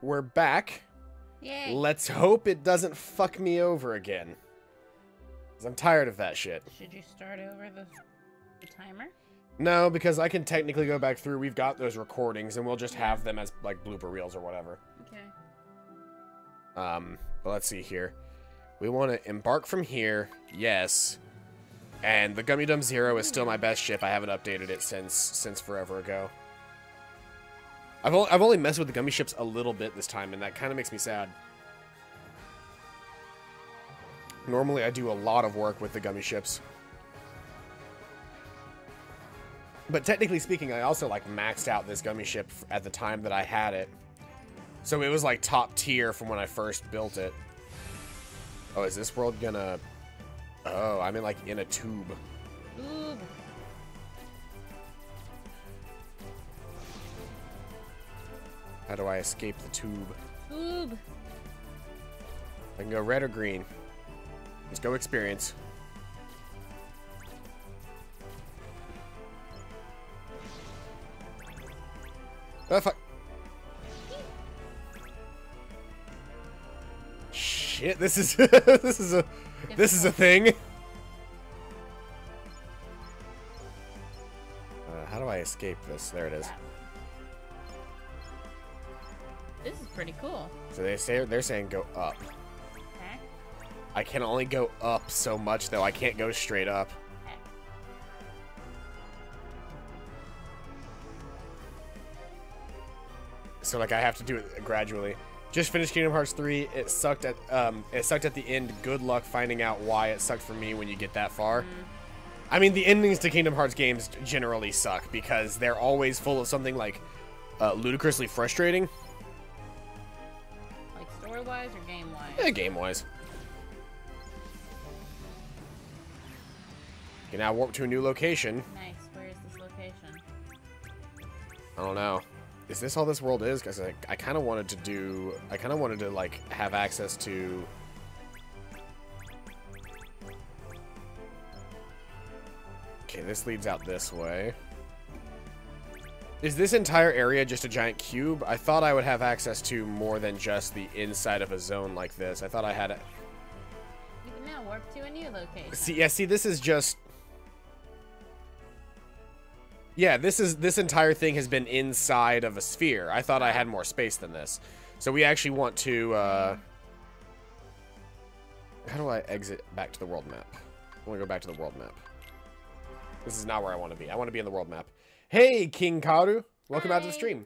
we're back. Yay. Let's hope it doesn't fuck me over again. 'Cause I'm tired of that shit. Should you start over the timer? No, because I can technically go back through. We've got those recordings, and we'll just have them as, like, blooper reels or whatever. Okay. But let's see here. We want to embark from here. Yes. And the Gummy Dum Zero is still my best ship. I haven't updated it since forever ago. I've only messed with the gummy ships a little bit this time, and that kind of makes me sad. Normally, I do a lot of work with the gummy ships. But technically speaking, I also, like, maxed out this gummy ship at the time that I had it. So it was, like, top tier from when I first built it. Oh, is this world gonna... Oh, I'm in, like, in a tube. Ooh. How do I escape the tube? Tube. I can go red or green. Let's go experience. Oh, fuck. Shit, this is this is a thing. How do I escape this? There it is. This is pretty cool. So they're saying go up. Okay. I can only go up so much though. I can't go straight up. Okay. So like I have to do it gradually. Just finished Kingdom Hearts 3. It sucked at the end. Good luck finding out why it sucked for me when you get that far. I mean, the endings to Kingdom Hearts games generally suck because they're always full of something like ludicrously frustrating. Like story-wise or game-wise? Yeah, game-wise. You can now warp to a new location. Nice. Where is this location? I don't know. Is this all this world is? Because I kind of wanted to like have access to. Okay, this leads out this way. Is this entire area just a giant cube? I thought I would have access to more than just the inside of a zone like this. I thought I had. You can now warp to a new location. See, this is just. Yeah, this entire thing has been inside of a sphere. I thought I had more space than this. So we actually want to, how do I exit back to the world map? I want to go back to the world map. This is not where I want to be. I want to be in the world map. Hey, King Karu. Welcome out to the stream.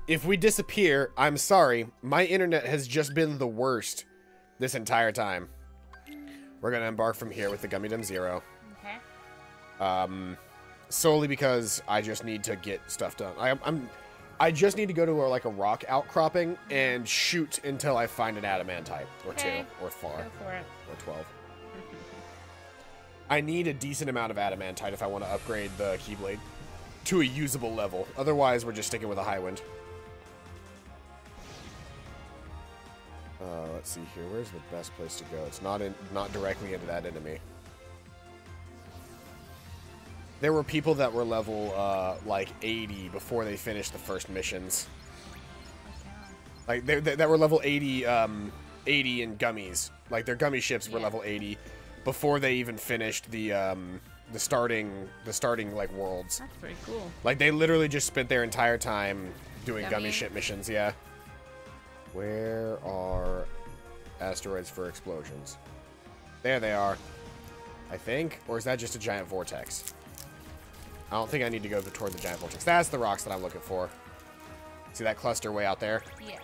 If we disappear, I'm sorry. My internet has just been the worst this entire time. We're going to embark from here with the Gummy Dum Zero. Okay. Solely because I just need to get stuff done. I just need to go to like a rock outcropping and shoot until I find an adamantite or Okay. 2 or 4 Go for it. or 12. I need a decent amount of adamantite if I want to upgrade the Keyblade to a usable level. Otherwise, we're just sticking with a high wind. Let's see here. Where's the best place to go? It's not directly into that enemy. There were people that were level like 80 before they finished the first missions. Like that were level 80 80 in gummies. Like their gummy ships were level 80 before they even finished the starting like worlds. That's pretty cool. Like they literally just spent their entire time doing gummy Gummy? ship missions, yeah. Where are asteroids for explosions? There they are. I think. Or is that just a giant vortex? I don't think I need to go toward the giant vortex. That's the rocks that I'm looking for. See that cluster way out there? Yeah.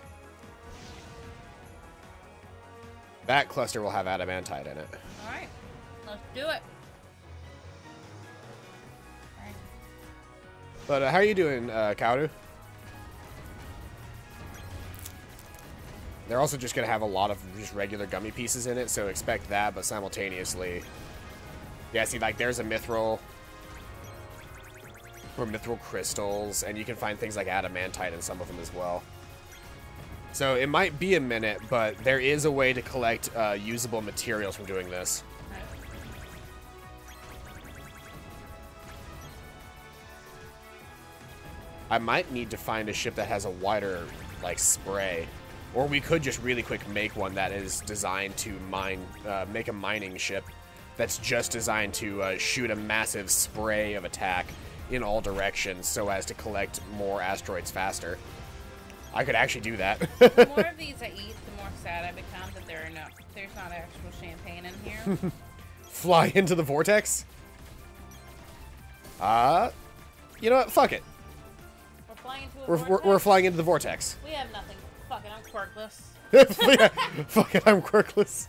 That cluster will have adamantite in it. Alright. Let's do it. Alright. But how are you doing, Kaoru? They're also just going to have a lot of just regular gummy pieces in it, so expect that, but simultaneously... Yeah, see, like, there's a mithril... or mithril crystals, and you can find things like adamantite in some of them as well. So it might be a minute, but there is a way to collect usable materials from doing this. I might need to find a ship that has a wider, like, spray. Or we could just really quick make one that is designed to mine, make a mining ship that's just designed to shoot a massive spray of attack in all directions so as to collect more asteroids faster. I could actually do that. The more of these I eat, the more sad I become that there's not actual champagne in here. Fly into the vortex? You know what? Fuck it. We're flying into a vortex? We're flying into the vortex. We have nothing. Fuck it, I'm quirkless. Yeah, fuck it, I'm quirkless.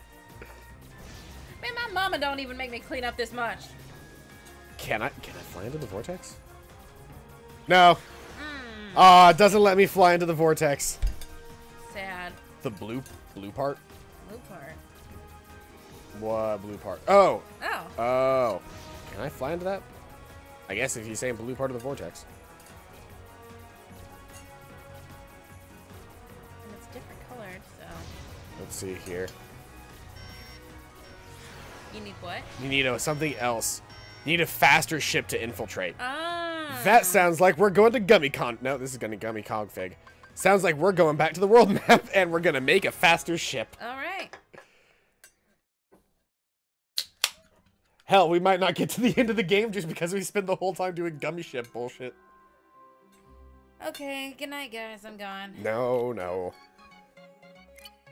Man, my mama don't even make me clean up this much. Can I fly into the vortex? No. It doesn't let me fly into the vortex. Sad. The blue part? Blue part. What blue part? Oh. Oh. Oh. Can I fly into that? I guess if you're saying blue part of the vortex. And it's different colored, so. Let's see here. You need what? You need something else. You need a faster ship to infiltrate. Ah. That sounds like we're going to GummyCon. No, this is going to Gummy Config. Sounds like we're going back to the world map and we're going to make a faster ship. All right. Hell, we might not get to the end of the game just because we spent the whole time doing gummy ship bullshit. Okay, good night, guys. I'm gone. No, no.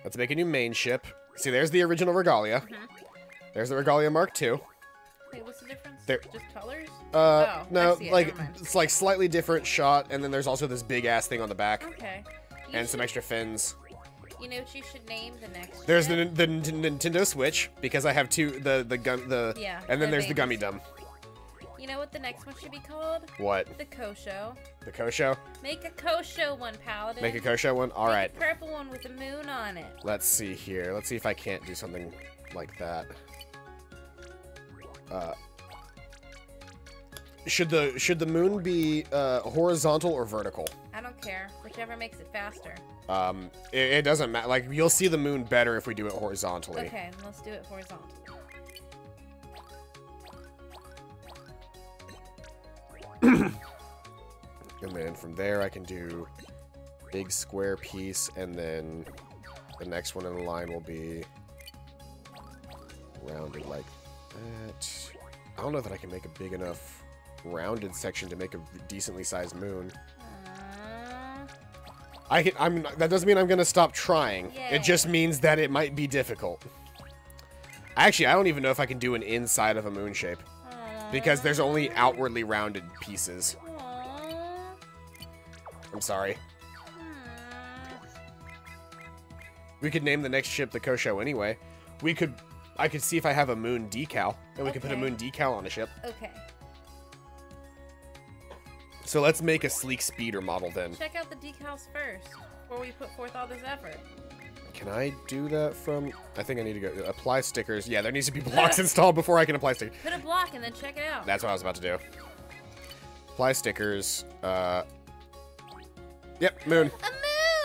Let's make a new main ship. See, there's the original Regalia. There's the Regalia Mark II. Wait, what's the difference? There. Just colors? No, I see it. like, Never mind. it's like slightly different shot, and then there's also this big-ass thing on the back. Okay. And some extra fins. You know what you should name the next There's ship? the Nintendo Switch, because I have two, Yeah, and then the there's the Gummy babies. Dum. You know what the next one should be called? What? The Kosho. The Kosho? Make a Kosho one, Paladin. Make a Kosho one? Alright. Make a purple one with a moon on it. Let's see here. Let's see if I can't do something like that. Should the moon be horizontal or vertical? I don't care. Whichever makes it faster. It doesn't matter. Like, you'll see the moon better if we do it horizontally. Okay, let's do it horizontal. And then from there I can do big square piece, and then the next one in the line will be rounded like that. I don't know that I can make a big enough rounded section to make a decently sized moon. That doesn't mean I'm gonna stop trying. Yay. It just means that it might be difficult. Actually, I don't even know if I can do an inside of a moon shape, because there's only outwardly rounded pieces. I'm sorry. We could name the next ship the Kosho anyway. I could see if I have a moon decal, and we could put a moon decal on a ship. Okay. So let's make a sleek speeder model then. Check out the decals first, before we put forth all this effort. Can I do that from... I think I need to go... Apply stickers. Yeah, there needs to be blocks installed before I can apply stickers. Put a block and then check it out. That's what I was about to do. Apply stickers. Yep, moon. A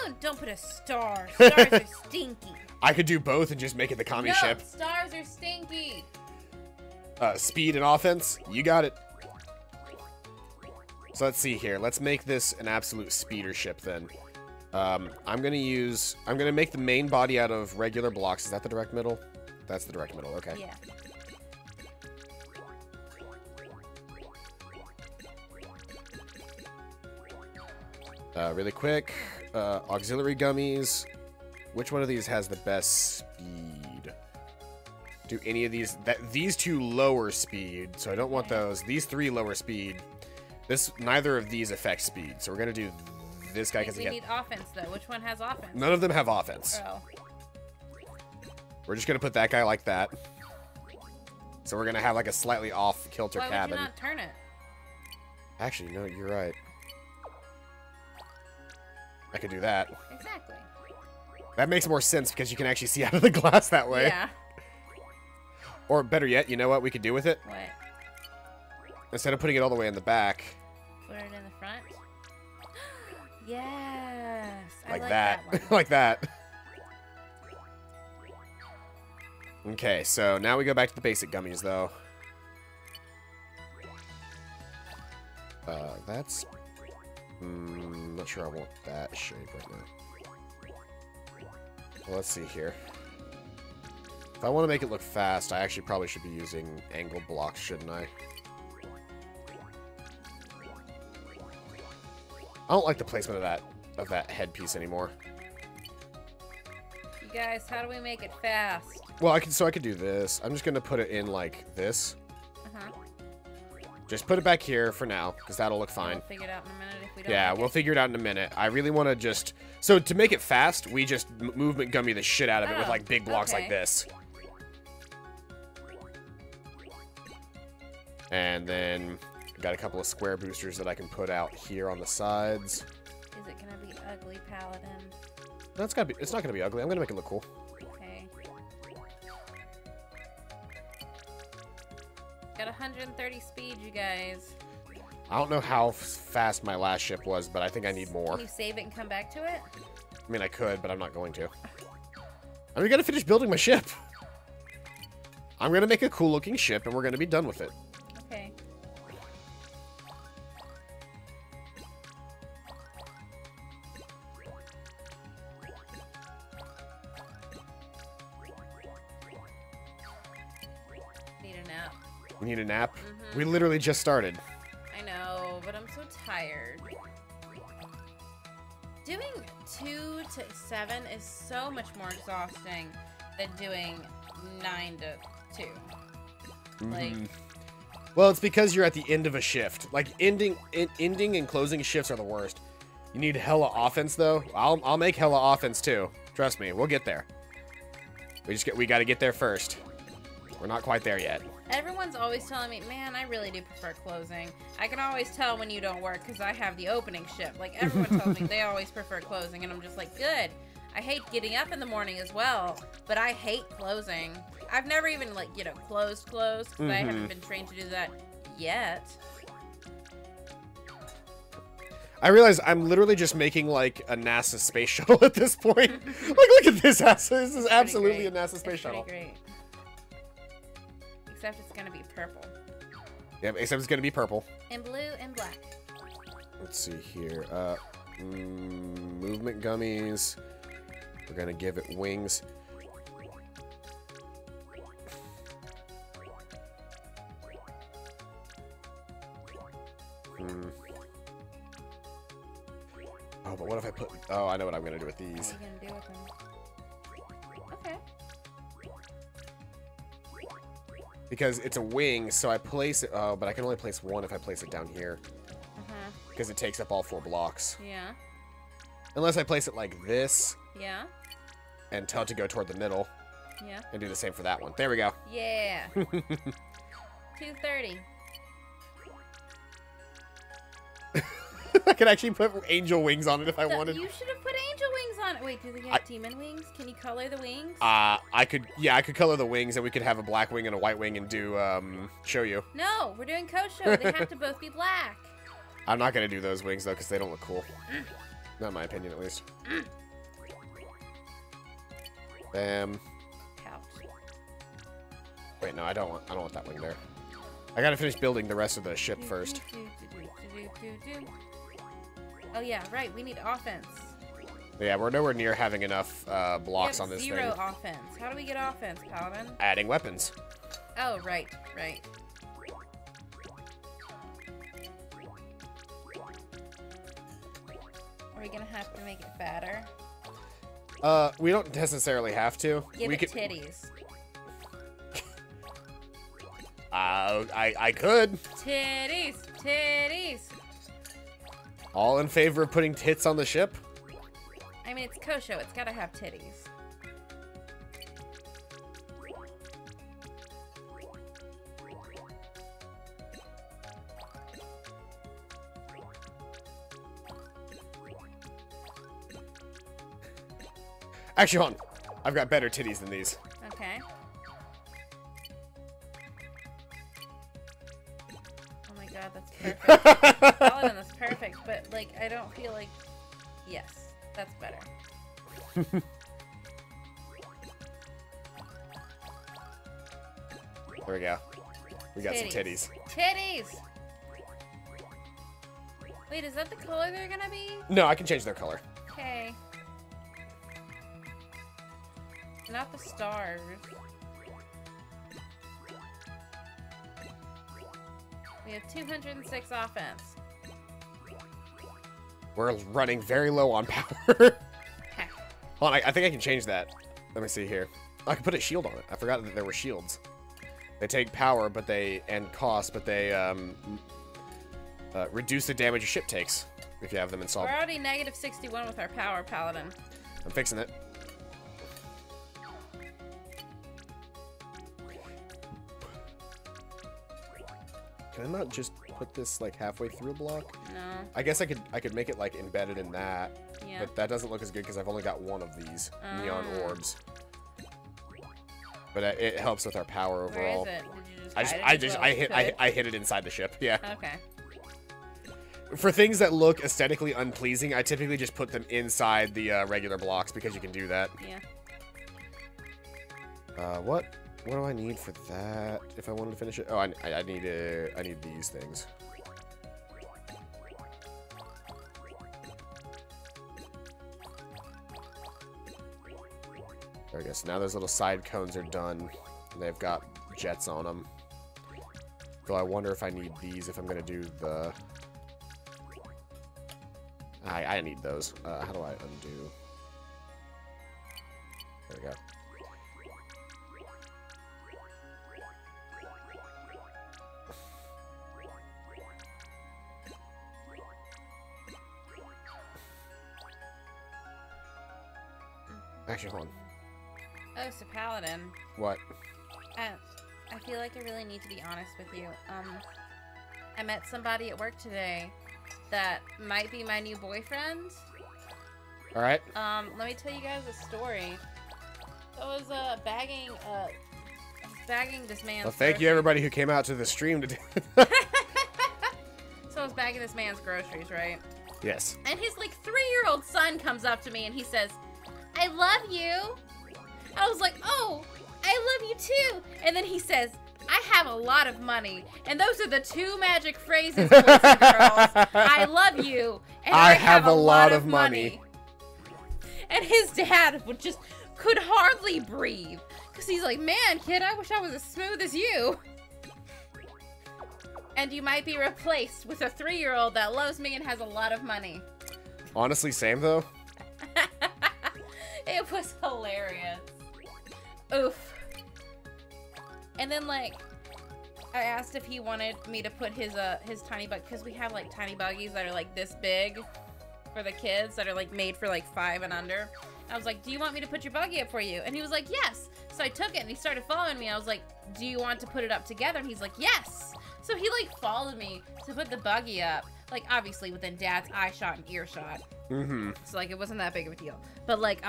moon! Don't put a star. Stars are stinky. I could do both and just make it the commie No, ship. stars are stinky. Speed and offense. You got it. So let's see here. Let's make this an absolute speeder ship then. I'm gonna make the main body out of regular blocks. Is that the direct middle? That's the direct middle, okay. Yeah. Really quick, auxiliary gummies. Which one of these has the best speed? Do any of these... These two lower speed, so I don't want those. These three lower speed. Neither of these affect speed, so we're gonna do this guy because we need offense though. Which one has offense? None of them have offense. Oh. We're just gonna put that guy like that. So we're gonna have like a slightly off kilter Why cabin. would you not turn it? Actually, no, you're right. I could do that. Exactly. That makes more sense because you can actually see out of the glass that way. Yeah. Or better yet, you know what we could do with it? What? Instead of putting it all the way in the back. Put it in the front? Yes. Like I like that. one. Like that. Okay, so now we go back to the basic gummies, though. Not sure I want that shape right now. Well, let's see here. If I want to make it look fast, I actually probably should be using angled blocks, shouldn't I? I don't like the placement of that headpiece anymore. You guys, how do we make it fast? Well, I could do this. I'm just gonna put it in like this. Just put it back here for now, because that'll look fine. We'll figure it out in a minute if we don't. Yeah, we'll figure it out in a minute. I really want to just... So, to make it fast, we just movement gummy the shit out of it with, like, big blocks like this. And then, got a couple of square boosters that I can put out here on the sides. Is it gonna be ugly, Paladin? No, it's not gonna be ugly. I'm gonna make it look cool. Okay. Got 130 speed, you guys. I don't know how fast my last ship was, but I think I need more. Can you save it and come back to it? I mean, I could, but I'm not going to. I'm gonna finish building my ship. I'm gonna make a cool looking ship, and we're gonna be done with it. Okay. Need a nap. We need a nap? We literally just started. I know, but I'm so tired. Doing 2 to 7 is so much more exhausting than doing 9 to 2. Like, well, it's because you're at the end of a shift. Like ending and closing shifts are the worst. You need hella offense though. I'll make hella offense too. Trust me, we'll get there. We got to get there first. We're not quite there yet. everyone's always telling me, man, I really do prefer closing. I can always tell when you don't work because I have the opening shift. Like, everyone tells me they always prefer closing, and I'm just like, good. I hate getting up in the morning as well, but I hate closing. I've never even, like, you know, closed, because I haven't been trained to do that yet. I realize I'm literally just making, like, a NASA space shuttle at this point. Like, look at this. This is absolutely a NASA space shuttle. Great. Except it's going to be purple. Yeah, except it's going to be purple. And blue and black. Let's see here. Movement gummies. We're going to give it wings. Oh, but what if I put... Oh, I know what I'm going to do with these. What are you going to do with them? Okay. Because it's a wing, so I place it... Oh, but I can only place one if I place it down here. Because it takes up all 4 blocks. Yeah. Unless I place it like this. Yeah. And tell it to go toward the middle. Yeah. And do the same for that one. There we go. Yeah. 230. I could actually put angel wings on it if I wanted. You should have put angel wings on it. Wait, do they have demon wings? Can you color the wings? I could color the wings, and we could have a black wing and a white wing and do, show you. No, we're doing Kosho. They have to both be black. I'm not going to do those wings, though, because they don't look cool. Not in my opinion, at least. Bam. Couch. Wait, no, I don't want that wing there. I gotta finish building the rest of the ship first. Oh yeah, right. We need offense. Yeah, we're nowhere near having enough blocks on this thing. Zero offense. How do we get offense, Paladin? Adding weapons. Oh, right, right. Are we gonna have to make it fatter? We don't necessarily have to. Give we it could... titties. I could. Titties, titties. All in favor of putting tits on the ship? I mean, it's Kosho. It's gotta have titties. Actually, hold on. I've got better titties than these. Okay. Oh my god, that's perfect. Paladin, that's perfect, but, like, I don't feel like... Yes, that's better. There we go. We got some titties. Titties! Wait, is that the color they're gonna be? No, I can change their color. Okay. Not the stars. We have 206 offense. We're running very low on power. Hold on, I think I can change that. Let me see here. I can put a shield on it. I forgot that there were shields. They take power, but and cost, but they reduce the damage your ship takes if you have them installed. We're already negative 61 with our power paladin. I'm fixing it. Can I not just put this like halfway through a block? No. I guess I could make it like embedded in that. Yeah. But that doesn't look as good because I've only got one of these neon orbs. But it helps with our power overall. Where is it? Did you I hit it inside the ship. Yeah. Okay. For things that look aesthetically unpleasing, I typically just put them inside the regular blocks because you can do that. Yeah. What do I need for that? If I wanted to finish it, oh, I need these things. There we go. So now those little side cones are done. They've got jets on them. So I wonder if I need these if I'm gonna do the. I need those. How do I undo? There we go. Actually, hold on. Oh, so Paladin. What? I feel like I really need to be honest with you. I met somebody at work today that might be my new boyfriend. All right. Let me tell you guys a story. I was bagging this man's. Well, thank you everybody who came out to the stream today. So I was bagging this man's groceries, right? Yes. And his like 3-year-old son comes up to me and he says, "I love you." I was like, "Oh, I love you too." And then he says, "I have a lot of money." And those are the two magic phrases, boys and girls. I love you, and I have a lot of money. And his dad could hardly breathe. Because he's like, "Man, kid, I wish I was as smooth as you." And you might be replaced with a 3-year-old that loves me and has a lot of money. Honestly, same though. It was hilarious. Oof. And then, like, I asked if he wanted me to put his tiny bug, because we have, like, tiny buggies that are, like, this big for the kids that are, like, made for, like, 5 and under. I was like, "Do you want me to put your buggy up for you?" And he was like, "Yes." So I took it, and he started following me. I was like, "Do you want to put it up together?" And he's like, "Yes." So he, like, followed me to put the buggy up. Like, obviously, within Dad's eye shot and ear shot. Mm-hmm. So, like, it wasn't that big of a deal. But, like,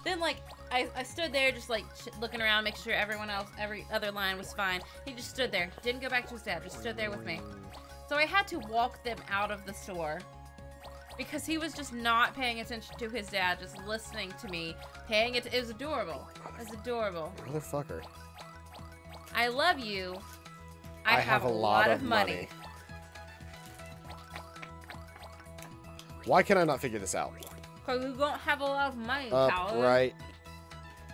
then, like, I stood there just, like, looking around, making sure every other line was fine. He just stood there. Didn't go back to his dad. Just stood there with me. So I had to walk them out of the store. Because he was just not paying attention to his dad, just listening to me. It was adorable. It was adorable. Motherfucker. I love you. I have a lot of money. Why can I not figure this out? Because you don't have a lot of money, Up, Paladin. right,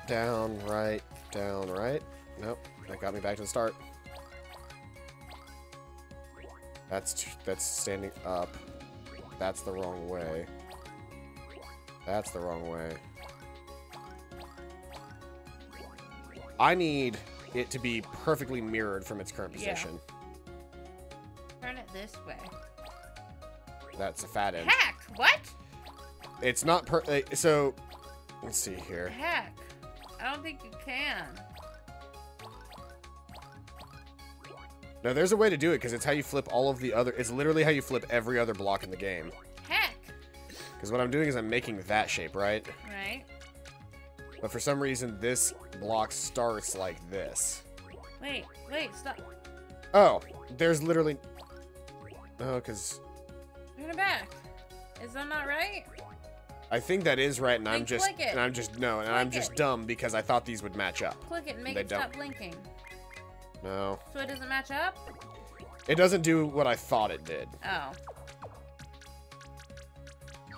down, right, down, right. Nope, that got me back to the start. That's standing up. That's the wrong way. That's the wrong way. I need it to be perfectly mirrored from its current position. Yeah. Turn it this way. That's a fat end. Heck, what? It's not so, let's see here. Heck, I don't think you can. No, there's a way to do it because it's how you flip all of the other. It's literally how you flip every other block in the game. Heck. Because what I'm doing is I'm making that shape, right? Right. But for some reason, this block starts like this. Wait, stop. Oh, there's literally. Oh, because. Turn it back. Is that not right? I think that is right, and Then I'm just click it. and I'm just no, and Click I'm just it. dumb because I thought these would match up. Click it and make They it stop don't. blinking. No. So it doesn't match up? It doesn't do what I thought it did. Oh.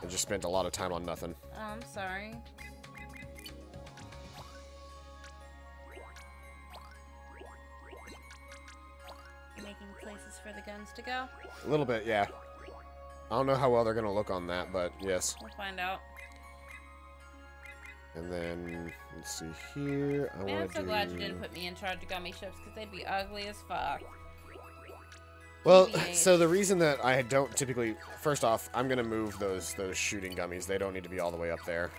I just spent a lot of time on nothing. Oh, I'm sorry. You're making places for the guns to go? A little bit, yeah. I don't know how well they're gonna look on that, but yes. We'll find out. And then, let's see here. Man, I'm so glad you didn't put me in charge of gummy ships, because they'd be ugly as fuck. Well, TBH. so the reason that I don't typically... First off, I'm gonna move those shooting gummies. They don't need to be all the way up there.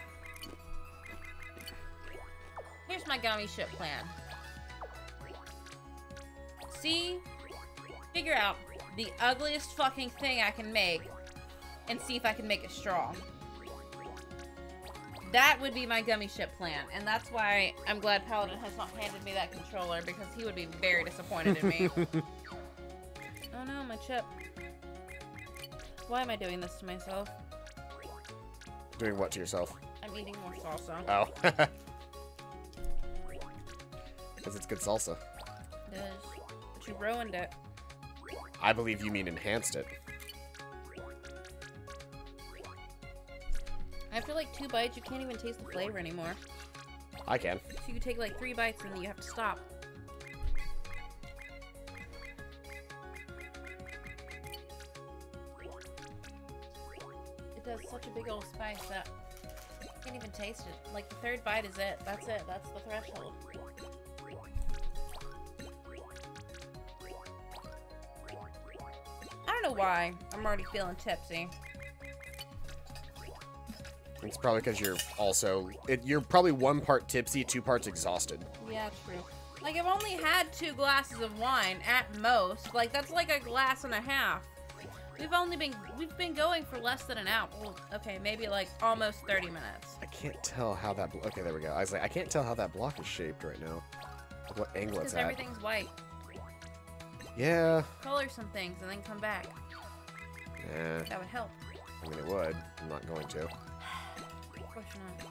Here's my gummy ship plan. See? Figure out the ugliest fucking thing I can make, and see if I can make it strong. That would be my gummy ship plan, and that's why I'm glad Paladin has not handed me that controller, because he would be very disappointed in me. Oh no, my chip. Why am I doing this to myself? Doing what to yourself? I'm eating more salsa. Oh. Because it's good salsa. It is. But you ruined it. I believe you mean enhanced it. After like 2 bites, you can't even taste the flavor anymore. I can. So you take like 3 bites and then you have to stop. It does such a big old spice that you can't even taste it. Like the 3rd bite is it. That's it. That's the threshold. I don't know why. I'm already feeling tipsy. It's probably because you're also... you're probably 1 part tipsy, 2 parts exhausted. Yeah, true. Like, I've only had 2 glasses of wine at most. Like, that's like a glass and a half. We've been going for less than an hour. Well, okay, maybe like almost 30 minutes. I can't tell how that... Okay, there we go. I was like, I can't tell how that block is shaped right now. Like what angle it's Because at. everything's white. Yeah. Color some things and then come back. Yeah. That would help. I mean, it would. I'm not going to. Of course not.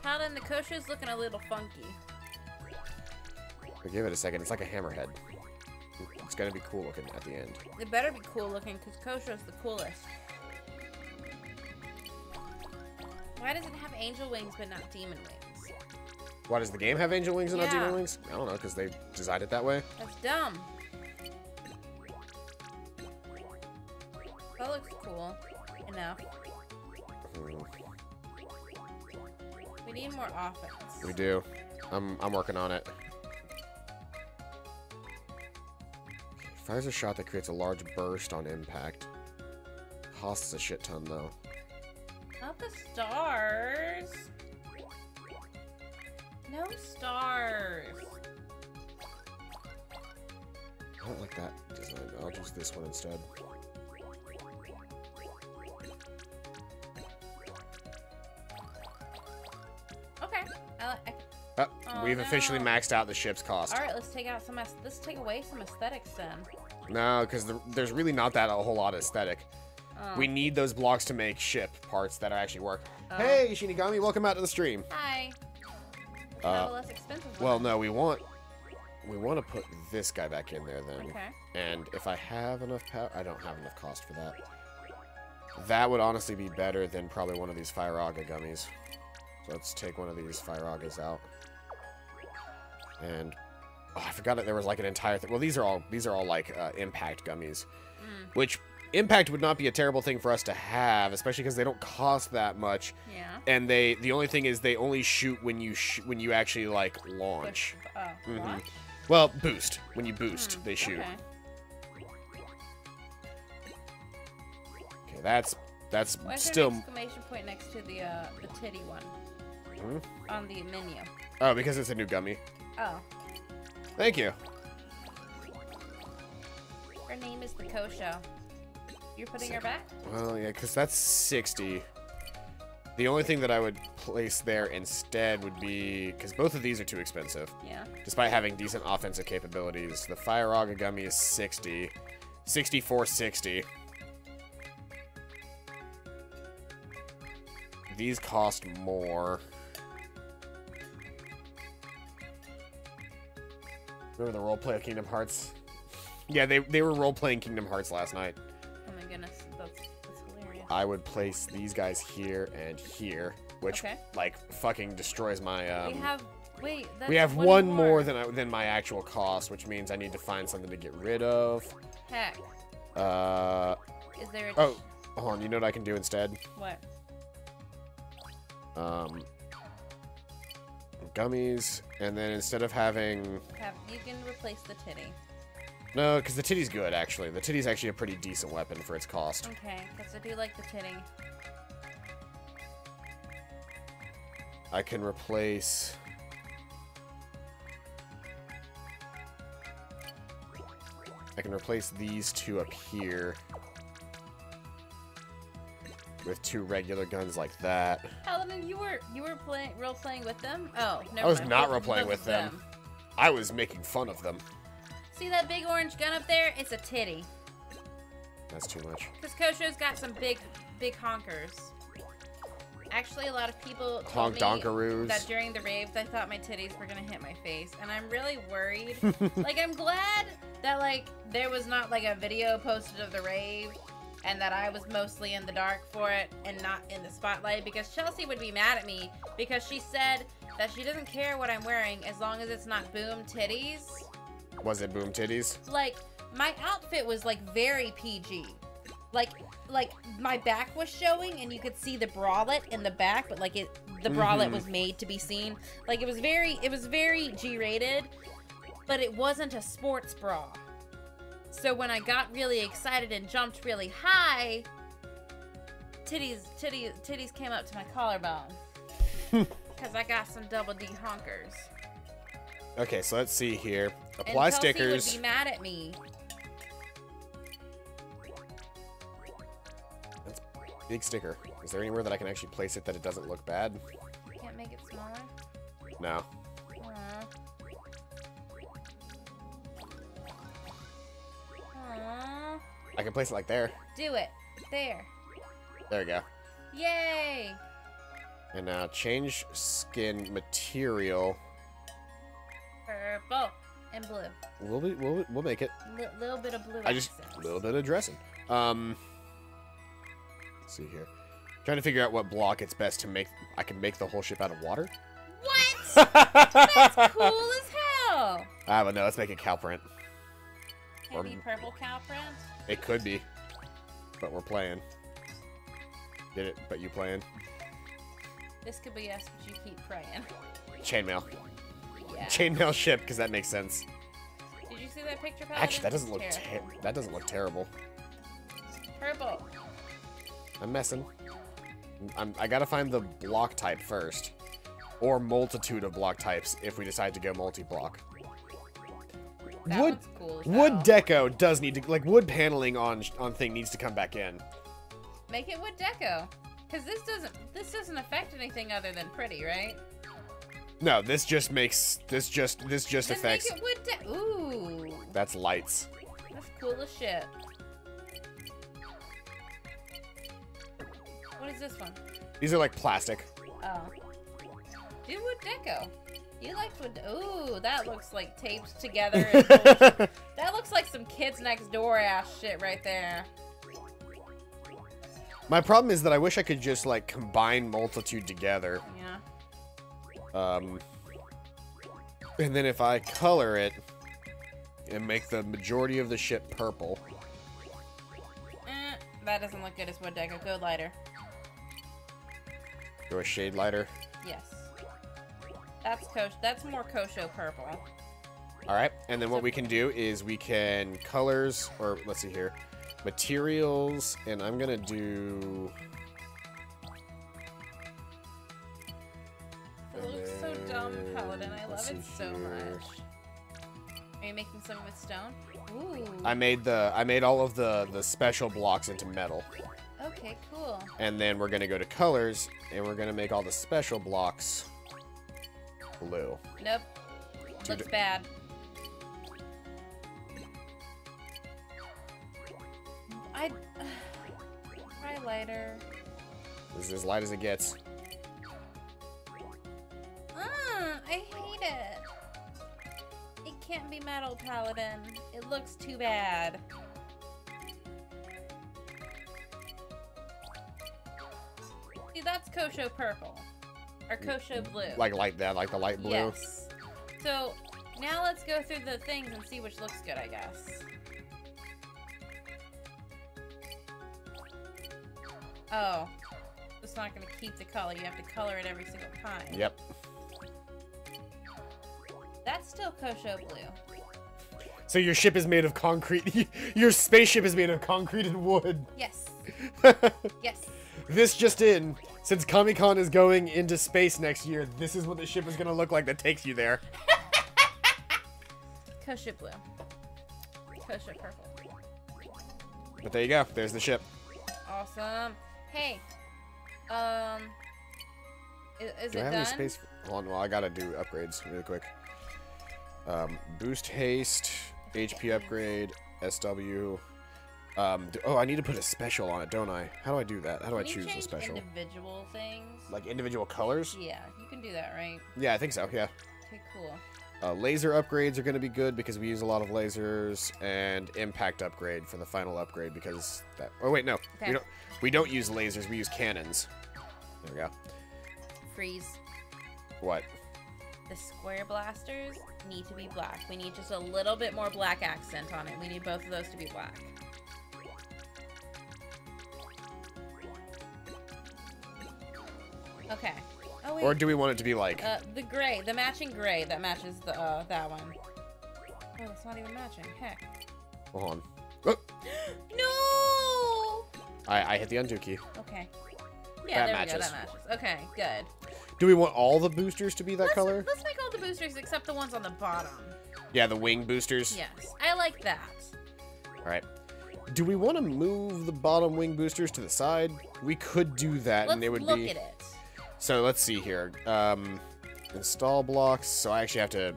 Paladin, the kosher's looking a little funky. But give it a second. It's like a hammerhead. It's gonna be cool looking at the end. It better be cool looking because kosher's the coolest. Why does it have angel wings but not demon wings? Why does the game have angel wings and not Yeah. demon wings? I don't know, because they designed it that way. That's dumb. That looks cool enough. We need more offense. We do. I'm working on it. Fires a shot that creates a large burst on impact. Costs a shit ton though. Not the stars. No stars. I don't like that design. I'll use this one instead. Okay. We've officially maxed out the ship's cost. All right, let's take out some. Let's take away some aesthetics then. No, because there's really not that a whole lot of aesthetic. Oh. We need those blocks to make ship parts that actually work. Oh. Hey, Shinigami, welcome out to the stream. Hi. Have a less expensive Well, one. no, we want to put this guy back in there then. Okay. And if I have enough power, I don't have enough cost for that. That would honestly be better than probably one of these Firaga gummies. So let's take one of these Firagas out. And oh, I forgot that there was like an entire thing. Well, these are all like impact gummies, which impact would not be a terrible thing for us to have, especially because they don't cost that much. Yeah. And the only thing is they only shoot when you actually like launch. Push. Launch? Well, boost. When you boost, they shoot. Okay. Okay, that's Why is there still. an exclamation point next to the titty one on the menu? Oh, because it's a new gummy. Oh. Thank you. Her name is the Kosho. You're putting her back? Well, yeah, because that's 60. The only thing that I would place there instead would be... Because both of these are too expensive. Yeah. Despite having decent offensive capabilities. The Firaga gummy is 60. 64.60. These cost more. Remember the roleplay of Kingdom Hearts? Yeah, they were role-playing Kingdom Hearts last night. Oh my goodness, that's I would place these guys here and here, which like fucking destroys my. We have one more than my actual cost, which means I need to find something to get rid of. Heck. Is there? Oh, hold on. You know what I can do instead? What? Gummies, and then instead of having... You can replace the titty. No, because the titty's good, actually. The titty's actually a pretty decent weapon for its cost. Okay, because I do like the titty. I can replace... these two up here with two regular guns like that. Paladin, you were role-playing with them? Oh, never mind. I was not role-playing with them. I was making fun of them. See that big orange gun up there? It's a titty. That's too much. Because Kosho's got some big honkers. Actually, a lot of people told me that during the rave, they thought my titties were gonna hit my face, and I'm really worried. Like, I'm glad that like there was not like a video posted of the rave, and that I was mostly in the dark for it and not in the spotlight, because Chelsea would be mad at me because she said that she doesn't care what I'm wearing as long as it's not boom titties. Was it boom titties? Like, my outfit was like very PG. Like my back was showing and you could see the bralette in the back, but like the bralette was made to be seen. Like it was very G-rated, but it wasn't a sports bra. So when I got really excited and jumped really high, titties came up to my collarbone. Because I got some double D honkers. Okay, so let's see here. Apply and Chelsea stickers. Would be mad at me. That's a big sticker. Is there anywhere that I can actually place it that it doesn't look bad? Can't make it smaller? No. Aww. I can place it like there. Do it. There. There we go. Yay! And now change skin material. Purple and blue. We'll make it. Little bit of blue. A little bit of dressing. Let's see here. Trying to figure out what block it's best to make. I can make the whole ship out of water. What? That's cool as hell. Ah, but no, let's make it cow print. Can it be purple cow print? It could be, but we're playing. Did it? But you playing? This could be us, but you keep praying. Chainmail. Yeah. Chainmail ship, because that makes sense. Did you see that picture, Paladin? Actually, that doesn't look terrible. Purple. I'm messing. I gotta find the block type first, or multitude of block types if we decide to go multi-block. Wood deco does need to, like, wood paneling on thing needs to come back in. Make it wood deco, because this doesn't affect anything other than pretty, right? No, this just makes this just affects. Make it wood deco. Ooh. That's lights. That's cool as shit. What is this one? These are like plastic. Oh. Do wood deco. You liked wood. Ooh, that looks like taped together. And that looks like some Kids Next Door ass shit right there. My problem is that I wish I could just like combine multitude together. Yeah. And then if I color it and make the majority of the ship purple. That doesn't look good as wood deco. Go lighter. Go a shade lighter. Yes. That's more Kosho purple. Alright, and then what we can do is we can colors, or let's see here, materials, and I'm gonna do... It looks so dumb, Paladin. I love it so much. Are you making some with stone? Ooh. I made all of the special blocks into metal. Okay, cool. And then we're gonna go to colors, and we're gonna make all the special blocks blue. Nope. Looks bad. Try lighter. This is as light as it gets. I hate it. It can't be metal, Paladin. It looks too bad. that's Kosho purple. Or Kosho blue. Like that, like the light blue? Yes. So, now let's go through the things and see which looks good, I guess. Oh. It's not going to keep the color. You have to color it every single time. Yep. That's still Kosho blue. So your ship is made of concrete. Your spaceship is made of concrete and wood. Yes. Yes. This just in. Since Comic-Con is going into space next year, this is what the ship is going to look like that takes you there. Kosho blue. Kosho purple. But there you go. There's the ship. Awesome. Hey. Is Do I it have done? any space? Hold on, well, I gotta do upgrades really quick. Boost haste, HP upgrade, SW. Oh, I need to put a special on it, don't I? How do I do that? How do I choose the special? Individual things? Like individual colors? Yeah, you can do that, right? Yeah, I think so, yeah. Okay, cool. Laser upgrades are going to be good because we use a lot of lasers, and impact upgrade for the final upgrade because that. Oh wait, no, Okay. we don't use lasers. We use cannons. There we go. Freeze. What? The square blasters need to be black. We need just a little bit more black accent on it. We need both of those to be black. Okay. Oh wait. Or do we want it to be like? The gray, the matching gray that matches the that one. Oh, it's not even matching. Heck. Hold on. Oh, No. I hit the undo key. Okay. Yeah, That there we go. matches. That matches. Okay, good. Do we want all the boosters to be that color? Let's make all the boosters except the ones on the bottom. Yeah, the wing boosters. Yes, I like that. All right. Do we want to move the bottom wing boosters to the side? We could do that, Let's and they would look be. at it. So let's see here. Install blocks. So I actually have to.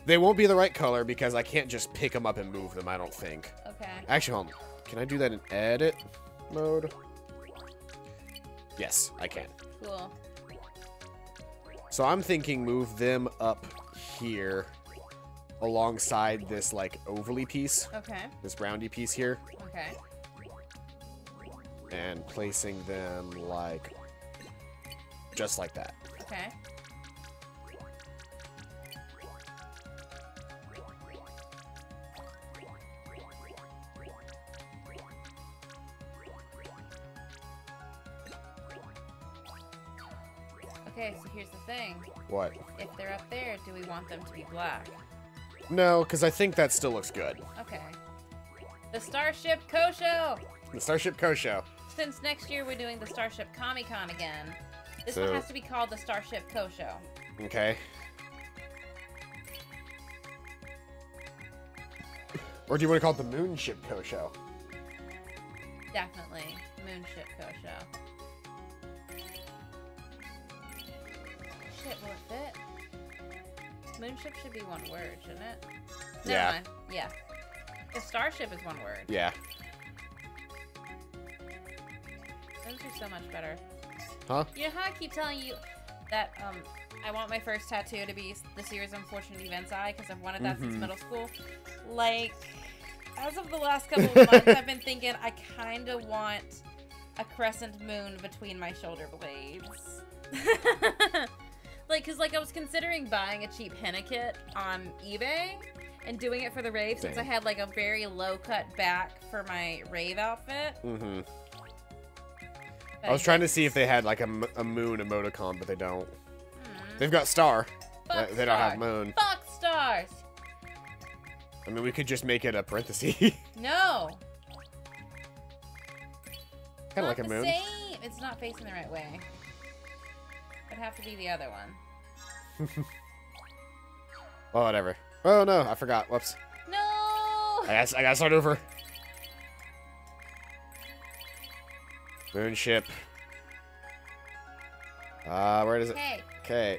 They won't be the right color because I can't just pick them up and move them. I don't think. Okay. Actually, hold on. Can I do that in edit mode? Yes, I can. Cool. So I'm thinking move them up here alongside this like ovally piece. Okay. This roundy piece here. Okay. And placing them like just like that. Okay. Okay, so here's the thing. What? If they're up there, do we want them to be black? No, because I think that still looks good. Okay. The Starship Kosho! The Starship Kosho. Since next year we're doing the Starship Comic-Con again, this So- one has to be called the Starship Kosho. Okay. Or do you want to call it the Moonship Kosho? Definitely. Moonship Kosho. Shit, will it fit? Moonship should be one word, shouldn't it? Never Yeah. mind. Yeah. The Starship is one word. Yeah. Those are so much better. Huh? You know how I keep telling you that I want my first tattoo to be the Series of Unfortunate Events eye because I've wanted that since middle school? Like, as of the last couple of months, I've been thinking I kind of want a crescent moon between my shoulder blades. Like, because like I was considering buying a cheap henna kit on eBay and doing it for the rave since I had like a very low cut back for my rave outfit. Mm-hmm. But I was trying to see if they had like a moon emoticon, but they don't. Hmm. They've got star. Fuck They don't have stars. moon. Fuck stars. I mean, we could just make it a parenthesis. No. Kind of like a Not the moon. Same. It's not facing the right way. It'd have to be the other one. Oh, whatever. Oh no, I forgot. Whoops. No. I gotta start over. Moonship. Where does it? K. K.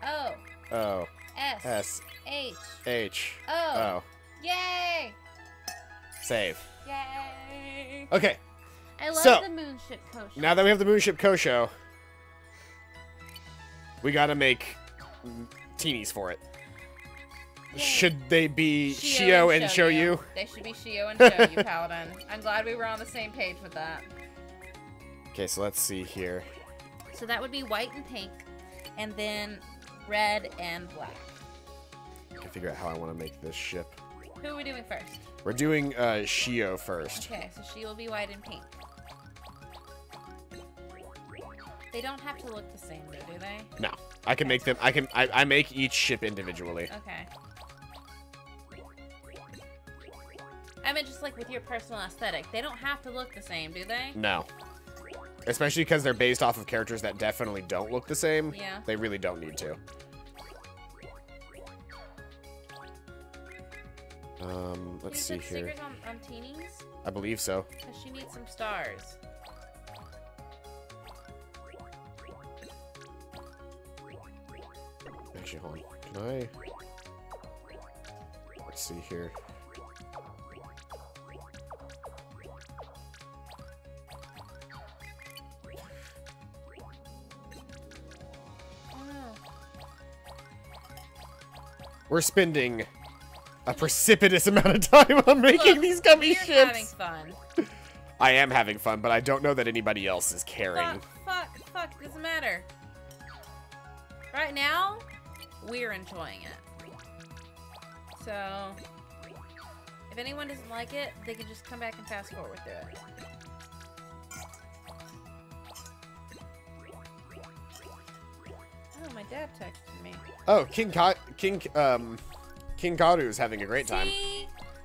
O. O. S. S. H. H. O. O. Yay. Save. Yay. Okay. I love So, the Moonship Kosho. Now that we have the Moonship Kosho, we gotta make teenies for it. Yay. Should they be Shio and Shoyu? They should be Shio and Shoyu, Paladin. I'm glad we were on the same page with that. Okay, so let's see here. So that would be white and pink, and then red and black. I can figure out how I want to make this ship. Who are we doing first? We're doing Shio first. Okay, so she will be white and pink. They don't have to look the same, though, do they? No, I can make them. I make each ship individually. Okay. I mean, just like with your personal aesthetic, they don't have to look the same, do they? No. Especially because they're based off of characters that definitely don't look the same. Yeah. They really don't need to. Let's see here. Stickers on Teeny's? I believe so. Because she needs some stars. Actually, hold on. Can I? Let's see here. We're spending a precipitous amount of time on making these gummy ships. You're having fun. I am having fun, but I don't know that anybody else is caring. Fuck, doesn't matter. Right now, we're enjoying it. So, if anyone doesn't like it, they can just come back and fast forward through it. Oh, my dad texted me. Oh, King Karu's having a great time.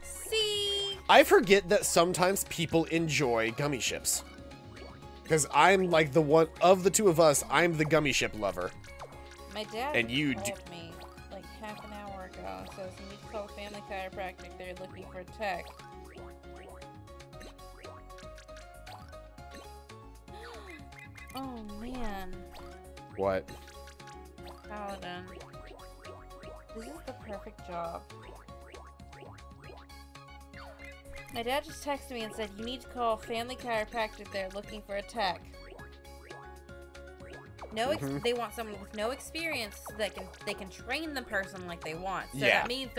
See? I forget that sometimes people enjoy gummy ships. Because I'm like the one of the two of us, I'm the gummy ship lover. My dad and you called me like half an hour ago and says you need to call Family Chiropractic. They're looking for a tech. Oh man. What? Paladin. This is the perfect job. My dad just texted me and said you need to call Family Chiropractic. They're looking for a tech. They want someone with no experience so that they can train the person like they want. So yeah. that means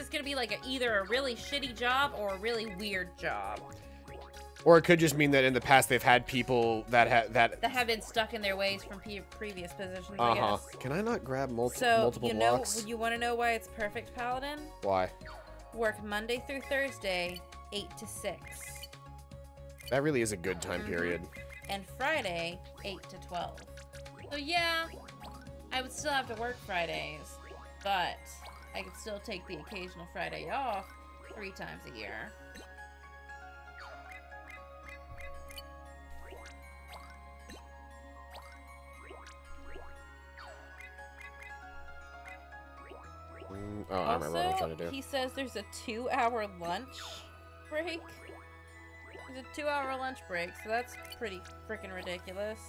it's gonna be like either a really shitty job or a really weird job. Or it could just mean that in the past they've had people that have been stuck in their ways from previous positions. I guess. Can I not grab multiple blocks? You want to know why it's perfect, Paladin? Why? Work Monday through Thursday, 8 to 6. That really is a good time period. And Friday, 8 to 12. So yeah, I would still have to work Fridays, but I could still take the occasional Friday off 3 times a year. Oh, I remember what I'm trying to do. He says there's a 2-hour lunch break. There's a 2-hour lunch break, so that's pretty freaking ridiculous.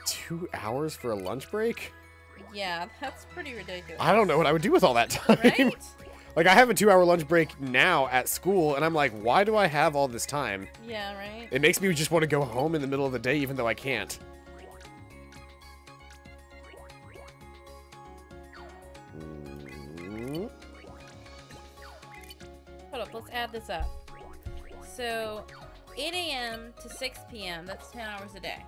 2 hours for a lunch break? Yeah, that's pretty ridiculous. I don't know what I would do with all that time. Right? Like, I have a 2-hour lunch break now at school, and I'm like, why do I have all this time? Yeah, right? It makes me just want to go home in the middle of the day, even though I can't. Hold up, let's add this up. So, 8 a.m. to 6 p.m., that's 10 hours a day.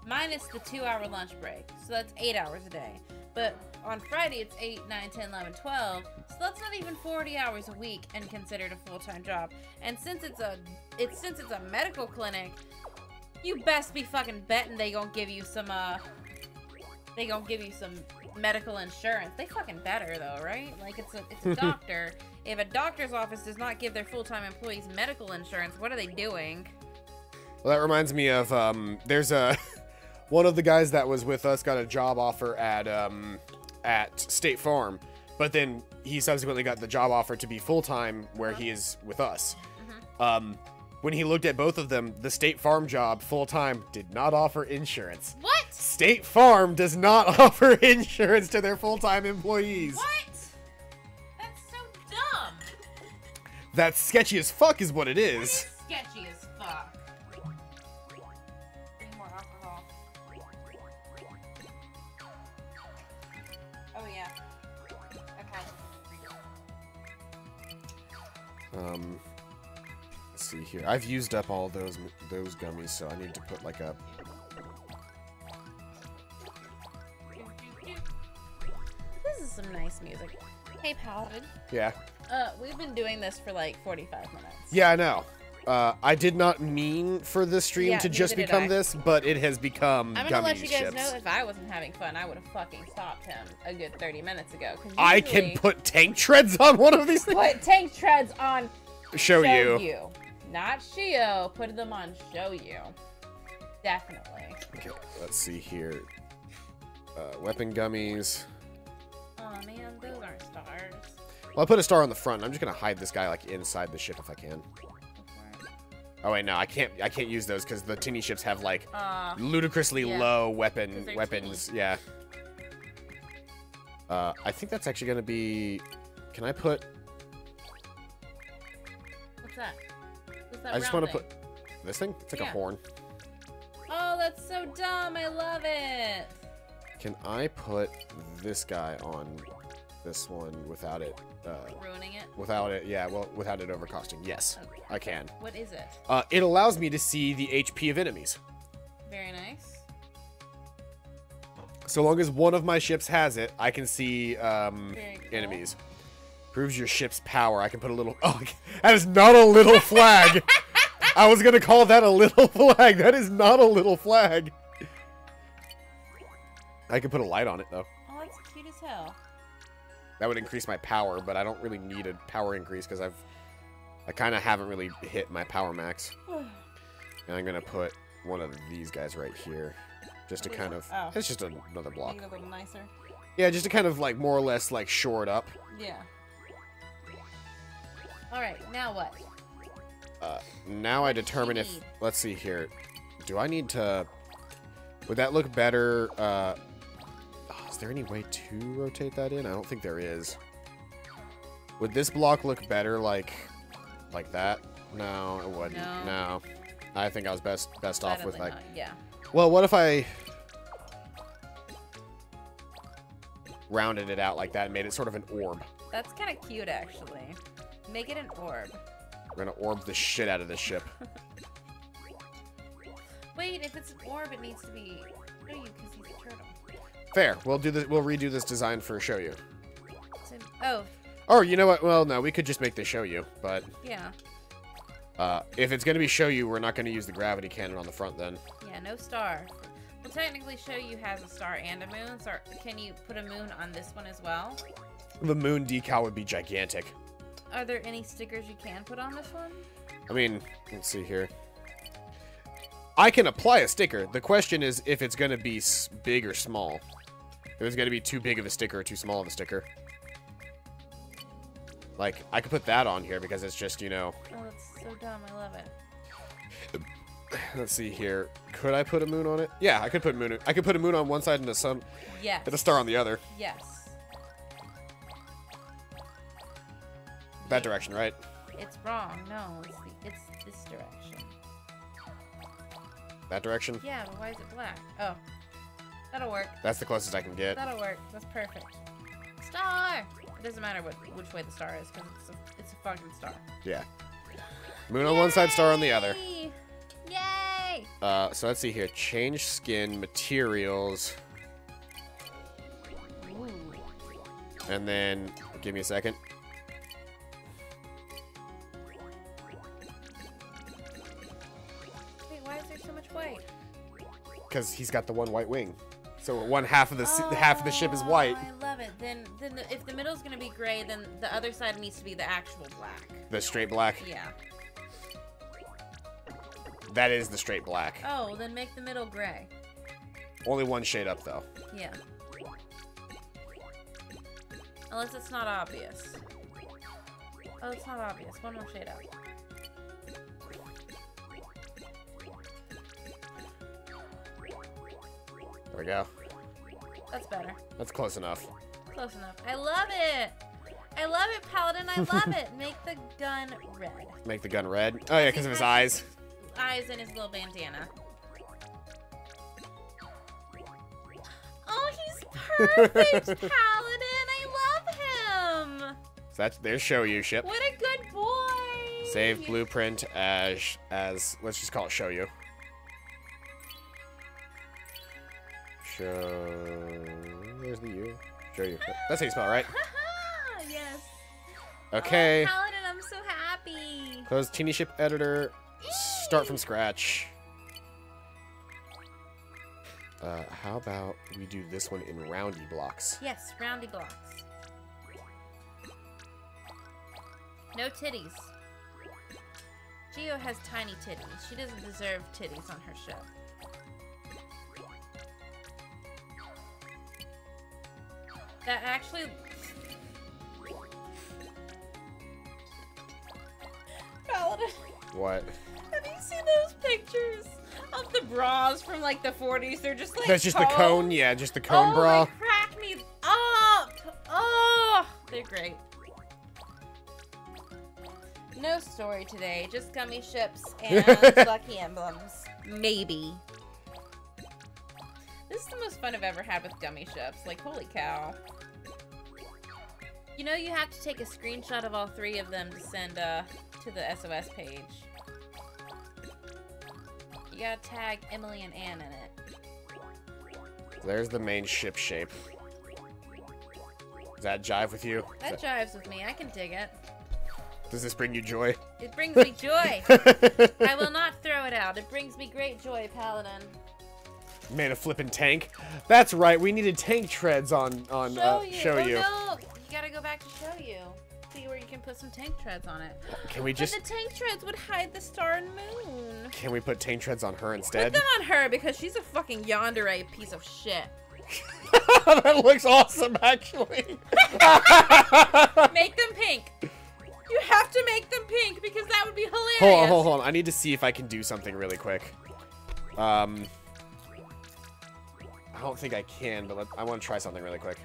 Minus the 2-hour lunch break, so that's 8 hours a day. But on Friday, it's 8, 9, 10, 11, 12, so that's not even 40 hours a week and considered a full-time job. And since it's a medical clinic, you best be fucking betting they gonna give you some medical insurance. They fucking better though, right? Like it's a doctor. If a doctor's office does not give their full-time employees medical insurance, what are they doing? Well, that reminds me of there's a one of the guys that was with us got a job offer at State Farm, but then he subsequently got the job offer to be full-time where he is with us. When he looked at both of them, the State Farm job full-time did not offer insurance. What? State Farm does not offer insurance to their full-time employees. What? That's so dumb. That's sketchy as fuck is what it is. Sketchy as fuck. Need more alcohol. Oh yeah. Okay. Let's see here. I've used up all those gummies, so I need to put like a some nice music. Hey, Paladin. Yeah. We've been doing this for like 45 minutes. Yeah, I know. I did not mean for the stream to just become this, but it has become I'm gummy gonna let you guys ships. know if I wasn't having fun, I would have fucking stopped him a good 30 minutes ago. I can put tank treads on one of these things. Put tank treads on Show you. Not Shio. Put them on Show You. Definitely. Okay, let's see here. Weapon gummies. Oh man, those aren't stars. Well, I put a star on the front. I'm just gonna hide this guy like inside the ship if I can. Oh wait, no, I can't use those because the tinny ships have like ludicrously low weapons. Teeny. Yeah. I think that's actually gonna be. Can I put? What's that? What's that I just want to put this thing. It's like a horn. Oh, that's so dumb. I love it. Can I put this guy on this one without it? Ruining it? Without it, yeah. Well, without it overcosting. Yes, okay. I can. What is it? It allows me to see the HP of enemies. Very nice. So long as one of my ships has it, I can see Cool. enemies. Proves your ship's power. I can put a little. Oh, that is not a little flag. I was gonna call that a little flag. That is not a little flag. I can put a light on it though. Oh, that's cute as hell. That would increase my power, but I don't really need a power increase because I kind of haven't really hit my power max. And I'm gonna put one of these guys right here, just to kind of. Oh. It's just another block. Make it a little nicer. Yeah, just to kind of like more or less like shore it up. Yeah. All right, now what? Now I determine if. Let's see here. Do I need to? Would that look better? Is there any way to rotate that in? I don't think there is. Would this block look better like that? No, it wouldn't. No. I think I was best off with like. Yeah. Well, what if I rounded it out like that and made it sort of an orb? That's kind of cute, actually. Make it an orb. We're gonna orb the shit out of this ship. Wait, if it's an orb, it needs to be Show You because he's a turtle. Fair. We'll redo this design for Show You. Oh. Or you know what? Well, no, we could just make this Show You, but Yeah. if it's gonna be Show You, we're not gonna use the gravity cannon on the front then. Yeah, no star. Well, technically, Show You has a star and a moon. So can you put a moon on this one as well? The moon decal would be gigantic. Are there any stickers you can put on this one? I mean, let's see here. I can apply a sticker. The question is if it's going to be big or small. If it's going to be too big of a sticker or too small of a sticker. Like, I could put that on here because it's just, you know... Oh, that's so dumb. I love it. Let's see here. Could I put a moon on it? Yeah, I could put moon. I could put a moon on one side and a sun. Yes. And a star on the other. Yes. That direction, right? It's wrong. No, it's this direction. That direction? Yeah, but why is it black? Oh. That'll work. That's the closest I can get. That'll work. That's perfect. Star! It doesn't matter which way the star is, because it's a fucking star. Yeah. Moon on one side, star on the other. Yay! So let's see here. Change skin, materials. Ooh. And then, give me a second. Wait, why is there so much white? Because he's got the one white wing. So one half of the ship is white. I love it. Then if the middle's gonna be gray, then the other side needs to be the actual black. The straight black? Yeah. That is the straight black. Oh, then make the middle gray. Only one shade up, though. Yeah. Unless it's not obvious. Oh, it's not obvious. One more shade up. There we go. That's better. That's close enough. Close enough. I love it. I love it, Paladin. I love it. Make the gun red. Make the gun red? Oh, yeah, because of his eyes. Eyes and his little bandana. Oh, he's perfect, Paladin. I love him. So there's Show You ship. What a good boy. Save blueprint as let's just call it Show You. Where's the U? Show you. That's how you spell it, right? Yes. Okay. Oh, Paladin, I'm so happy. Close teeny ship editor. Start from scratch. How about we do this one in roundy blocks? Yes, roundy blocks. No titties. Geo has tiny titties. She doesn't deserve titties on her ship. That actually... Paladin, What? have you seen those pictures of the bras from like the 40s? They're just like That's just the cones. cone? Yeah, just the cone bra. They crack me up! Oh, they're great. No story today, just gummy ships and lucky emblems. Maybe. This is the most fun I've ever had with gummy ships. Like, holy cow. You know, you have to take a screenshot of all 3 of them to send to the SOS page. You gotta tag Emily and Ann in it. There's the main ship shape. Does that jive with you? That jives with me. I can dig it. Does this bring you joy? It brings me joy. I will not throw it out. It brings me great joy, Paladin. Man, a flippin' tank. That's right. We needed tank treads on show you. No, you gotta go back to show you. See where you can put some tank treads on it. Can we just? But the tank treads would hide the star and moon. Can we put tank treads on her Put instead? them on her because she's a fucking yandere piece of shit. That looks awesome, actually. Make them pink. You have to make them pink because that would be hilarious. Hold on. I need to see if I can do something really quick. I don't think I can, but I want to try something really quick.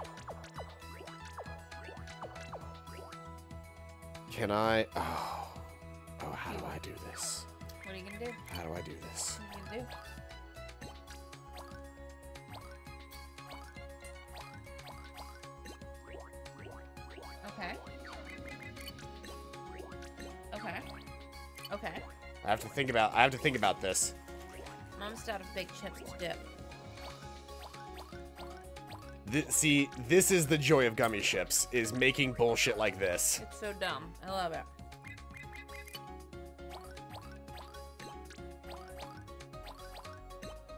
Can I? Oh, how do I do this? What are you gonna do? How do I do this? What are you gonna do? Okay. Okay. Okay. I have to think about this. Mom's out of big chips to dip. See, this is the joy of gummy ships, is making bullshit like this. It's so dumb. I love it.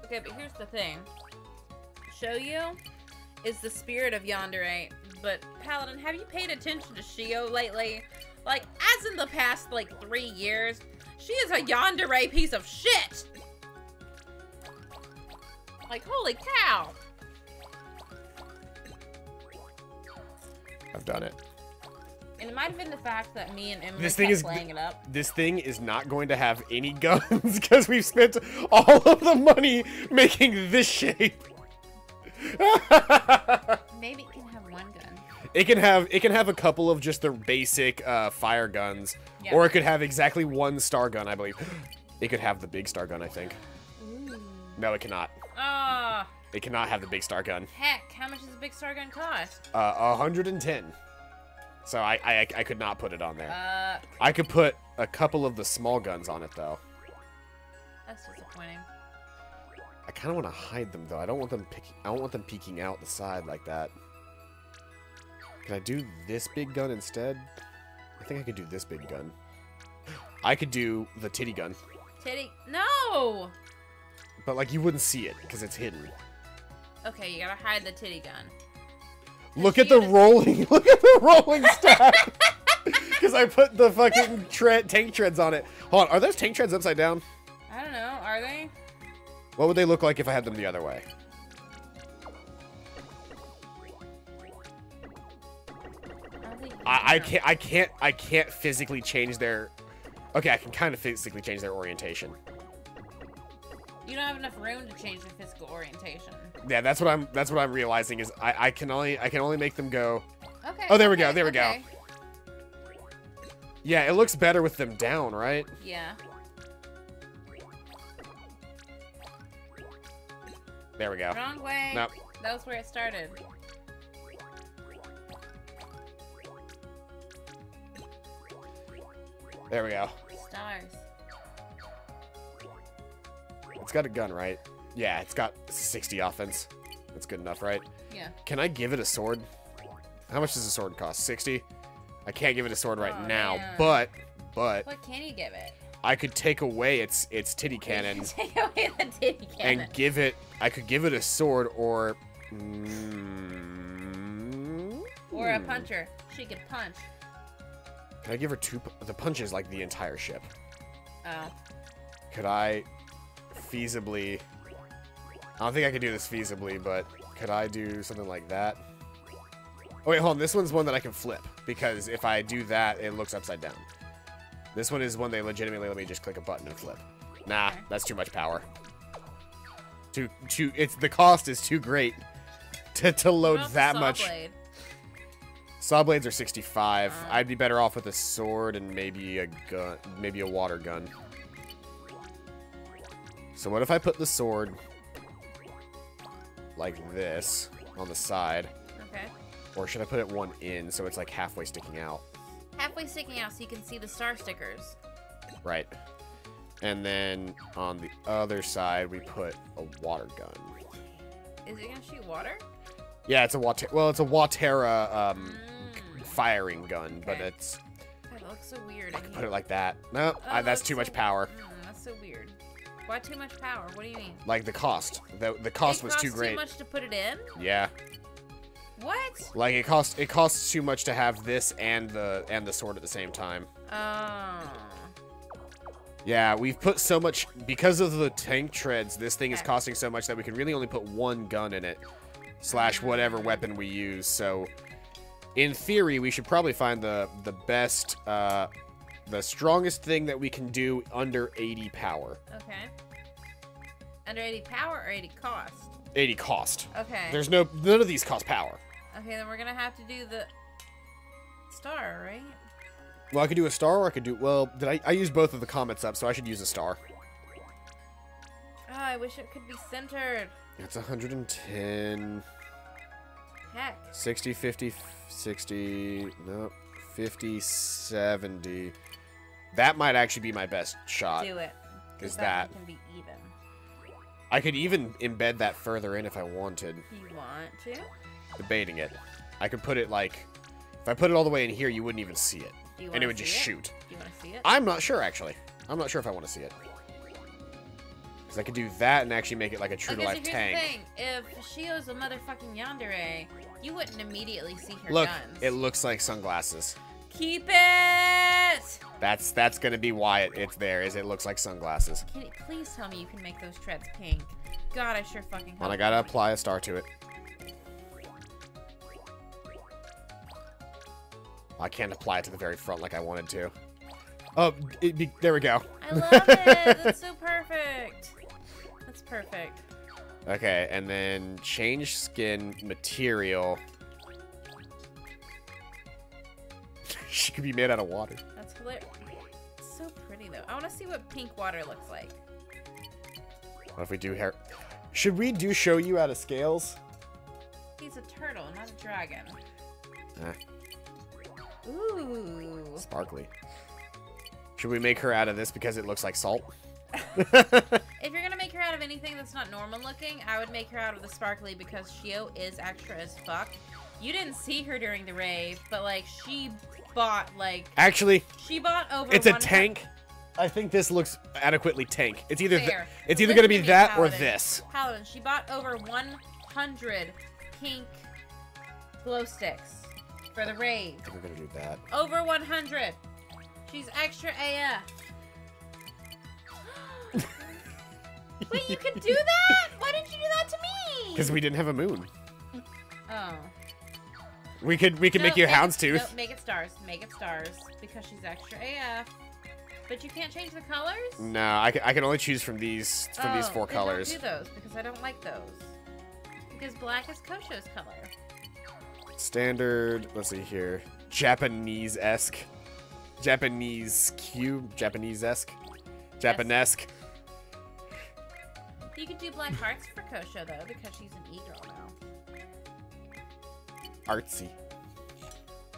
Okay, but here's the thing. Show you is the spirit of yandere, but Paladin, have you paid attention to Shio lately? Like, as in the past, like, 3 years, she is a yandere piece of shit! Like, holy cow! I've done it. And it might have been the fact that me and Emily This thing kept is playing it up. This thing is not going to have any guns because we've spent all of the money making this shape. Maybe it can have one gun. It can have a couple of just the basic fire guns, Yeah. or it could have exactly one star gun, I believe. It could have the big star gun, I think. Ooh. No, it cannot. Ah, It cannot have the big star gun. heck, how much does a big star gun cost? 110. So I could not put it on there. Okay. I could put a couple of the small guns on it though. That's disappointing. I kind of want to hide them though. I don't want them peeking out the side like that. Can I do this big gun instead? I think I could do this big gun. I could do the titty gun. Titty? No! But like you wouldn't see it because it's hidden. Okay, you gotta hide the titty gun. Look at the rolling. Look at the rolling stack. Because I put the fucking tank treads on it. Hold on, are those tank treads upside down? I don't know, are they? What would they look like if I had them the other way? I can't physically change their. Okay, I can kind of physically change their orientation. You don't have enough room to change their physical orientation. Yeah, that's what I'm realizing is I can only make them go. Okay. Oh, there we go. There we go. okay. Yeah, it looks better with them down, right? Yeah. There we go. Wrong way. Nope. That was where it started. There we go. Stars. It's got a gun, right? Yeah, it's got 60 offense. That's good enough, right? Yeah. Can I give it a sword? How much does a sword cost? 60? I can't give it a sword right now, man. but What can you give it? I could take away its titty cannon Take away the titty cannon. and give it. I could give it a sword or. Or a puncher. She could punch. Can I give her the punch is like the entire ship. Oh. Could I feasibly... I don't think I could do this feasibly, but could I do something like that? Oh, wait, hold on. This one's one that I can flip, because if I do that, it looks upside down. This one is one they legitimately let me just click a button and flip. Nah, Okay. that's too much power. The cost is too great to load What about that the saw much. blade? Saw blades are 65. Oh. I'd be better off with a sword and maybe a gun, maybe a water gun. So what if I put the sword like this on the side? Okay. Or should I put it one in so it's like halfway sticking out? Halfway sticking out so you can see the star stickers. Right. And then on the other side we put a water gun. Is it gonna shoot water? Yeah, it's a Watera firing gun, but Okay. it's God, that looks so weird. I could put it like that. No, Oh, that's too much power. That's so weird. Why too much power? What do you mean? Like the cost. The cost was too great. It costs too much to put it in? Yeah. What? Like it costs too much to have this and the sword at the same time. Oh. Yeah, we've put so much because of the tank treads. This thing is Okay. costing so much that we can really only put one gun in it, / whatever weapon we use. So, in theory, we should probably find the best, the strongest thing that we can do under 80 power. Okay. Under 80 power or 80 cost? 80 cost. Okay. There's none of these cost power. Okay, then we're gonna have to do the star, right? Well, I could do a star, or I could do... Well, I used both of the comets up, so I should use a star. Oh, I wish it could be centered. It's 110... Heck. 60, 50, 60... Nope. 50, 70... That might actually be my best shot. Do it. Is That that... one can be even. I could even embed that further in if I wanted. You want to? Debating it. I could put it like... If I put it all the way in here, you wouldn't even see it. Do you And it wanna would just see shoot. Do you want to see it? I'm not sure, actually. I'm not sure if I want to see it. Because I could do that and actually make it like a true-to-life so here's tank. the thing. If she was a motherfucking yandere, you wouldn't immediately see her Look, guns. it looks like sunglasses. Keep it! That's gonna be why it's there, is it looks like sunglasses. Can you please tell me you can make those treads pink? God, I sure fucking hope And I gotta you apply a star to it. I can't apply it to the very front like I wanted to. Oh, there we go. I love it! That's so perfect! That's perfect. Okay, and then change skin material. She could be made out of water. That's hilarious. It's so pretty, though. I want to see what pink water looks like. What if we do hair? Should we show you out of scales? He's a turtle, not a dragon. Eh, Ooh. sparkly. Should we make her out of this because it looks like salt? If you're gonna make her out of anything that's not normal looking, I would make her out of the sparkly because Shio is extra as fuck. You didn't see her during the rave, but like she bought like Actually, she bought over. it's a 100 tank. I think this looks adequately tank. It's either Fair. it's either Listen gonna be to me, that or Paladin. this. Paladin, she bought over 100 pink glow sticks for the rave. I think we're gonna do that. Over 100. She's extra AF. Wait, you can do that? Why didn't you do that to me? Because we didn't have a moon. Oh. We could make you a houndstooth. No, make it stars. Make it stars because she's extra AF. But you can't change the colors? No, I can only choose from these four then colors. Don't do those because I don't like those. Because black is Kosho's color. Standard. Let's see here. Japanese-esque. Japanese cube. Japanese-esque. Japanesque. You could do black hearts for Kosho though because she's an e-girl now. Artsy.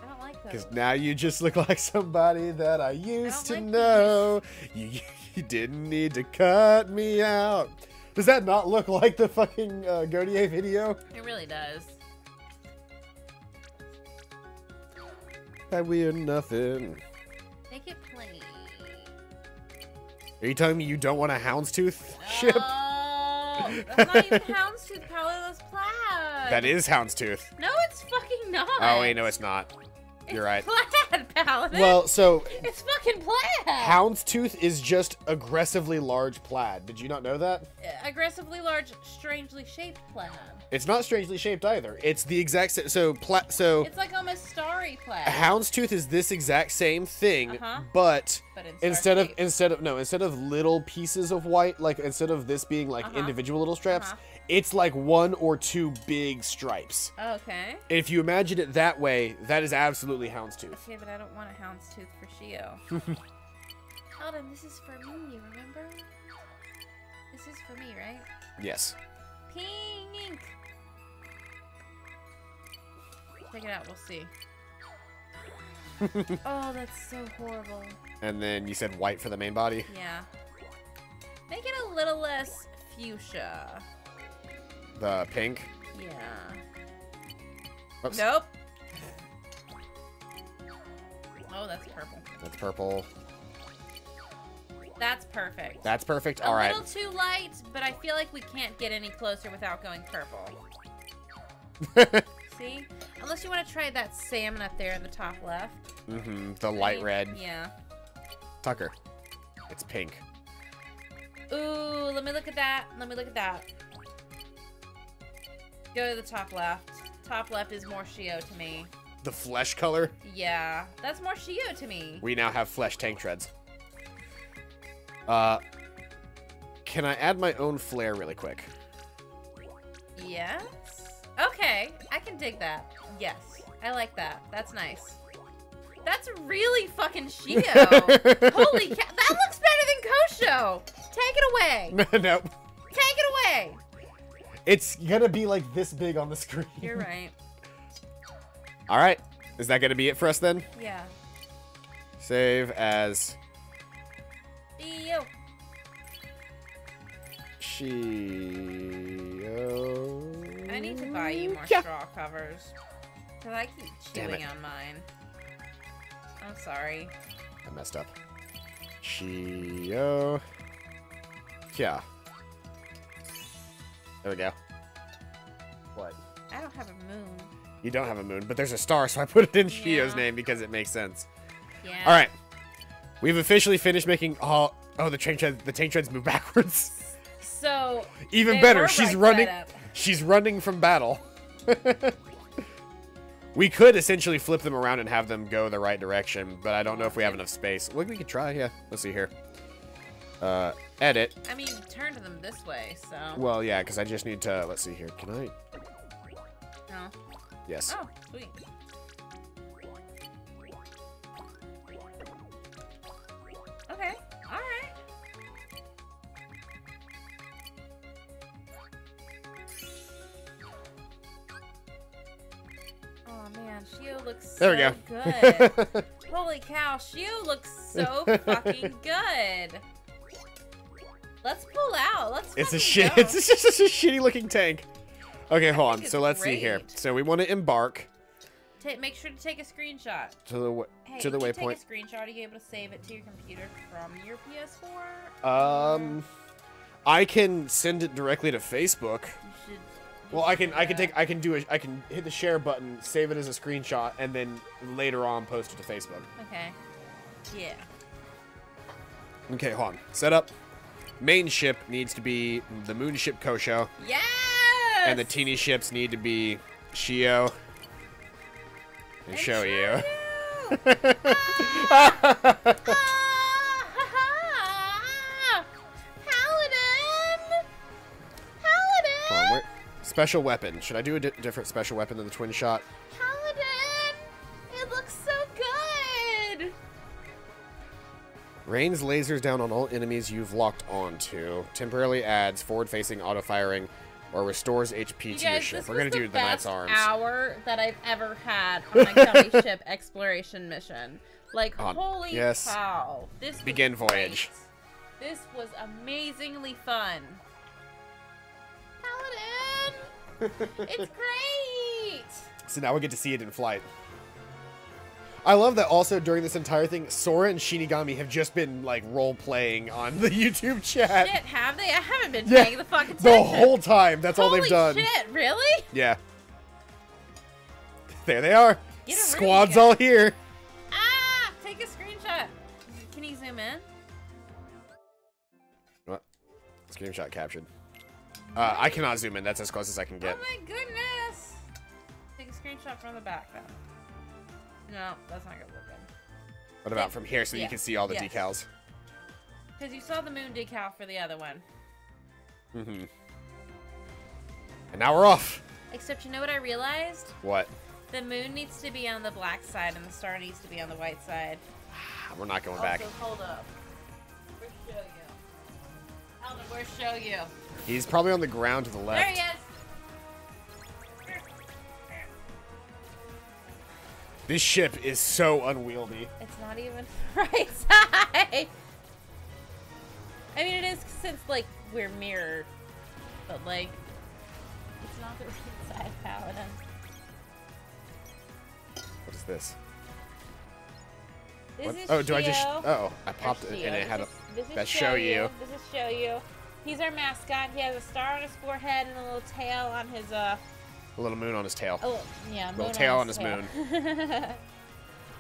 I don't like those. Because now you just look like somebody that I used to like know. You didn't need to cut me out. Does that not look like the fucking Godier video? It really does. and we are nothing. Make it plain. Are you telling me you don't want a houndstooth ship? Oh, that's not even houndstooth, Paolo. That's plaid. That is houndstooth. No, it's fucking not. Oh wait, no, it's not. You're right. Plaid, Paladin. Well, so it's fucking plaid. houndstooth is just aggressively large plaid. Did you not know that? Aggressively large, strangely shaped plaid. It's not strangely shaped either. It's the exact same. So It's like almost starry plaid. houndstooth is this exact same thing, but instead of little pieces of white, like instead of this being like individual little straps, it's like one or two big stripes. Okay. And if you imagine it that way, that is absolutely houndstooth. Okay, but I don't want a houndstooth for Shio. Alden, this is for me, remember? This is for me, right? Yes. Pink! Check it out, we'll see. Oh, that's so horrible. And then you said white for the main body? Yeah. Make it a little less fuchsia. The pink? Yeah. Oops. Nope. Oh, that's purple. That's purple. That's perfect. That's perfect? All right. A little too light, but I feel like we can't get any closer without going purple. See? Unless you want to try that salmon up there in the top left. Mm-hmm. The light red. Yeah. Tucker. It's pink. Ooh, let me look at that. Let me look at that. Go to the top left. Top left is more Shio to me. The flesh color? Yeah. That's more Shio to me. We now have flesh tank treads. Can I add my own flare really quick? Yes. Okay, I can dig that. Yes, I like that. That's nice. That's really fucking Shio. Holy cow, that looks better than Kosho. Take it away. Nope. Take it away. It's gonna be like this big on the screen. You're right. All right, is that gonna be it for us then? Yeah. Save as Shio. Shio. I need to buy you more straw covers. Because I keep Damn chewing it. on mine. I'm sorry. I messed up. Shio. Yeah. There we go. What? I don't have a moon. You don't have a moon, but there's a star, so I put it in Shio's Yeah. name because it makes sense. Yeah. All right. We've officially finished making all... Oh, the tank treads move backwards. So... Even they better, were she's right running... side up. She's running from battle. We could essentially flip them around and have them go the right direction, but I don't know if we have enough space. Well, we could try, yeah. Let's see here. Edit. I mean, turn to them this way, so... Well, yeah, because I just need to... Let's see here. Can I... No. Yes. Oh, sweet. Okay, alright. Oh man, Shio looks so There we go. good. Holy cow, Shio looks so fucking good. Let's pull out. Let's It's a fucking shit. go. It's just a shitty looking tank. Okay, hold on. think So it's let's see here. great. So we want to embark Make sure to take a screenshot. to the Hey, to the if you waypoint. take a screenshot, are you able to save it to your computer from your PS4? I can send it directly to Facebook. You should. Well, I can hit the share button, save it as a screenshot, and then later on post it to Facebook. Okay. Yeah. Okay, hold on. Setup. Main ship needs to be the moon ship Kosho, Yes. and the teeny ships need to be Shio and Shoyu. Paladin! Hold on, special weapon. Should I do a different special weapon than the twin shot? Paladin! It looks so good! Rains lasers down on all enemies you've locked onto. Temporarily adds forward-facing auto-firing or restores HP You to your guys, ship. this We're was going to the do the Knight's best Arms. hour that I've ever had on my gummy ship exploration mission. Like, holy yes. cow. This was Begin voyage. great. This was amazingly fun. Paladin! It's great! So now we get to see it in flight. I love that also during this entire thing, Sora and Shinigami have just been, like, role-playing on the YouTube chat. Shit, have they? I haven't been paying the fucking attention. The whole time. That's all they've done. Holy shit, really? Yeah. There they are. Get 'em Squad's ready, all here. Ah! Take a screenshot. Can you zoom in? What? Screenshot captured. I cannot zoom in. That's as close as I can get. Oh my goodness! Take a screenshot from the back, then. No, that's not gonna look good. What about from here so you can see all the decals? Because you saw the moon decal for the other one. Mm-hmm. And now we're off. Except you know what I realized? What? The moon needs to be on the black side and the star needs to be on the white side. We're not going back. Also, hold up. Where's Show You? Alvin, where's Show You? He's probably on the ground to the left. There he is! This ship is so unwieldy. It's not even the right side! I mean, it is since, like, we're mirrored. But, like, it's not the right side, Paladin. What is this? This is oh, do I just... Shio. Oh, I popped it and it had a... That Show You. This is Show You. He's our mascot. He has a star on his forehead and a little tail on his, A little moon on his tail. Oh, yeah, moon little tail on his tail. moon.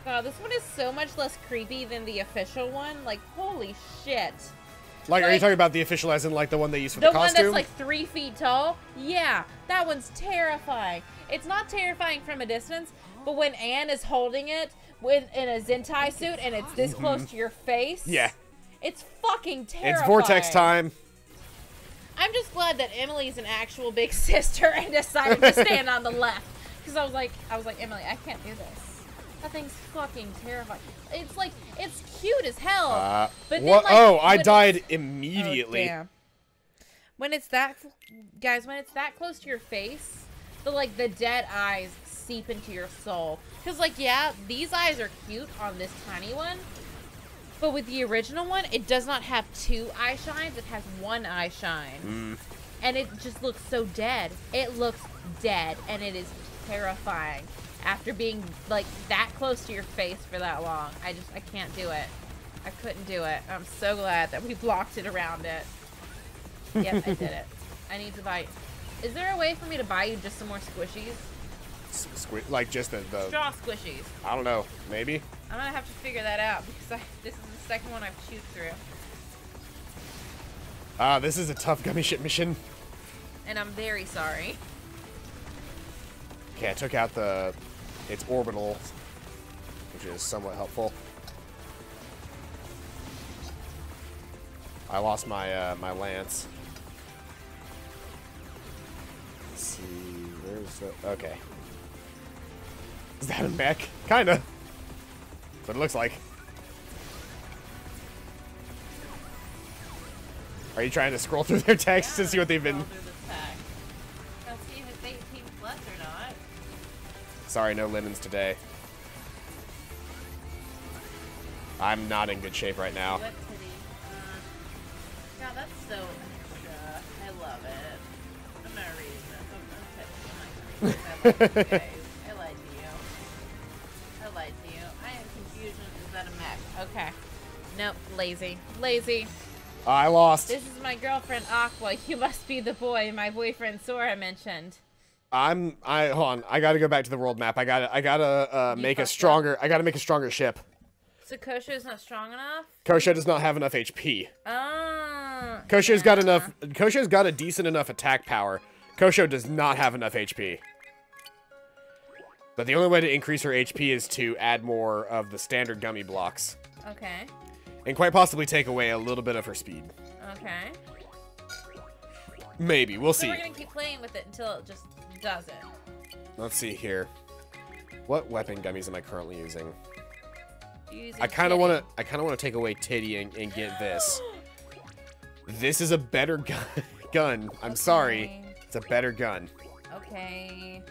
Wow, this one is so much less creepy than the official one. Like, holy shit. Like, are you talking about the official as in, like, the one they used for the costume? The one that's, like, 3 feet tall? Yeah, that one's terrifying. It's not terrifying from a distance, but when Anne is holding it in a Zentai suit and it's this close to your face... Yeah. It's fucking terrifying. It's vortex time. I'm just glad that Emily's an actual big sister and decided to stand on the left. Because I was like, Emily, I can't do this. That thing's fucking terrifying. It's like, it's cute as hell. But then, like, I died immediately. Oh, damn. When it's that, guys, when it's that close to your face, the dead eyes seep into your soul. Because, like, yeah, these eyes are cute on this tiny one. But with the original one, it does not have 2 eye shines. It has 1 eye shine. And it just looks so dead. It looks dead. And it is terrifying. After being, like, that close to your face for that long. I can't do it. I couldn't do it. I'm so glad that we blocked it around it. Yep, I did it. I need to buy... Is there a way for me to buy you just some more squishies? Like, just the... Straw squishies. I don't know. Maybe? I'm gonna have to figure that out because this is the second one I've chewed through. This is a tough gummy ship mission. And I'm very sorry. Okay, I took out its orbital, which is somewhat helpful. I lost my my lance. Let's see, where's the... Okay. Is that a mech? Kinda. But it looks like. Are you trying to scroll through their text to see what they've been... I'll see if it's 18 plus or not. Sorry, no lemons today. I'm not in good shape right now. What titty? God, that's so extra. I love it. I'm not reading this. I'm texting. I lied to you guys. I lied to you. I lied to you. I am confusion. Is that a mech? Okay. Nope. Lazy. Lazy. I lost. This is my girlfriend Aqua. You must be the boy my boyfriend Sora mentioned. Hold on. I gotta go back to the world map. I gotta make a stronger ship. So Kosho's not strong enough? Kosho does not have enough HP. Ah. Kosho's got enough. Kosho's got a decent enough attack power. Kosho does not have enough HP. But the only way to increase her HP is to add more of the standard gummy blocks. Okay. And quite possibly take away a little bit of her speed. Okay. Maybe. We'll see. So we're gonna keep playing with it until it just does it. Let's see here. What weapon gummies am I currently using? Using I kind of Titty. want to take away Titty and get this. This is a better gun. I'm sorry. It's a better gun. Okay.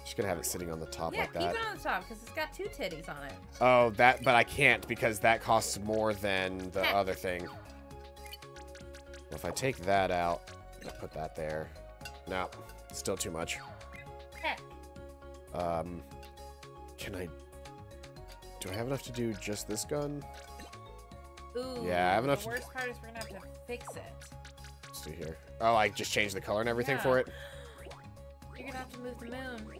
Just gonna have it sitting on the top Yeah, like that. keep it on the top because it's got 2 titties on it. Oh, but I can't because that costs more than the other thing. If I take that out, put that there. No, still too much. Heck. Do I have enough to do just this gun? Ooh, Yeah, I have enough. The worst part is we're gonna have to fix it. Let's see here. Oh, like just change the color and everything Yeah. for it? You're gonna have to move the moon.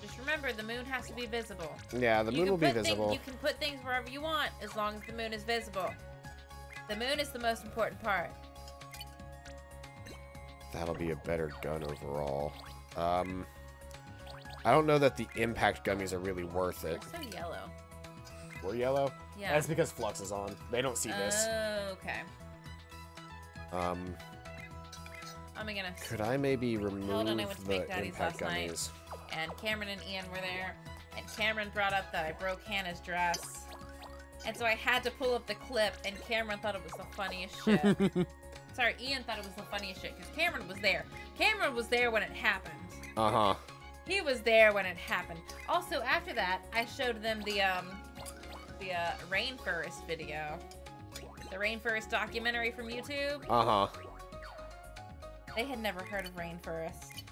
Just remember, the moon has to be visible. Yeah, the moon will be visible. You can put things wherever you want as long as the moon is visible. The moon is the most important part. That'll be a better gun overall. I don't know that the impact gummies are really worth it. They're so yellow. We're yellow? Yeah. That's because Flux is on. They don't see this. Oh, okay. Um, I'm gonna. could I maybe remove Hold on, I went to the Big Daddy's impact last night. gummies? And Cameron and Ian were there, and Cameron brought up that I broke Hannah's dress. And so I had to pull up the clip, and Cameron thought it was the funniest shit. Sorry, Ian thought it was the funniest shit, because Cameron was there. Cameron was there when it happened. Uh-huh. He was there when it happened. Also, after that, I showed them the rainforest video. The rainforest documentary from YouTube. Uh-huh. They had never heard of rainforest.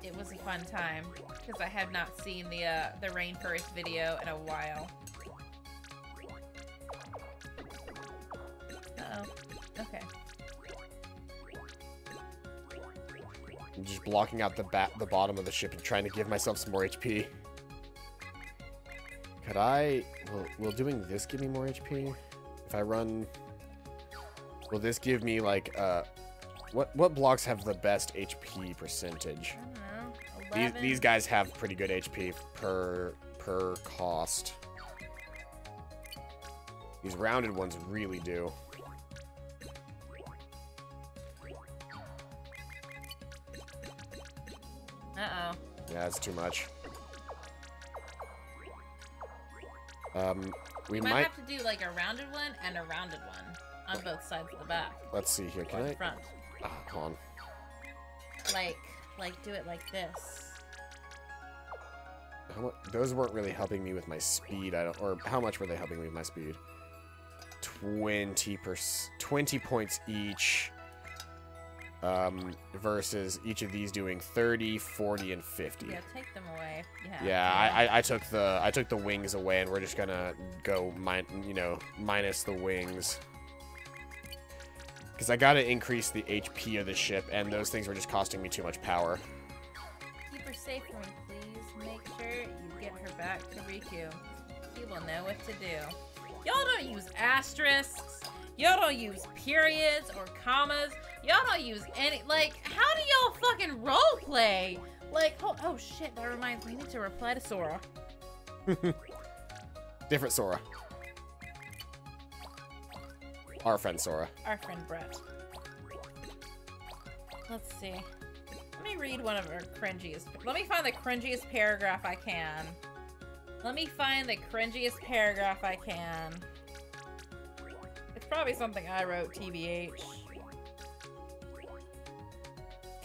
It was a fun time because I have not seen the rainforest video in a while. Uh-oh. Okay. I'm just blocking out the bottom of the ship and trying to give myself some more HP. Could I... Will doing this give me more HP? If I run... Will this give me, like, What blocks have the best HP percentage? I don't know. 11. These guys have pretty good HP per cost. These rounded ones really do. Uh-oh. Yeah, that's too much. We might might... have to do like a rounded one and a rounded one on both sides of the back. Let's see here. Can Or I... the front. Hold on. Like do it like this. Those weren't really helping me with my speed. Or how much were they helping me with my speed? 20 points each. Versus each of these doing 30, 40, and 50. Yeah, take them away. Yeah, I took the wings away, and we're just gonna go minus the wings. Because I gotta increase the HP of the ship, and those things were just costing me too much power. Keep her safe for me, please. Make sure you get her back to Riku. He will know what to do. Y'all don't use asterisks. Y'all don't use periods or commas. Y'all don't use any, like, how do y'all fucking roleplay? Like, oh shit, that reminds me, I need to reply to Sora. Different Sora. Our friend Sora. Our friend Brett. Let's see. Let me read one of our cringiest, let me find the cringiest paragraph I can. Let me find the cringiest paragraph I can. It's probably something I wrote, TBH.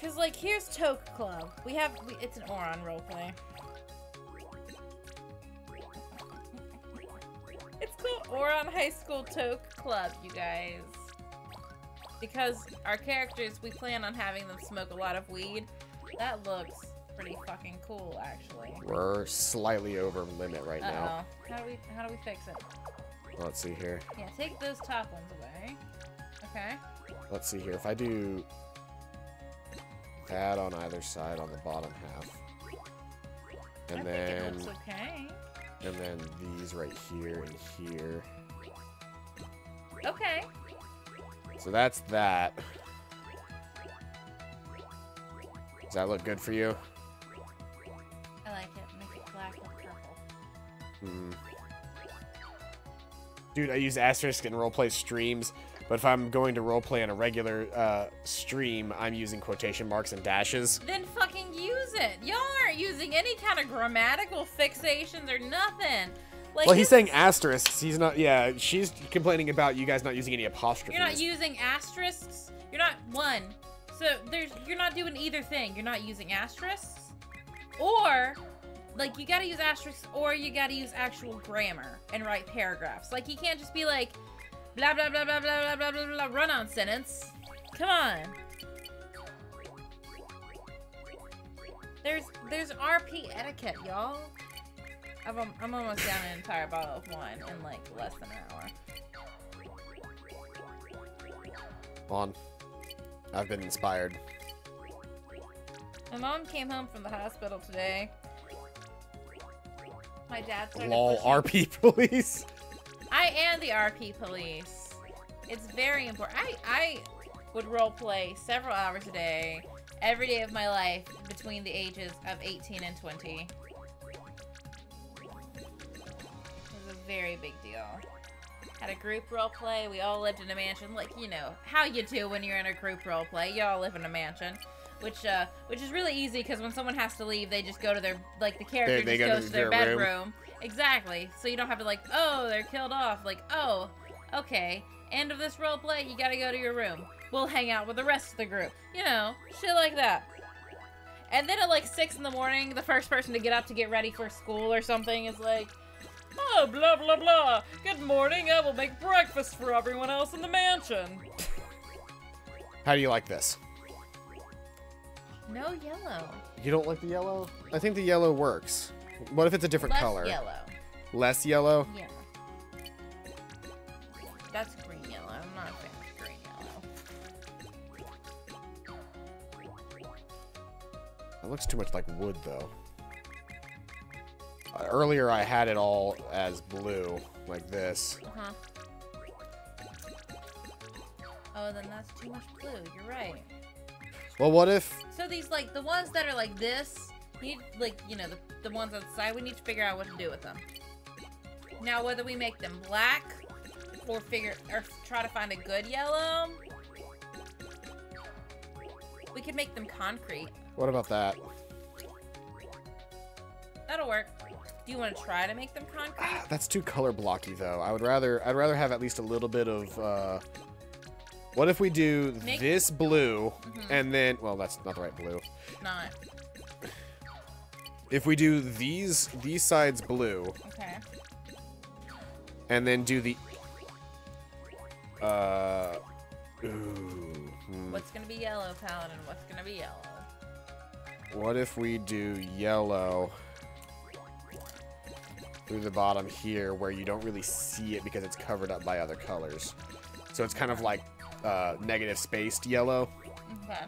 Cause like, here's Toke Club. It's an Oron roleplay. It's called Oron High School Toke Club, you guys. Because our characters, we plan on having them smoke a lot of weed. That looks pretty fucking cool, actually. We're slightly over limit right now. How do we fix it? Let's see here. Yeah, take those top ones away. Okay. Let's see here. If I do that on either side on the bottom half, and I then think it looks okay. and then these right here and here. Okay. So that's that. Does that look good for you? I like it. Make it black with purple. Hmm. Dude, I use asterisk in roleplay streams, but if I'm going to roleplay on a regular stream, I'm using quotation marks and dashes. Then fucking use it. Y'all aren't using any kind of grammatical fixations or nothing. Like, Well, he's saying asterisks. He's not. Yeah, she's complaining about you guys not using any apostrophes. You're not using asterisks. You're not one. So you're not doing either thing. You're not using asterisks, or like you gotta use asterisks, or you gotta use actual grammar and write paragraphs. Like you can't just be like blah blah blah blah blah blah blah blah blah run-on sentence. Come on. There's RP etiquette, y'all. I'm almost down an entire bottle of wine in like less than an hour. On. I've been inspired. My mom came home from the hospital today. My dad started LOL, pushing... RP police. I am the RP police. It's very important. I would role play several hours a day, every day of my life, between the ages of 18 and 20. It was a very big deal. Had a group role play. We all lived in a mansion, like, you know, how you do when you're in a group role play. You all live in a mansion. Which is really easy, because when someone has to leave, they just go to their, like, the character just goes to their bedroom. Exactly. So you don't have to, like, oh, they're killed off. Like, oh, okay. End of this role play, you gotta go to your room. We'll hang out with the rest of the group. You know, shit like that. And then at, like, 6 in the morning, the first person to get up to get ready for school or something is like, oh, blah, blah, blah. Good morning, I will make breakfast for everyone else in the mansion. How do you like this? No yellow. You don't like the yellow? I think the yellow works. What if it's a different color? Less yellow. Less yellow? Yeah. That's green yellow. I'm not a fan of green yellow. It looks too much like wood, though. Earlier, I had it all as blue, like this. Uh-huh. Oh, then that's too much blue. You're right. Well, what if... So these, like, the ones that are like this, need, like, you know, the ones on the side, we need to figure out what to do with them. Now, whether we make them black, or try to find a good yellow, we could make them concrete. What about that? That'll work. Do you want to try to make them concrete? That's too color blocky, though. I'd rather have at least a little bit of, what if we do this blue, and then... Well, that's not the right blue. Not. If we do these sides blue... Okay. And then do the... What's gonna be yellow, Paladin? What's gonna be yellow? What if we do yellow through the bottom here, where you don't really see it because it's covered up by other colors? So it's kind of like negative spaced yellow. Okay.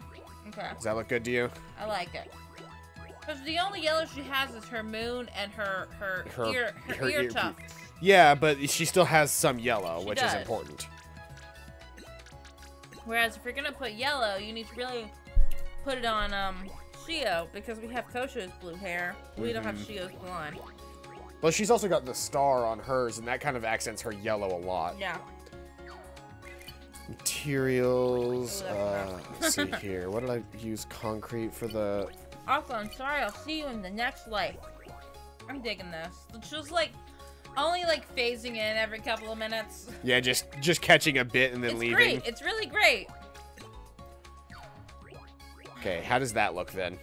Okay. Does that look good to you? I like it. Because the only yellow she has is her moon and her ear tufts. Yeah, but she still has some yellow, which is important. Whereas if you're gonna put yellow, you need to really put it on Shio, because we have Kosho's blue hair. We don't have Shio's blonde. Well, she's also got the star on hers, and that kind of accents her yellow a lot. Yeah. Materials. Let's see here. What did I use concrete for the... Also, I'm sorry. I'll see you in the next life. I'm digging this. It's just like only like phasing in every couple of minutes. Yeah, just catching a bit and then leaving. Great. It's really great. Okay, how does that look then?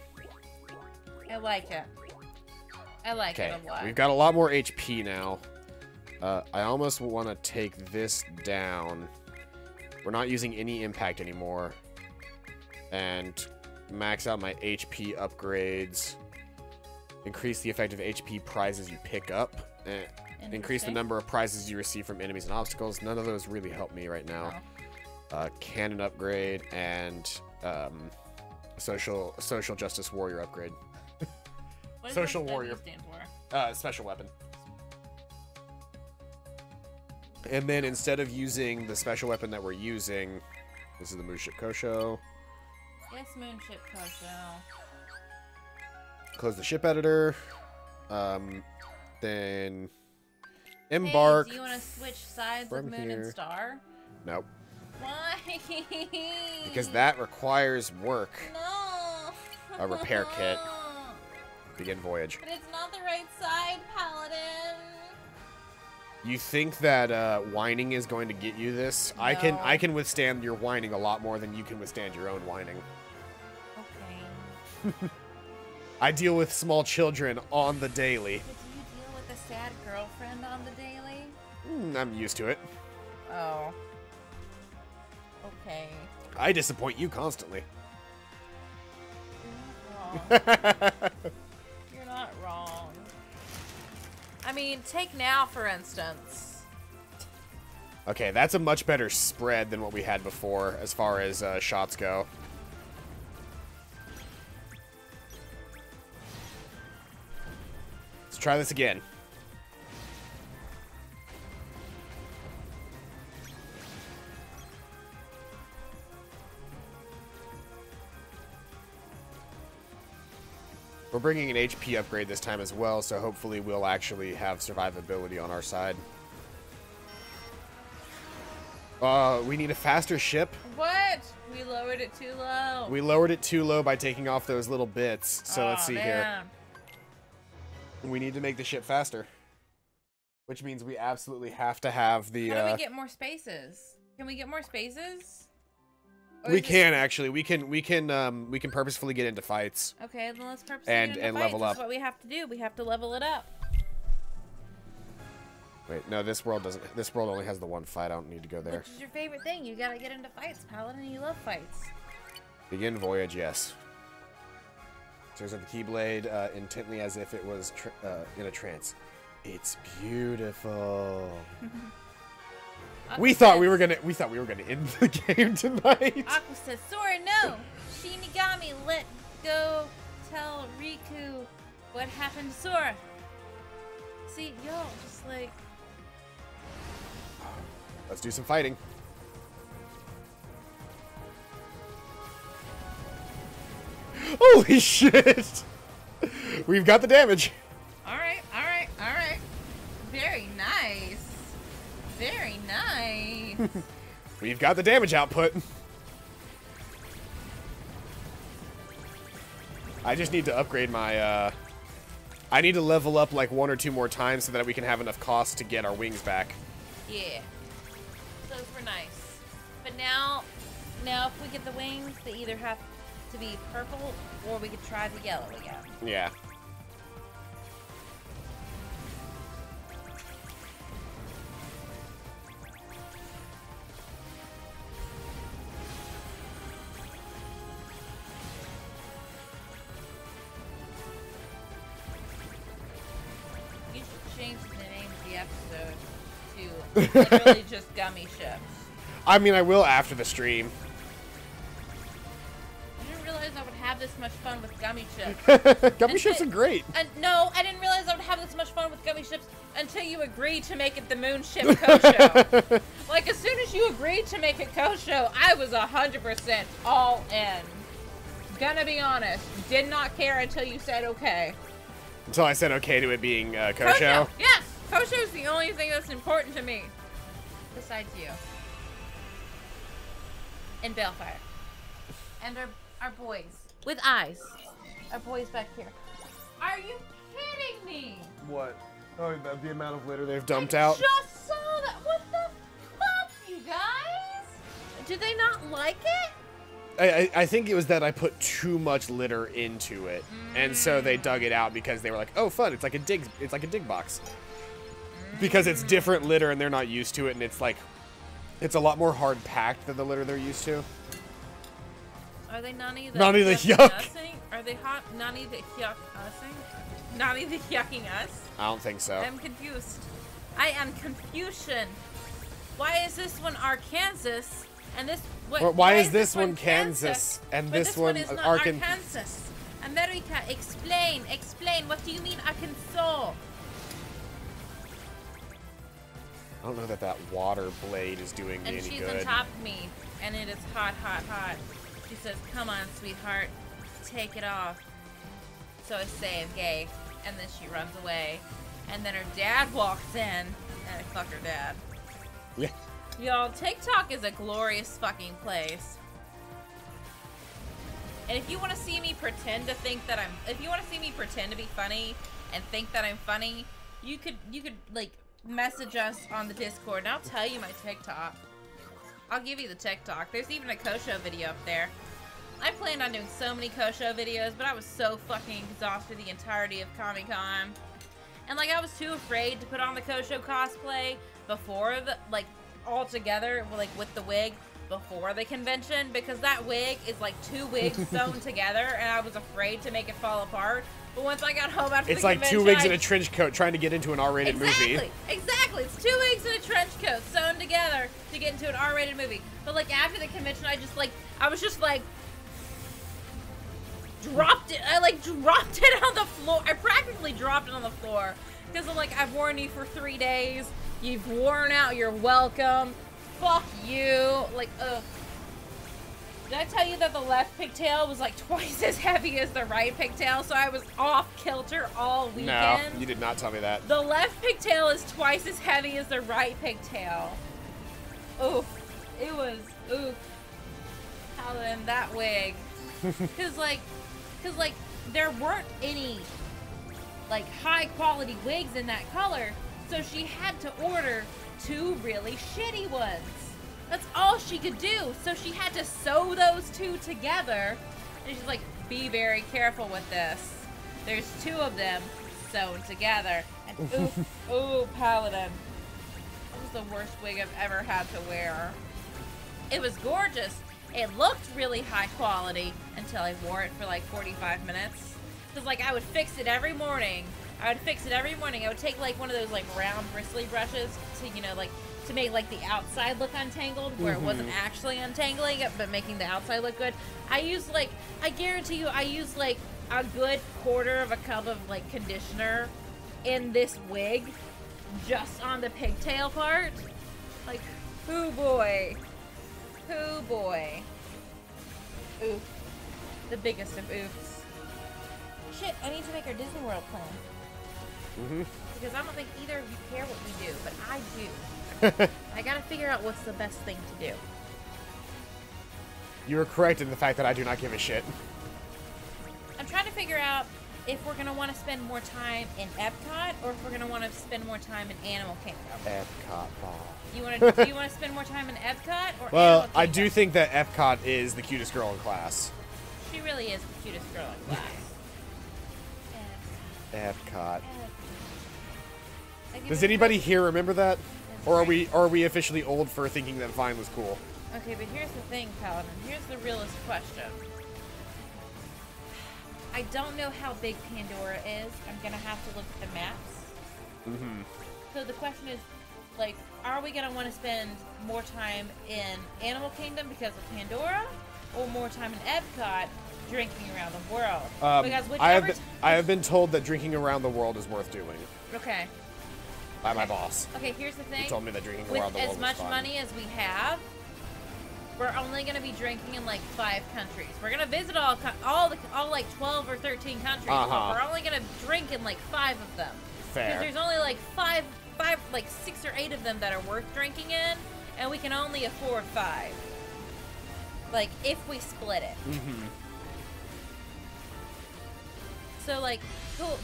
I like it. I like it a lot. We've got a lot more HP now. I almost want to take this down. We're not using any impact anymore. And max out my HP upgrades. Increase the effective HP prizes you pick up. Increase the number of prizes you receive from enemies and obstacles. None of those really help me right now. No. Cannon upgrade and social justice warrior upgrade. What social does warrior stand for? Special weapon. And then instead of using the special weapon that we're using, this is the Moonship Kosho. Yes, Moonship Kosho. Close the ship editor. Then embark. Hey, do you want to switch sides of Moon and Star? Nope. Why? Because that requires work. No. A repair kit. Begin voyage. But it's not the right side, Paladin. You think that whining is going to get you this? No. I can withstand your whining a lot more than you can withstand your own whining. Okay. I deal with small children on the daily. But do you deal with a sad girlfriend on the daily? I'm used to it. Oh. Okay. I disappoint you constantly. wrong. You're not wrong. I mean, take now, for instance. Okay, that's a much better spread than what we had before as far as shots go. Let's try this again. We're bringing an HP upgrade this time as well, so hopefully we'll actually have survivability on our side. We need a faster ship. What? We lowered it too low. We lowered it too low by taking off those little bits. So let's see man. here. We need to make the ship faster. Which means we absolutely have to have the... How do we get more spaces? Can we get more spaces? Or we is can actually. We can purposefully get into fights. Okay, then let's purposely And- get into and fights. level That's up. what we have to do. We have to level it up. Wait, no, this world doesn't. This world only has the one fight. I don't need to go there. Which is your favorite thing? You gotta get into fights, Paladin. You love fights. Begin voyage, yes. Stares at the Keyblade intently as if it was in a trance. It's beautiful. We thought we were gonna end the game tonight. Aqua says, Sora, no! Shinigami, let go. Tell Riku what happened to Sora. See, y'all just like... Let's do some fighting. Holy shit! We've got the damage. Alright, alright, alright. Very nice. Very nice. We've got the damage output. I just need to upgrade my, I need to level up like 1 or 2 more times so that we can have enough cost to get our wings back. Yeah. Those were nice. But now if we get the wings, they either have to be purple or we could try the yellow again. Yeah. You should change the name of the episode to literally just gummy ships. I mean, I will after the stream. I didn't realize I would have this much fun with gummy ships. Gummy ships are great. And no, I didn't realize I would have this much fun with gummy ships until you agreed to make it the moon ship Kosho. Like, as soon as you agreed to make it Kosho, I was 100% all in. Gonna be honest, did not care until you said okay. Until I said okay to it being Kosho. Yes! Kosho is the only thing that's important to me. Besides you. And Balefire. And our boys. With eyes. Our boys back here. Are you kidding me? What? Oh, the amount of litter they've dumped I out. just saw that. What the fuck, you guys? Did they not like it? I think it was that I put too much litter into it, and so they dug it out because they were like, "Oh, fun! It's like a dig box." Because it's different litter and they're not used to it, and it's like, it's a lot more hard packed than the litter they're used to. Are they Nani the Nani the yucking yuck. using? Are they hot Nani the yuck using? Nani the yucking us? I don't think so. I'm confused. I am confusion. Why is this one Arkansas and this? Why is this one Kansas and but this one is not Arkansas? Arkansas? America, explain. What do you mean Arkansas? I don't know that that water blade is doing me And any she's good. on top of me, and it is hot, hot, hot. She says, "Come on, sweetheart, take it off." So I say, "I'm gay," and then she runs away. And then her dad walks in, and I fuck her dad. Yeah. Y'all, TikTok is a glorious fucking place. And if you want to see me pretend to think that if you want to see me pretend to be funny and think that I'm funny, you could like message us on the Discord, and I'll tell you my TikTok. I'll give you the TikTok. There's even a Kosho video up there. I planned on doing so many Kosho videos, but I was so fucking exhausted the entirety of Comic-Con. And like, I was too afraid to put on the Kosho cosplay before the, like, all together, like, with the wig. before the convention because that wig is like 2 wigs sewn together, and I was afraid to make it fall apart. But once I got home after it's the like convention, 2 wigs in a trench coat trying to get into an R-rated movie. Exactly. It's 2 wigs in a trench coat sewn together to get into an R-rated movie. But like after the convention, I was just like dropped it. I like dropped it on the floor. I practically dropped it on the floor because I'm like, I've worn you for 3 days. You've worn out. You're welcome. Fuck you. Like, ugh. Did I tell you that the left pigtail was like twice as heavy as the right pigtail? So I was off kilter all weekend. No, you did not tell me that. The left pigtail is twice as heavy as the right pigtail. Oof. It was, oof. Paladin, that wig. Cause like, there weren't any, like, high quality wigs in that color. So she had to order 2 really shitty ones. That's all she could do. So she had to sew those 2 together. And she's like, be very careful with this. There's 2 of them sewn together. And ooh, ooh, Paladin. That was the worst wig I've ever had to wear. It was gorgeous. It looked really high quality until I wore it for like 45 minutes. Because like I would fix it every morning. I would take like one of those like round bristly brushes to, you know, like to make like the outside look untangled where it wasn't actually untangling it but making the outside look good. I guarantee you I used like a good quarter of a cup of like conditioner in this wig just on the pigtail part. Like, hoo boy. Hoo boy. Oof. The biggest of oofs. Shit, I need to make our Disney World plan. Because I don't think either of you care what we do, but I do. I gotta figure out what's the best thing to do. You were correct in the fact that I do not give a shit. I'm trying to figure out if we're gonna want to spend more time in Epcot or if we're gonna want to spend more time in Animal Kingdom. Epcot ball. Do you want to spend more time in Epcot or Well, Animal Kingdom? I do think that Epcot is the cutest girl in class. She really is the cutest girl in class. Epcot. Does anybody here remember that? Or are we officially old for thinking that Vine was cool? Okay, but here's the thing, Paladin. Here's the realist question. I don't know how big Pandora is. I'm gonna have to look at the maps. So the question is, like, are we gonna want to spend more time in Animal Kingdom because of Pandora, or more time in Epcot drinking around the world? Because I have been told that drinking around the world is worth doing. Okay. By my boss. Okay, here's the thing. He told me that drinking with around the world as was much fun. money as we have, we're only going to be drinking in like 5 countries. We're going to visit all like 12 or 13 countries, but we're only going to drink in like 5 of them. Fair. Because there's only like 6 or 8 of them that are worth drinking in, and we can only afford 5. Like, if we split it. So like, cool.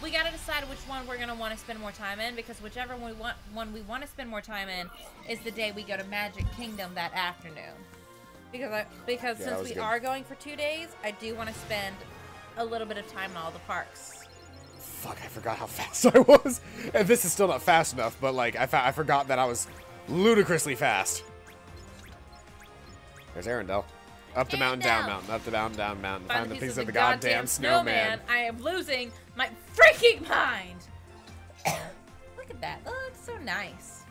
We gotta decide which one we're gonna want to spend more time in, because whichever one we want to spend more time in is the day we go to Magic Kingdom that afternoon. Because since we are going for 2 days, I do want to spend a little bit of time in all the parks. Fuck, I forgot how fast I was. And this is still not fast enough, but like I forgot that I was ludicrously fast. There's Arendelle. Up the mountain, down mountain, up the mountain, down mountain. Find the piece of the goddamn snowman. I am losing my freaking mind. Look at that. Oh, it's so nice.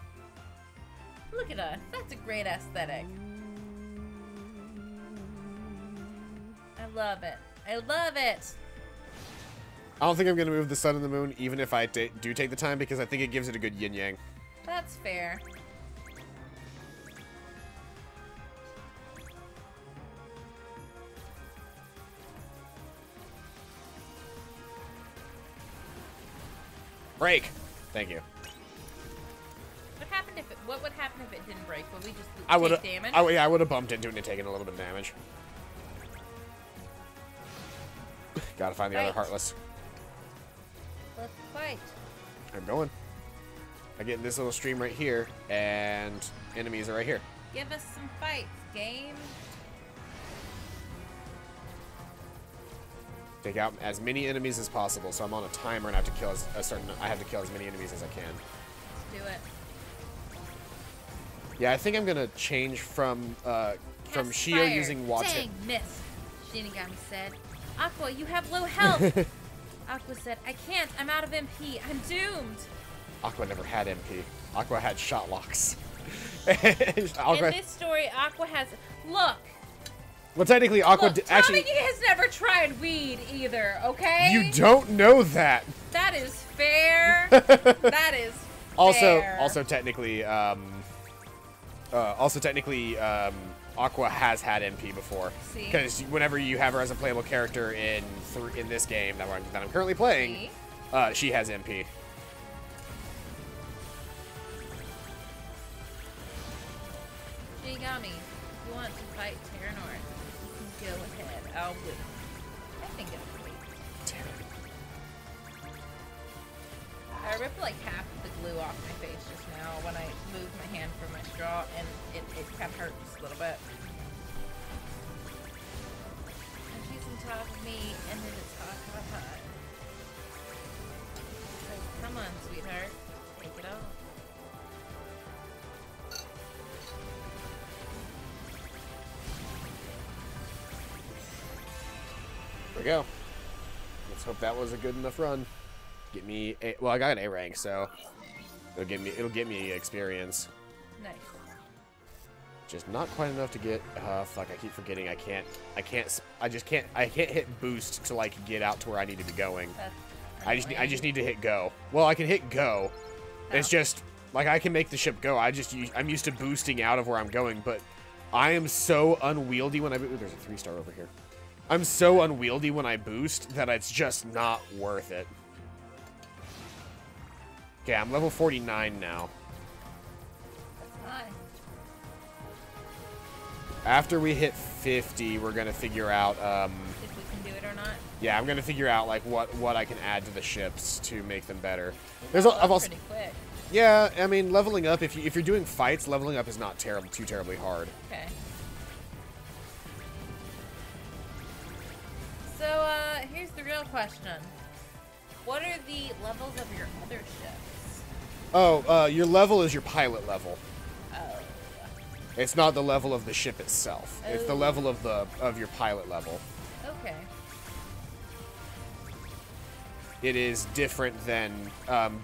Look at us. That's a great aesthetic. I love it. I love it. I don't think I'm going to move the sun and the moon, even if I do take the time, because I think it gives it a good yin-yang. That's fair. Break. Thank you. What would happen if it didn't break? Would we just take damage? I would have bumped into it and taken a little bit of damage. Gotta find the other Heartless. Let's fight. I'm going. I get in this little stream right here, and enemies are right here. Give us some fights, game. Take out as many enemies as possible. So I'm on a timer and I have to kill I have to kill as many enemies as I can. Let's do it. Yeah, I think I'm gonna change from Shio fire. using water. Dang, missed. Shinigami said. Aqua, you have low health. Aqua said, I can't. I'm out of MP. I'm doomed. Aqua never had MP. Aqua had shot locks. In this story, Aqua has... Look. Well, technically, Aqua actually... Tommy has never tried weed either, okay? You don't know that. That is fair. That is fair. Also technically, Aqua has had MP before. See? Because whenever you have her as a playable character in this game that I'm currently playing, she has MP. Shinigami, if you want to fight Terra North, you can go ahead. I'll wait. I think I'll wait. Damn it. I ripped like half of the glue off my face just now when I moved my hand from my straw, and it kind of hurt just a little bit. And she's on top of me, and then it's hot, hot, hot. So come on, sweetheart. Take it off. There we go. Let's hope that was a good enough run. Get me well, I got an A rank, so it'll get me experience. Nice. Just not quite enough to get fuck, I keep forgetting I can't hit boost to like get out to where I need to be going. I just need to hit go. Well, I can hit go. Oh. It's just like I can make the ship go. I'm used to boosting out of where I'm going, but I am so unwieldy when ooh, there's a 3-star over here. I'm so unwieldy when I boost that it's just not worth it. Okay, I'm level 49 now. That's high. After we hit 50, we're gonna figure out if we can do it or not. yeah, I'm gonna figure out like what I can add to the ships to make them better. I've also pretty quick. Yeah, I mean leveling up if you're doing fights, leveling up is not too terribly hard. Okay. So, here's the real question. What are the levels of your other ships? Oh, your level is your pilot level. Oh. It's not the level of the ship itself. Oh. It's the level of your pilot level. Okay. It is different than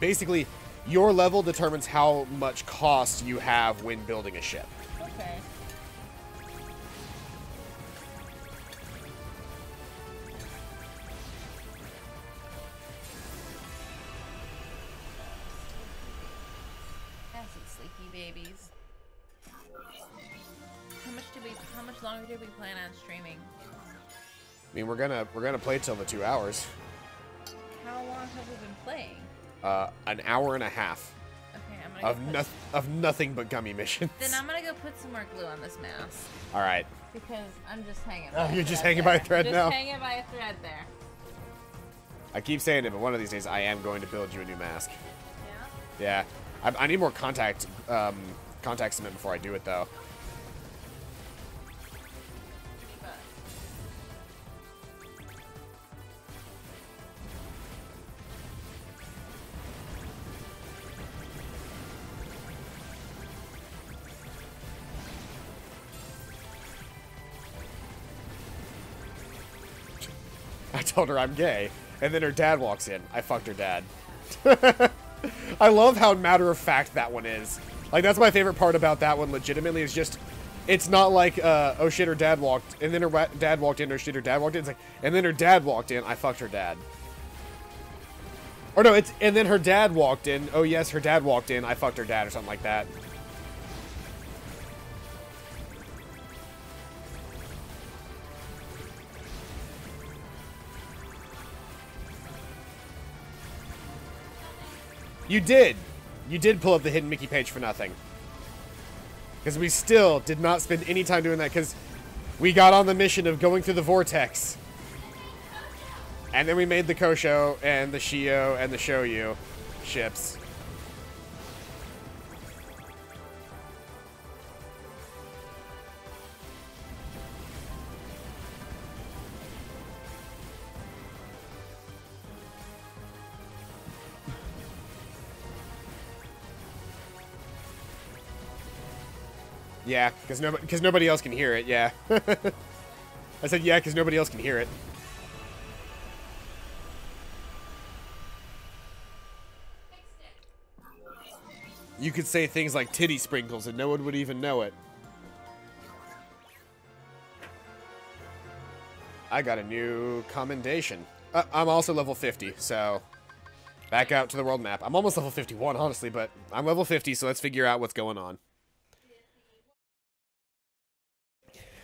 basically your level determines how much cost you have when building a ship. Okay. Babies. How much longer do we plan on streaming? I mean, we're gonna play till the 2 hours. How long have we been playing? An hour and a half. Okay, I'm gonna of nothing but gummy missions. Then I'm gonna go put some more glue on this mask. All right. Because I'm just hanging. Oh, you're just hanging by a thread now. Just hanging by a thread there. I keep saying it, but one of these days I am going to build you a new mask. Yeah. Yeah. I need more contact cement before I do it, though. I told her I'm gay, and then her dad walks in. I fucked her dad. I love how matter-of-fact that one is. Like, that's my favorite part about that one, legitimately, is just... It's not like, oh shit, her dad walked... And then her dad walked in, or shit, her dad walked in. It's like, and then her dad walked in, I fucked her dad. Or no, it's... And then her dad walked in, oh yes, her dad walked in, I fucked her dad, or something like that. You did. You did pull up the hidden Mickey page for nothing. Because we still did not spend any time doing that because we got on the mission of going through the vortex. And then we made the Kosho and the Shio and the Shoyu ships. Yeah, because nobody else can hear it, yeah. I said yeah, because nobody else can hear it. You could say things like titty sprinkles and no one would even know it. I got a new commendation. I'm also level 50, so back out to the world map. I'm almost level 51, honestly, but I'm level 50, so let's figure out what's going on.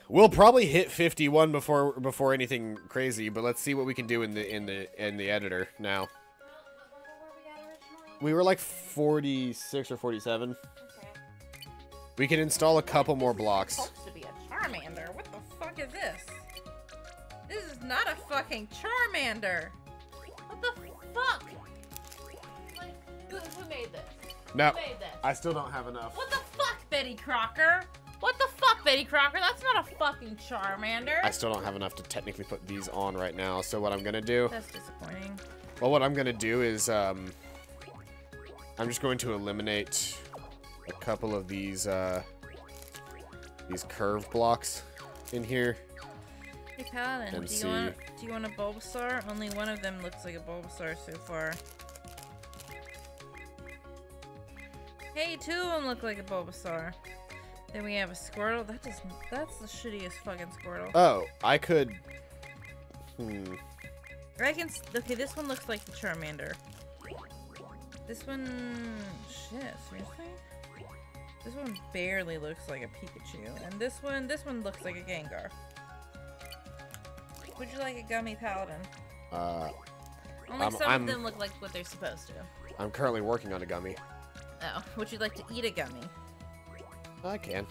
We'll probably hit 51 before anything crazy, but let's see what we can do in the editor now. We were like 46 or 47. Okay. We can install a couple more blocks. It's supposed to be a Charmander. What the fuck is this? This is not a fucking Charmander. What the fuck? Like, who made this? No, Who made this? I still don't have enough. What the fuck, Betty Crocker? What the fuck, Betty Crocker? That's not a fucking Charmander. I still don't have enough to technically put these on right now. So what I'm gonna do? That's disappointing. Well, what I'm gonna do is I'm just going to eliminate a couple of these curved blocks in here. Hey Paladin, do you want a Bulbasaur? Only one of them looks like a Bulbasaur so far. Hey, two of them look like a Bulbasaur. Then we have a Squirtle. That's the shittiest fucking Squirtle. Oh, I could. Okay, this one looks like the Charmander. This one, shit, seriously? This one barely looks like a Pikachu, and this one looks like a Gengar. Would you like a gummy Paladin? Only some of them look like what they're supposed to. I'm currently working on a gummy. Oh, would you like to eat a gummy? I can.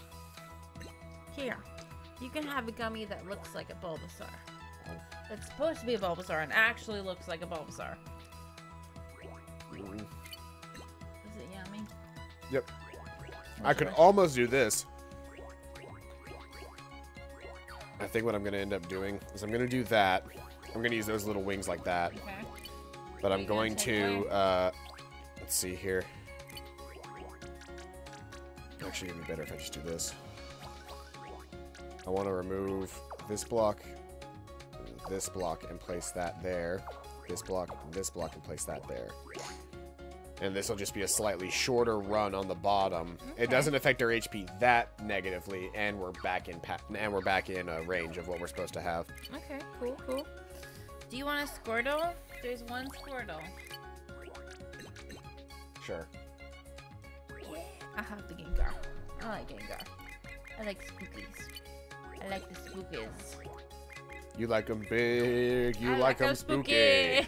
Here, you can have a gummy that looks like a Bulbasaur. It's supposed to be a Bulbasaur and actually looks like a Bulbasaur. Is it yummy? Yep. I could almost do this. I think what I'm going to end up doing is I'm going to do that. I'm going to use those little wings like that. Okay. But I'm going to, let's see here. Actually, it'd be better if I just do this. I want to remove this block, and place that there. This block, and place that there. And this will just be a slightly shorter run on the bottom. Okay. It doesn't affect our HP that negatively, and we're back in a range of what we're supposed to have. Okay, cool. Do you want a Squirtle? There's one Squirtle. Sure. I have the Gengar. I like Gengar. I like spookies. I like the spookies. You like them big. You like them spooky. I'm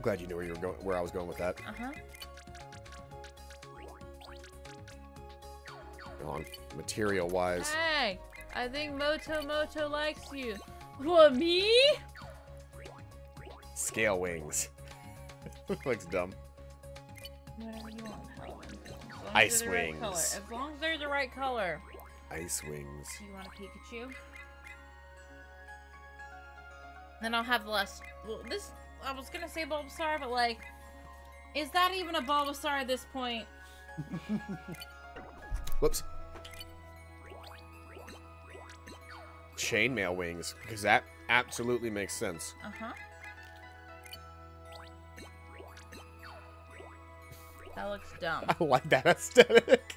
glad you knew where I was going with that. On material-wise. Hey, I think Moto likes you. What, me? Scale wings. Looks dumb. Whatever you want. Ice wings. Right, as long as they're the right color. Ice wings. Do you want a Pikachu? Then I'll have the last. Well, this I was gonna say Bulbasaur, but like, is that even a Bulbasaur at this point? Whoops. Chainmail wings, because that absolutely makes sense. That looks dumb. I like that aesthetic.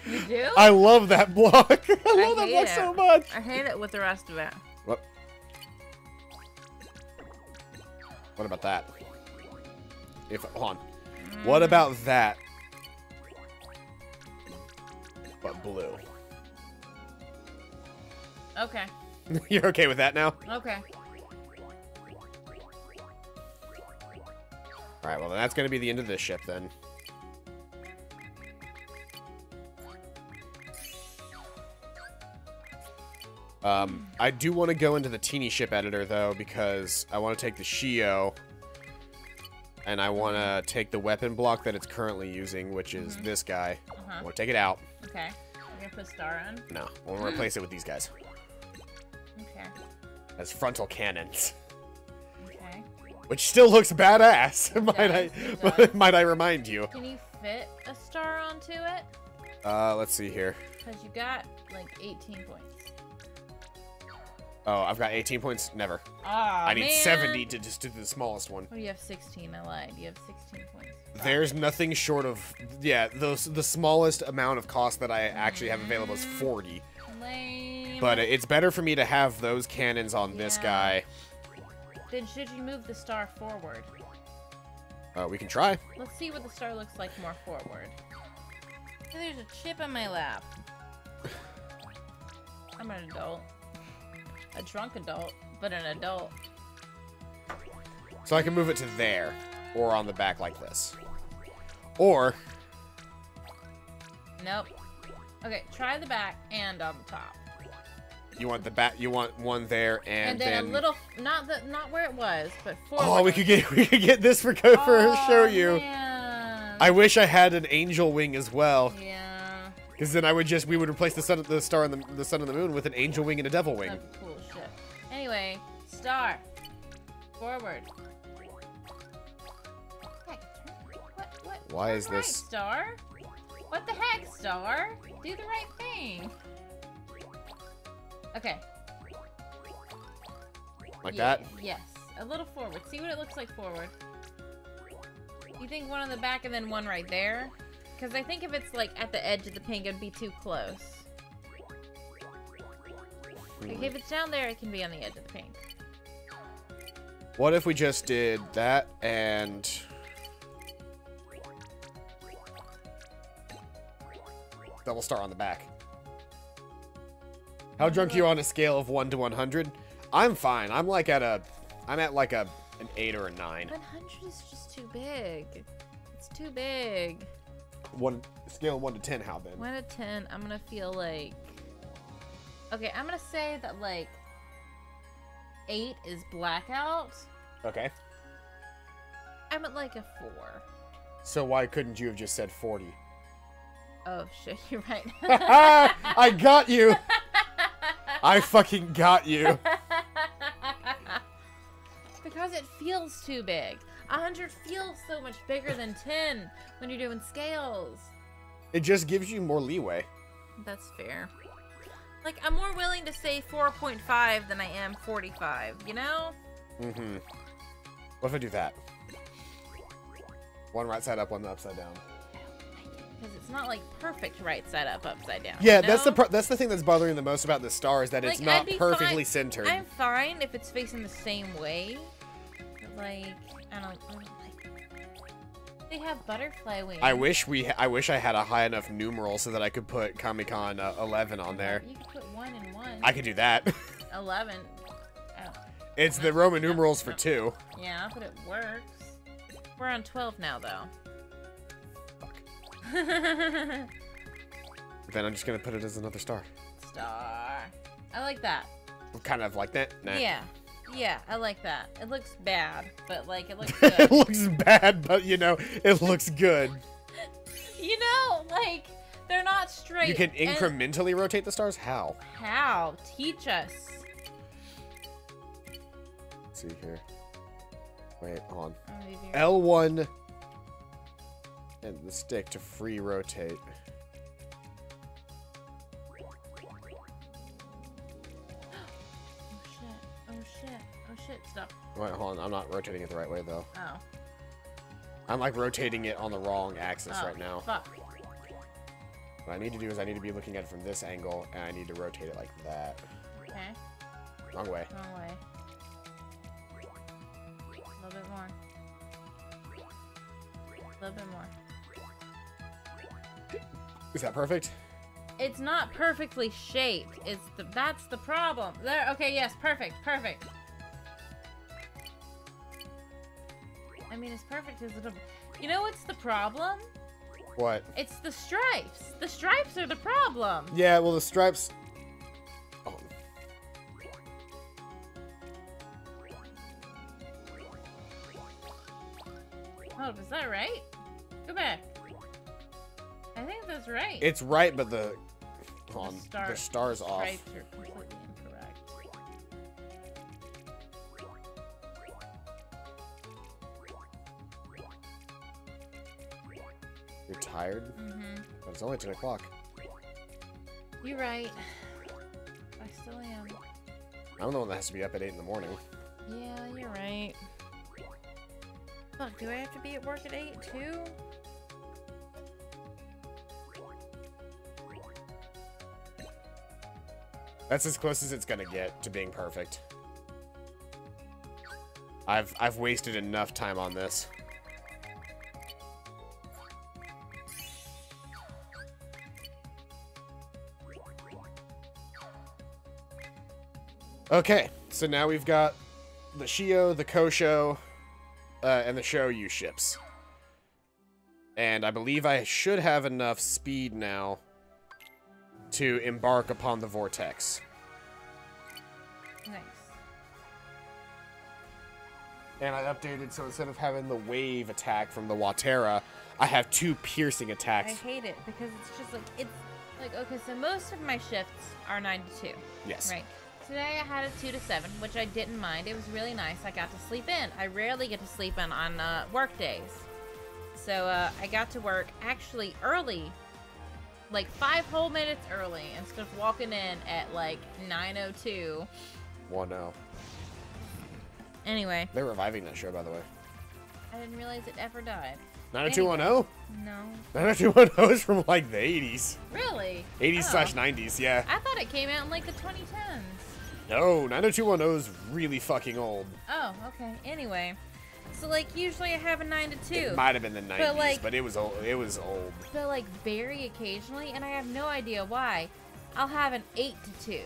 You do? I love that block. I love that block so much. I hate it with the rest of it. What? What about that? Hold on. What about that? But blue. Okay. You're okay with that now? Okay. Alright, well, that's going to be the end of this ship, then. I do want to go into the teeny ship editor, though, because I want to take the Shio, and I want to take the weapon block that it's currently using, which is this guy. I want to take it out. Okay. You're going to put Star on? No. I want to replace it with these guys. Okay. As frontal cannons. Okay. Which still looks badass, might I remind you. Can you fit a star onto it? Let's see here. Because you got, like, 18 points. Oh, I've got 18 points? Never. Aw, I need man. 70 to just do the smallest one. Oh, you have 16. I lied. You have 16 points. There's nothing short of... Yeah, the smallest amount of cost that I actually have available is 40. Lame. But it's better for me to have those cannons on this guy. Then should you move the star forward? We can try. Let's see what the star looks like more forward. Hey, there's a chip in my lap. I'm an adult. A drunk adult, but an adult. So I can move it to there. Or on the back like this. Or... Nope. Okay, try the back and on the top. You want the back? You want one there and then a little, not where it was, but forward. Oh, we could get this for show you. Man. I wish I had an angel wing as well. Yeah. Because then we would replace the star and the sun and the moon with an angel wing and a devil wing. That'd be cool as shit. Anyway, star. Forward. What? Why is right, this? Star? What the heck, Star? Do the right thing. Okay. Like that? Yes. A little forward. See what it looks like forward. You think one on the back and then one right there? Because I think if it's like at the edge of the pink, it'd be too close. Like, if it's down there, it can be on the edge of the pink. What if we just did that and... double star on the back? How drunk are you on a scale of 1 to 100? I'm fine. I'm at like an 8 or a 9. 100 is just too big. It's too big. Scale of 1 to 10, how then? 1 to 10, I'm gonna feel like... Okay, I'm gonna say that like 8 is blackout. Okay. I'm at like a 4. So why couldn't you have just said 40? Oh shit, you're right. I got you! I fucking got you. Because it feels too big. 100 feels so much bigger than 10 when you're doing scales. It just gives you more leeway. That's fair. Like, I'm more willing to say 4.5 than I am 45, you know? Mm-hmm. What if I do that? One right side up, one upside down. Because it's not like perfect right side up, upside down. Yeah, you know? that's the thing that's bothering the most about this star is that Like, it's not I'd be perfectly fine. centered. I'm fine if it's facing the same way. But like, I don't like it. They have butterfly wings. I wish I had a high enough numeral so that I could put Comic-Con 11 on there. You could put 1 and 1. I could do that. 11. Oh. It's the Roman numerals for 2. Yeah, but it works. We're on 12 now, though. Then I'm just gonna put it as another star. Star. I like that. Kind of like that. Nah. Yeah. Yeah, I like that. It looks bad, but like it looks good. It looks bad, but you know, it looks good. You know, like they're not straight. You can incrementally rotate the stars? How? How? Teach us. Let's see here. Wait, hold on. Oh, L1 and the stick to free rotate. Oh shit, stop. Wait, hold on. I'm not rotating it the right way, though. Oh. I'm, like, rotating it on the wrong axis right now. Fuck. What I need to do is I need to be looking at it from this angle, and I need to rotate it like that. Okay. Wrong way. Wrong way. A little bit more. A little bit more. Is that perfect? It's not perfectly shaped. That's the problem. There. Okay. Yes. Perfect. Perfect. I mean, as perfect as it'll. You know what's the problem? What? It's the stripes. The stripes are the problem. Yeah. Well, the stripes. Oh. Oh, is that right? Go back. I think that's right. It's right, but the. Hold on. The star's off. Stripes are completely incorrect. You're tired? Mm-hmm. But It's only 10 o'clock. You're right. I still am. I'm the one that has to be up at 8 in the morning. Yeah, you're right. Fuck, do I have to be at work at 8 too? That's as close as it's gonna get to being perfect. I've wasted enough time on this. Okay, so now we've got the Shio, the Kosho, and the Shoryu ships. And I believe I should have enough speed now to embark upon the Vortex. Nice. And I updated, so instead of having the wave attack from the Watera, I have 2 piercing attacks. I hate it because it's just like, it's like, okay, so most of my shifts are 9 to 2. Yes. Right. Today I had a 2 to 7, which I didn't mind. It was really nice. I got to sleep in. I rarely get to sleep in on work days. So I got to work actually early, like 5 whole minutes early, instead of walking in at like 9:02. 1-0. Anyway. They're reviving that show, by the way. I didn't realize it ever died. 90210? No. 90210 is from like the 80s. Really? 80s/90s, yeah. I thought it came out in like the 2010s. No, 90210 is really fucking old. Oh, okay. Anyway. So, like, usually I have a 9 to 2. It might have been the 90s, but it was old. But, like, very occasionally, and I have no idea why, I'll have an 8 to 2.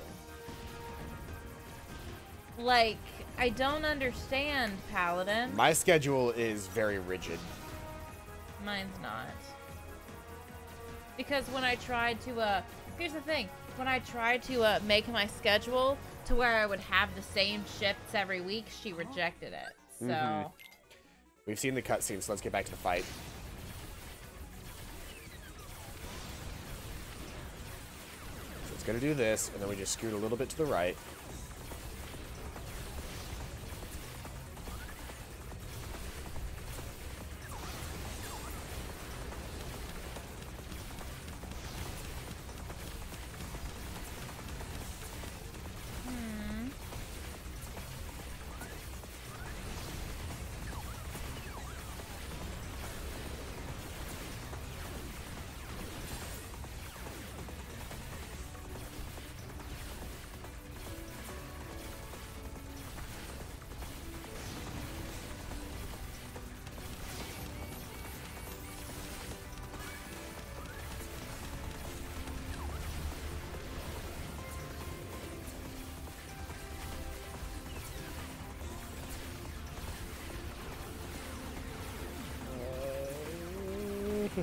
Like, I don't understand, Paladin. My schedule is very rigid. Mine's not. Because when I tried to, here's the thing. When I tried to make my schedule to where I would have the same shifts every week, she rejected it. So... We've seen the cutscene, so let's get back to the fight. So it's gonna do this, and then we just scoot a little bit to the right.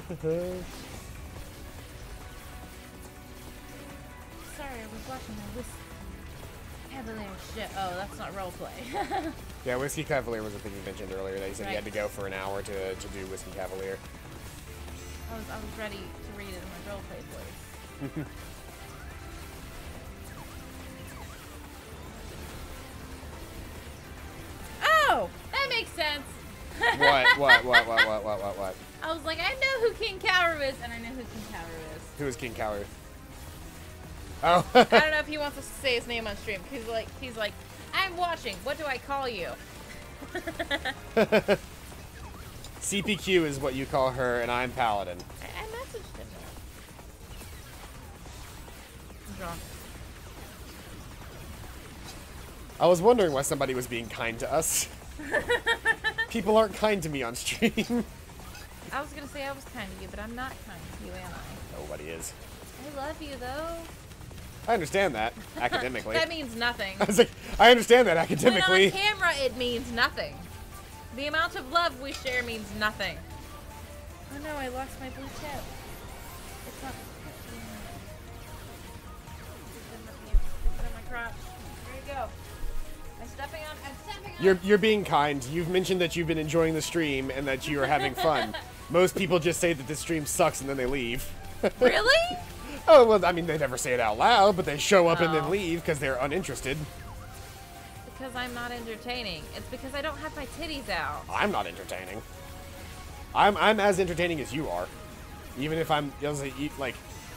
Sorry, I was watching my Whiskey Cavalier shit. Oh, that's not roleplay. Yeah, Whiskey Cavalier was a thing you mentioned earlier. That you said Right. you had to go for an hour to do Whiskey Cavalier. I was ready to read it in my roleplay voice. Oh, that makes sense. What? I was like, I know who King Kaoru is, and I know who King Kaoru is. Who is King Kaoru? Oh. I don't know if he wants us to say his name on stream. He's like, I'm watching. What do I call you? CPQ is what you call her, and I'm Paladin. I messaged him. I'm drunk. I was wondering why somebody was being kind to us. People aren't kind to me on stream. I was gonna say I was kind to you, but I'm not kind to you, am I? Nobody is. I love you, though. I understand that, academically. That means nothing. I was like, I understand that academically. When on camera, it means nothing. The amount of love we share means nothing. Oh no, I lost my blue tip. It's not. It's in my crotch. There you go. I'm stepping on. You're being kind. You've mentioned that you've been enjoying the stream and that you are having fun. Most people just say that this stream sucks and then they leave. Really? Oh, well, I mean, they never say it out loud, but they show up and then Oh. leave because they're uninterested. Because I'm not entertaining. It's because I don't have my titties out. I'm not entertaining. I'm as entertaining as you are. Even if I'm, like,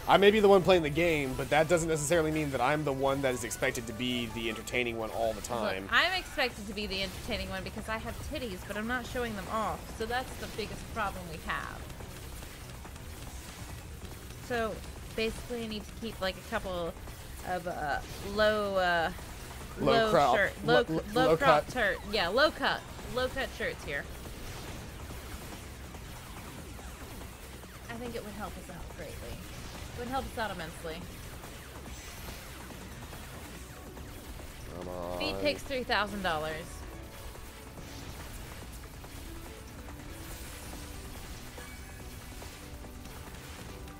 I may be the one playing the game, but that doesn't necessarily mean that I'm the one that is expected to be the entertaining one all the time. Look, I'm expected to be the entertaining one because I have titties, but I'm not showing them off. So that's the biggest problem we have. So basically, I need to keep like a couple of low cut shirts here. I think it would help us out greatly. It would help us out immensely. Come on. Feet picks $3,000.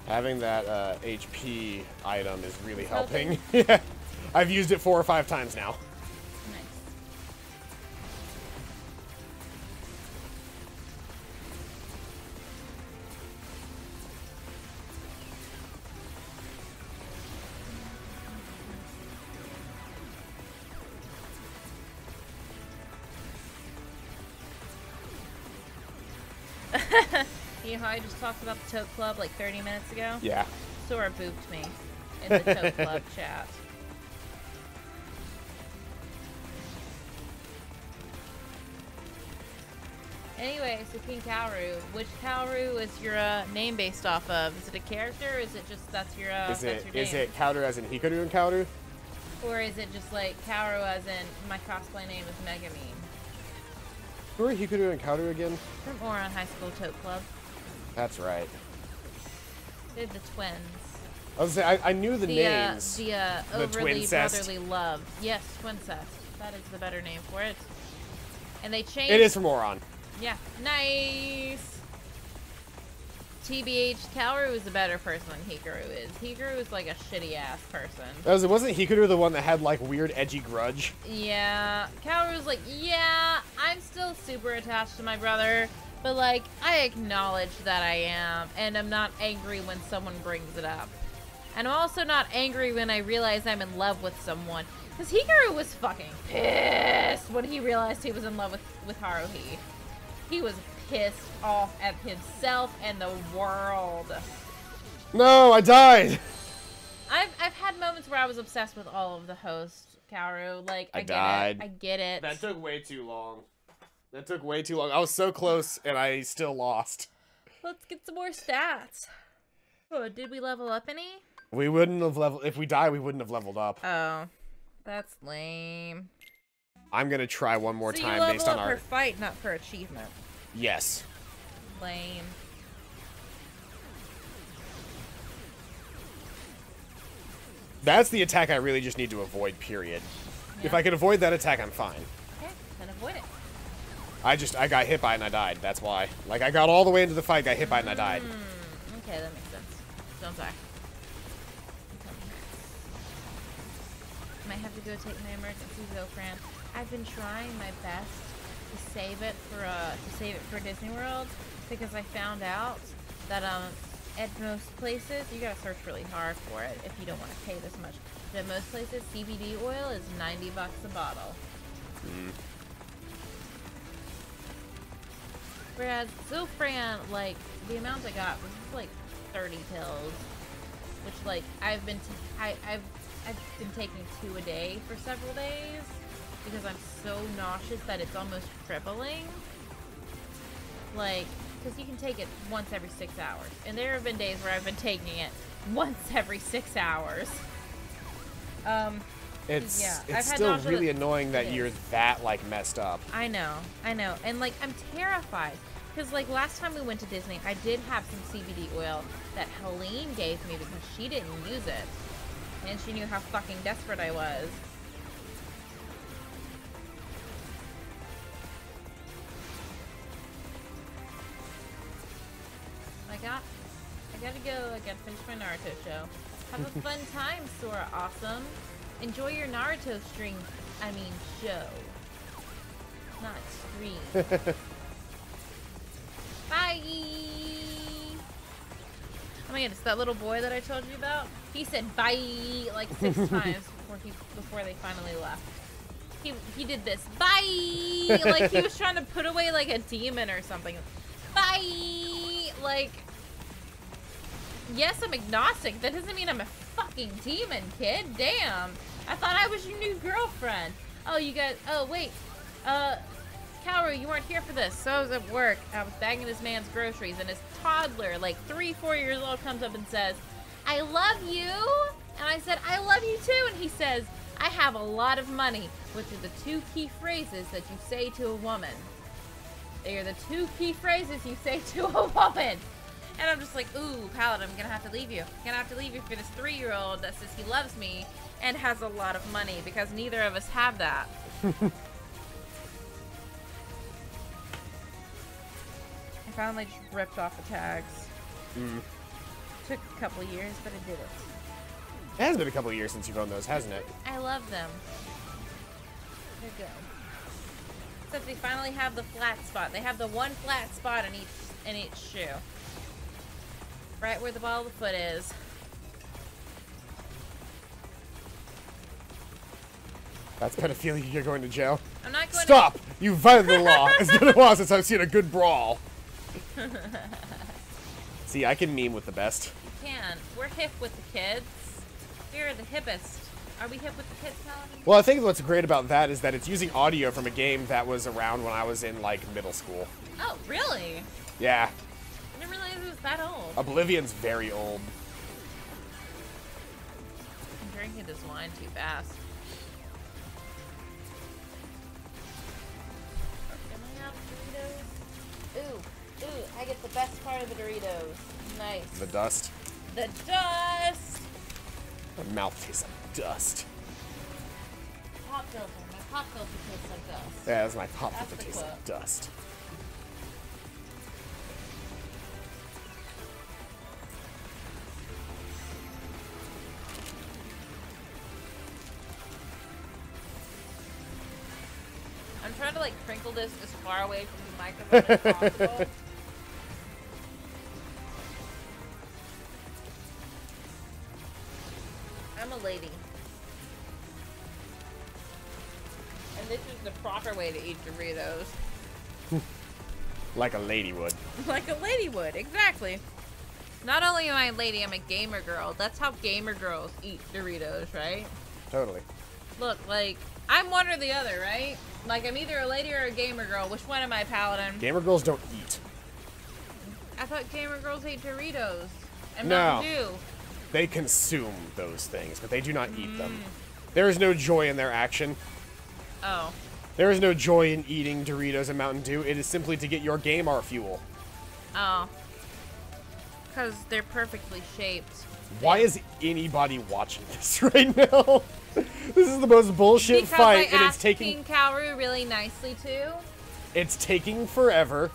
Having that HP item is really helping. Yeah, I've used it 4 or 5 times now. You know how I just talked about the Tote Club like 30 minutes ago? Yeah. Sora booped me in the Tote Club chat. Anyway, so King Kaoru, which Kaoru is your name based off of? Is it a character, or is it just that's your name? Is it Kaoru as in Hikaru and Kaoru? Or is it just like Kaoru as in my cosplay name is Megamine? Who are Hikaru and Kaoru again? From Ouran High School Tote Club. That's right. They're the twins. I was saying, I knew the names. The overly brotherly love. Yes, twincest. That is the better name for it. And they changed. It is from Ouran. Yeah, nice. TBH, Kaoru is a better person than Hikaru is. Hikaru is like a shitty ass person. Wasn't Hikaru the one that had like weird edgy grudge? Yeah, Kaoru's like, yeah, I'm still super attached to my brother, but like, I acknowledge that I am, and I'm not angry when someone brings it up. And I'm also not angry when I realize I'm in love with someone. Because Hikaru was fucking pissed when he realized he was in love with Haruhi. He was pissed off at himself and the world. No, I died! I've had moments where I was obsessed with all of the hosts, Kaoru. Like, I died. I get it. That took way too long. That took way too long. I was so close, and I still lost. Let's get some more stats. Oh, did we level up any? We wouldn't have leveled... If we die, we wouldn't have leveled up. Oh, that's lame. I'm gonna try one more so time you level based on up our... per fight, not per achievement. Yes. Lame. That's the attack I really just need to avoid, period. Yeah. If I can avoid that attack, I'm fine. Okay, then avoid it. I got hit by it and I died. That's why. Like, I got all the way into the fight, got hit by it and I died. Okay, that makes sense. Don't die. Might have to go take my emergency Zofran. I've been trying my best to save it for Disney World because I found out that at most places you gotta search really hard for it if you don't want to pay this much. But at most places, CBD oil is $90 a bottle. Whereas Zofran, like the amount I got was just like 30 pills, which like I've been taking 2 a day for several days because I'm so nauseous that it's almost crippling. Like, because you can take it once every 6 hours, and there have been days where I've been taking it once every 6 hours. It's I've still really annoying that you're that like messed up. I know, and like I'm terrified because like last time we went to Disney, I did have some CBD oil that Helene gave me because she didn't use it, and she knew how fucking desperate I was. I gotta go. I gotta finish my Naruto show. Have a fun time, Sora Awesome. Enjoy your Naruto show. Not stream. Bye! Oh my goodness, that little boy that I told you about, he said bye like 6 times before they finally left. He did this, bye! Like he was trying to put away like a demon or something. Bye! Like, yes, I'm agnostic. That doesn't mean I'm a fucking demon, kid. Damn. I thought I was your new girlfriend. Oh, you guys. Oh, wait. Calru, you weren't here for this. So I was at work. I was bagging this man's groceries, and his toddler, like 3-4 years old, comes up and says, I love you. And I said, I love you too. And he says, I have a lot of money, which are the 2 key phrases that you say to a woman. They are the 2 key phrases you say to a woman. And I'm just like, ooh, Paladin, I'm gonna have to leave you. I'm gonna have to leave you for this 3-year-old that says he loves me and has a lot of money, because neither of us have that. I finally just ripped off the tags. Took a couple years, but I did it. It has been a couple of years since you've owned those, hasn't it? I love them. They're good. Except they finally have the flat spot. They have the one flat spot in each shoe. Right where the ball of the foot is. That's pedophilia. You're going to jail. I'm not going Stop! You violated the law. It's been a while since I've seen a good brawl. See, I can meme with the best. You can. We're hip with the kids. We're the hippest. Are we hip with the kids, Paladin? Well, I think what's great about that is that it's using audio from a game that was around when I was in, like, middle school. Oh, really? Yeah. I didn't realize it was that old. Oblivion's very old. I'm drinking this wine too fast. Can I have Doritos? Ooh, I get the best part of the Doritos. Nice. The dust. The dust! My mouth tastes like dust. Pop filter. My pop filter tastes like dust. Yeah, that's my pop That's filter the tastes quote. like dust. I'm trying to like crinkle this as far away from the microphone as possible. I'm a lady. And this is the proper way to eat Doritos. Like a lady would. Like a lady would, exactly. Not only am I a lady, I'm a gamer girl. That's how gamer girls eat Doritos, right? Totally. Look, like, I'm one or the other, right? Like, I'm either a lady or a gamer girl. Which one am I, Paladin? Gamer girls don't eat. I thought gamer girls ate Doritos. And No. Mountain Dew. They consume those things, but they do not eat them. There is no joy in their action. Oh. There is no joy in eating Doritos and Mountain Dew. It is simply to get your gamer fuel. Oh. Because they're perfectly shaped. Why is anybody watching this right now? This is the most bullshit Because fight, I and asked it's taking King Calru really nicely, too. it's taking forever.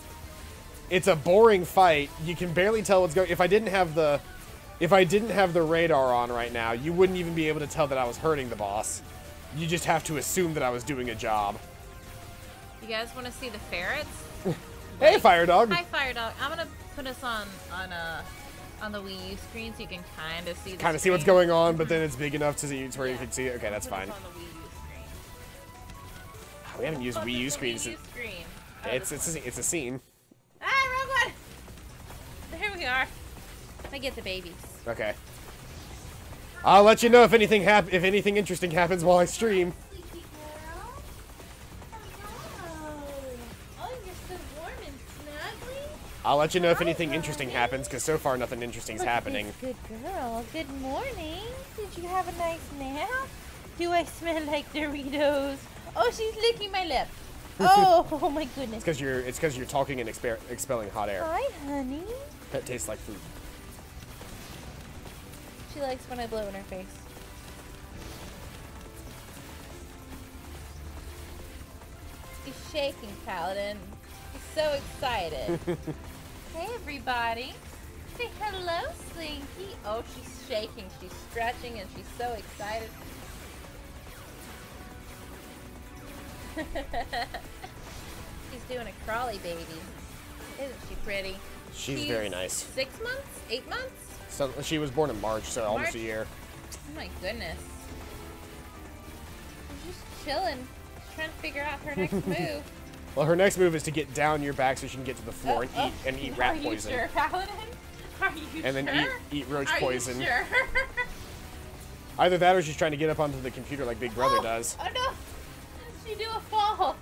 It's a boring fight. You can barely tell what's going. If I didn't have the radar on right now, you wouldn't even be able to tell that I was hurting the boss. You just have to assume that I was doing a job. You guys want to see the ferrets? Hey, Fire Dog. Hi, Fire Dog. I'm gonna put us on the Wii U screen so you can kind of see the Kind of see what's going on, but then it's big enough to see to where you can see it. Okay, that's Put us fine. on the Wii U screen. We haven't used Put Wii us U on the screens. Wii U screen. Oh, It's this one. it's a scene. Ah, wrong one. There we are. I get the babies. Okay. I'll let you know if anything interesting happens while I stream. Sleepy girl. Oh, you're so warm and snuggly. I'll let you know if anything interesting happens, because so far nothing interesting is happening. Good girl. Good morning. Did you have a nice nap? Do I smell like Doritos? Oh, she's licking my lip. Oh my goodness. It's because you're talking and expelling hot air. Hi, honey. That tastes like food. She likes when I blow in her face. She's shaking, Paladin. She's so excited. Hey, everybody. Say hello, Slinky. Oh, she's shaking. She's stretching, and she's so excited. She's doing a crawly baby. Isn't she pretty? She's very nice. 6 months? 8 months? So she was born in March, so almost a March? year. Oh my goodness. She's just chilling. She's trying to figure out her next move. Well, her next move is to get down your back so she can get to the floor and eat rat Are poison. you sure, Paladin? Are you and then sure? eat roach Are poison. You sure? Either that or she's trying to get up onto the computer like Big Brother does. Oh no! She did a fall.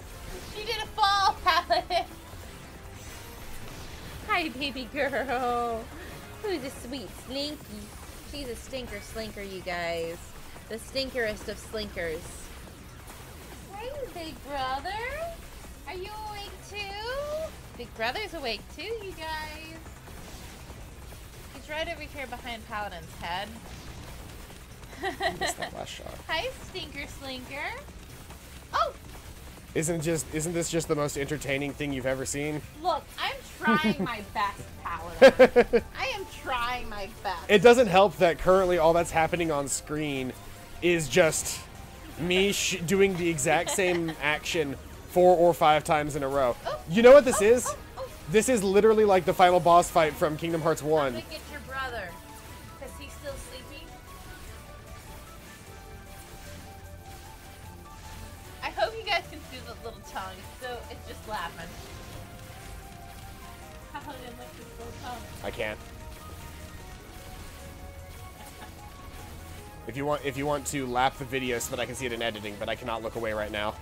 She did a fall, Paladin. Hi, baby girl. Who's a sweet slinky? She's a stinker slinker, you guys. The stinkerest of slinkers. Hey, big brother. Are you awake too? Big brother's awake too, you guys. He's right over here behind Paladin's head. Missed that last shot. Hi, stinker slinker. Oh! Isn't this just the most entertaining thing you've ever seen? Look, I'm trying my best, Paladin. I am trying my best. It doesn't help that currently all that's happening on screen is just me doing the exact same action 4 or 5 times in a row. Oh, you know what this is? Oh. This is literally like the final boss fight from Kingdom Hearts 1. I'm gonna get your brother. Because he's still sleepy. I hope you guys can see the little tongue. So it's just laughing. Paladin, look at this little tongue. I can't. If you want to lap the video so that I can see it in editing, but I cannot look away right now.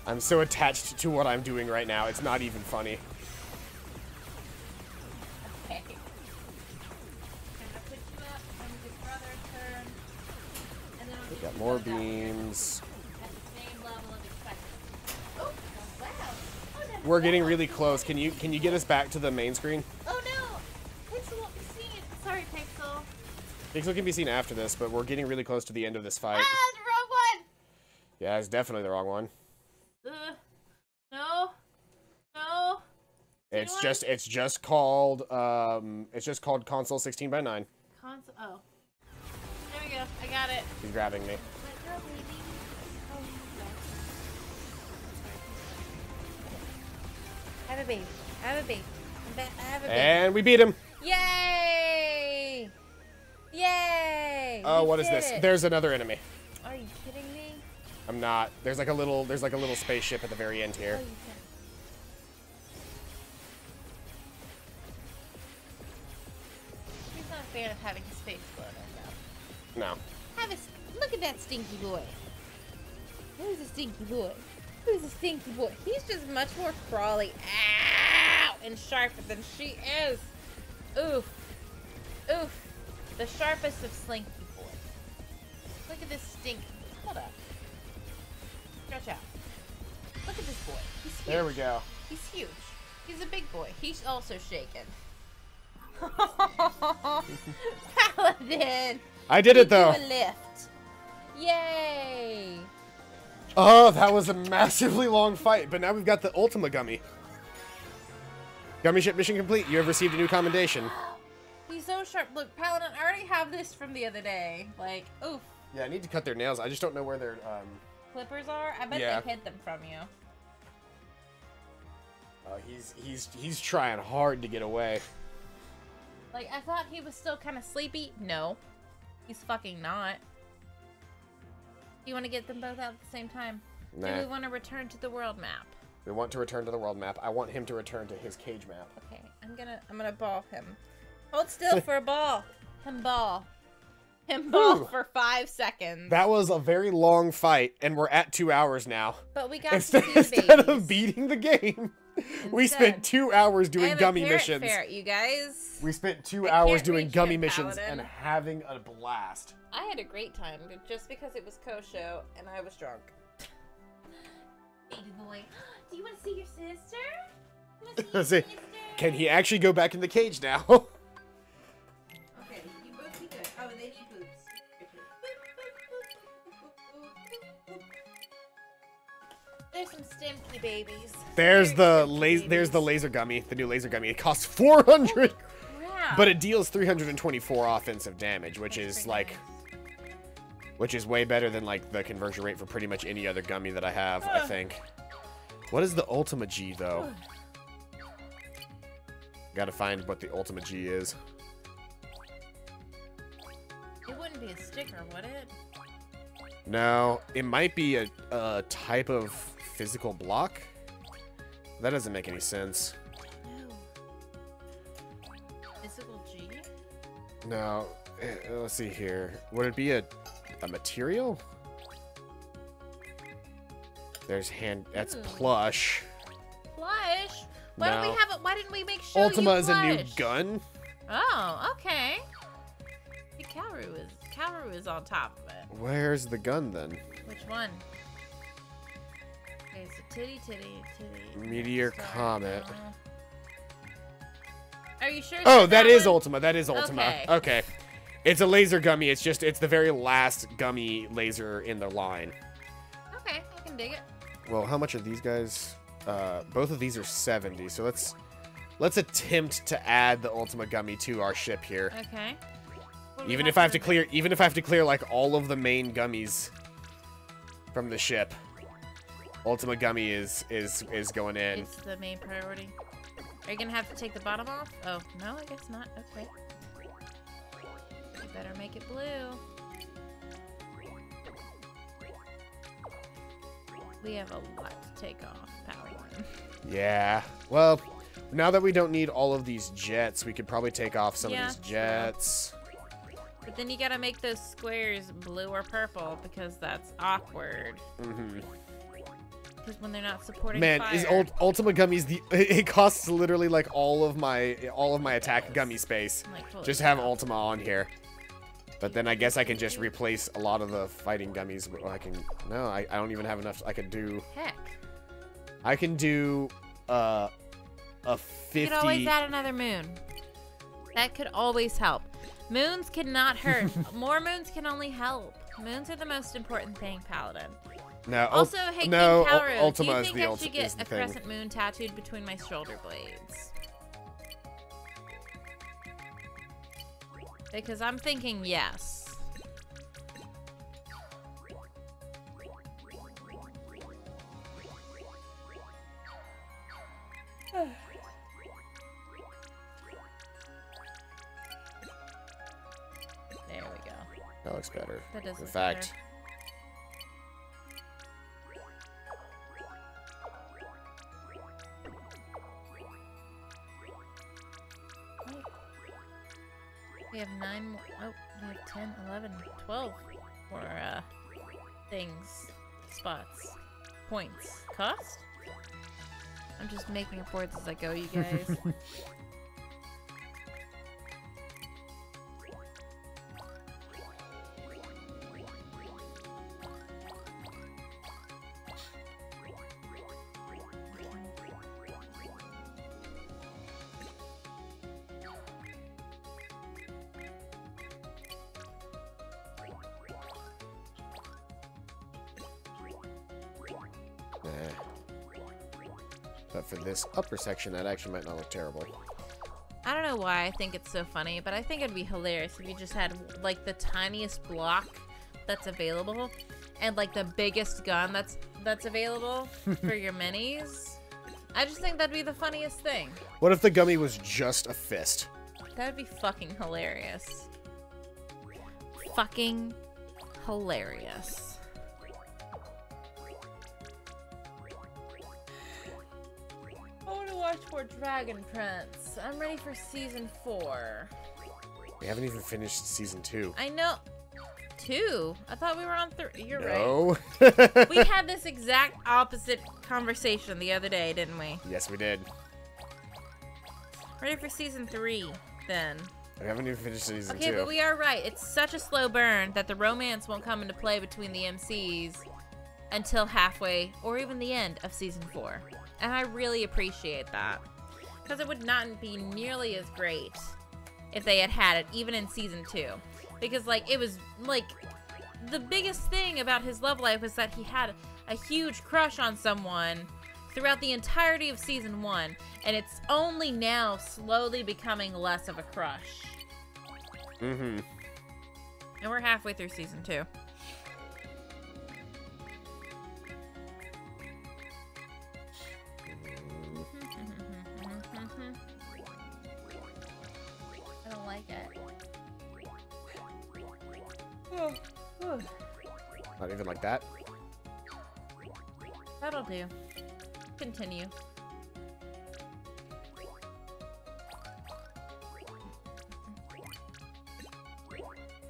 I'm so attached to what I'm doing right now, it's not even funny. Okay. I'm gonna put you up on your brother's turn. And then We got more beams. at the same level of excitement. Oh, wow. Oh, that's We're getting wow. really close. Can you get us back to the main screen? Oh no! Pixel won't be seen. Sorry, Pixel. Pixel can be seen after this, but we're getting really close to the end of this fight. Ah, the wrong one! Yeah, it's definitely the wrong one. No. No. It's just called console 16:9. Console. Oh. There we go. I got it. He's grabbing me. Let go, baby. Oh, no. Have a baby. Have a baby. Have a baby. And we beat him. Yay! Yay! Oh, We what is did this? it. There's another enemy. Are you kidding me? I'm not. There's like a little spaceship at the very end Oh, here. you can. He's not a fan of having his face blown up. No. Look at that stinky boy. Who's a stinky boy? Who's a stinky boy? He's just much more crawly, ow, and sharper than she is. Oof. Oof. The sharpest of slinky boys. Look at this stinky. Hold up. Stretch out. Look at this boy. He's huge. There we go. He's huge. He's a big boy. He's also shaken. Paladin! I did it though. Do a lift. Yay! Oh, that was a massively long fight, but now we've got the Ultima Gummy. Gummy ship mission complete. You have received a new commendation. He's so sharp. Look, Paladin, I already have this from the other day. Like, oof. Yeah, I need to cut their nails. I just don't know where their Clippers are? I bet Yeah. they hid them from you. he's trying hard to get away. Like, I thought he was still kind of sleepy. No. He's fucking not. Do you want to get them both out at the same time? Nah. Do we want to return to the world map? We want to return to the world map. I want him to return to his cage map. Okay, I'm gonna ball him. Hold still for a ball. Him ball. Him ball Ooh. for 5 seconds. That was a very long fight, and we're at 2 hours now. But we got Instead, to see the instead babies. of beating the game, we Instead. spent 2 hours I doing have gummy a parrot missions. ferret, you guys. We spent 2 I hours can't doing reach gummy him, missions Paladin. and having a blast. I had a great time, but just because it was Kosho and I was drunk. Baby boy, do you want to see your sister? You want to see your Let's see. sister? Can he actually go back in the cage now? Okay, you both be good. Oh, and they need boots. There's some stinky babies. There's the laser gummy, the new laser gummy. It costs 400, Crap. but it deals 324 offensive damage, which That's is pretty like, nice. which is way better than like the conversion rate for pretty much any other gummy that I have. I think. What is the Ultima G though? Gotta find what the Ultima G is. It wouldn't be a sticker, would it? No, it might be a type of physical block. That doesn't make any sense. No. No. Let's see here. Would it be a material? There's That's plush. Plush? Why don't No. we have it? Why didn't we make sure Ultima you is a new plush? gun. Oh, okay. The Kaoru is on top of it. Where's the gun then? Which one? Okay, so titty. Meteor Comet. Are you sure? Oh, that is Ultima. That is Ultima. Okay. Okay. It's a laser gummy. It's the very last gummy laser in the line. Okay, I can dig it. Well, how much are these guys? Both of these are 70. So let's attempt to add the Ultima gummy to our ship here. Okay. Even if I have to clear like all of the main gummies from the ship, Ultima gummy is going in. It's the main priority. Are you gonna have to take the bottom off? Oh no, I guess not. Okay. You better make it blue. We have a lot to take off, Paladin. Yeah. Well, now that we don't need all of these jets, we could probably take off some of these true. jets. But then you gotta make those squares blue or purple because that's awkward. Mm-hmm. Because when they're not supporting Man, fire. is Ultima gummies it costs literally like all of my attack gummy space. Like, holy Just have cow. Ultima on here. But then I guess I can just replace a lot of the fighting gummies. Well, I don't even have enough. I can do a 50. You could always add another moon. That could always help. Moons cannot hurt. More moons can only help. Moons are the most important thing, Paladin. No. Also, hey, no, King Kaoru, Ultima do you is think the I should is get the a thing. crescent moon tattooed between my shoulder blades? Because I'm thinking yes. There we go. That looks better. That does In look fact, We have 9 more. Oh, we have 10, 11, 12 more things, spots, points. Cost? I'm just making reports as I go, you guys. but for this upper section, that actually might not look terrible. I don't know why I think it's so funny, but I think it'd be hilarious if you just had like the tiniest block that's available and like the biggest gun that's available for your minis. I just think that'd be the funniest thing. What if the gummy was just a fist? That would be fucking hilarious. Fucking hilarious. I want to watch more Dragon Prince. I'm ready for season 4. We haven't even finished season 2. I know. 2? I thought we were on 3. You're No. right. We had this exact opposite conversation the other day, didn't we? Yes, we did. Ready for season 3, then. We haven't even finished season 2. Okay, but we are right. It's such a slow burn that the romance won't come into play between the MCs until halfway or even the end of season 4. And I really appreciate that. Because it would not be nearly as great if they had had it even in season 2. Because, like, it was, like, the biggest thing about his love life was that he had a huge crush on someone throughout the entirety of season 1. And it's only now slowly becoming less of a crush. Mm-hmm. And we're halfway through season 2. I don't like it. Not even like that. That'll do. Continue.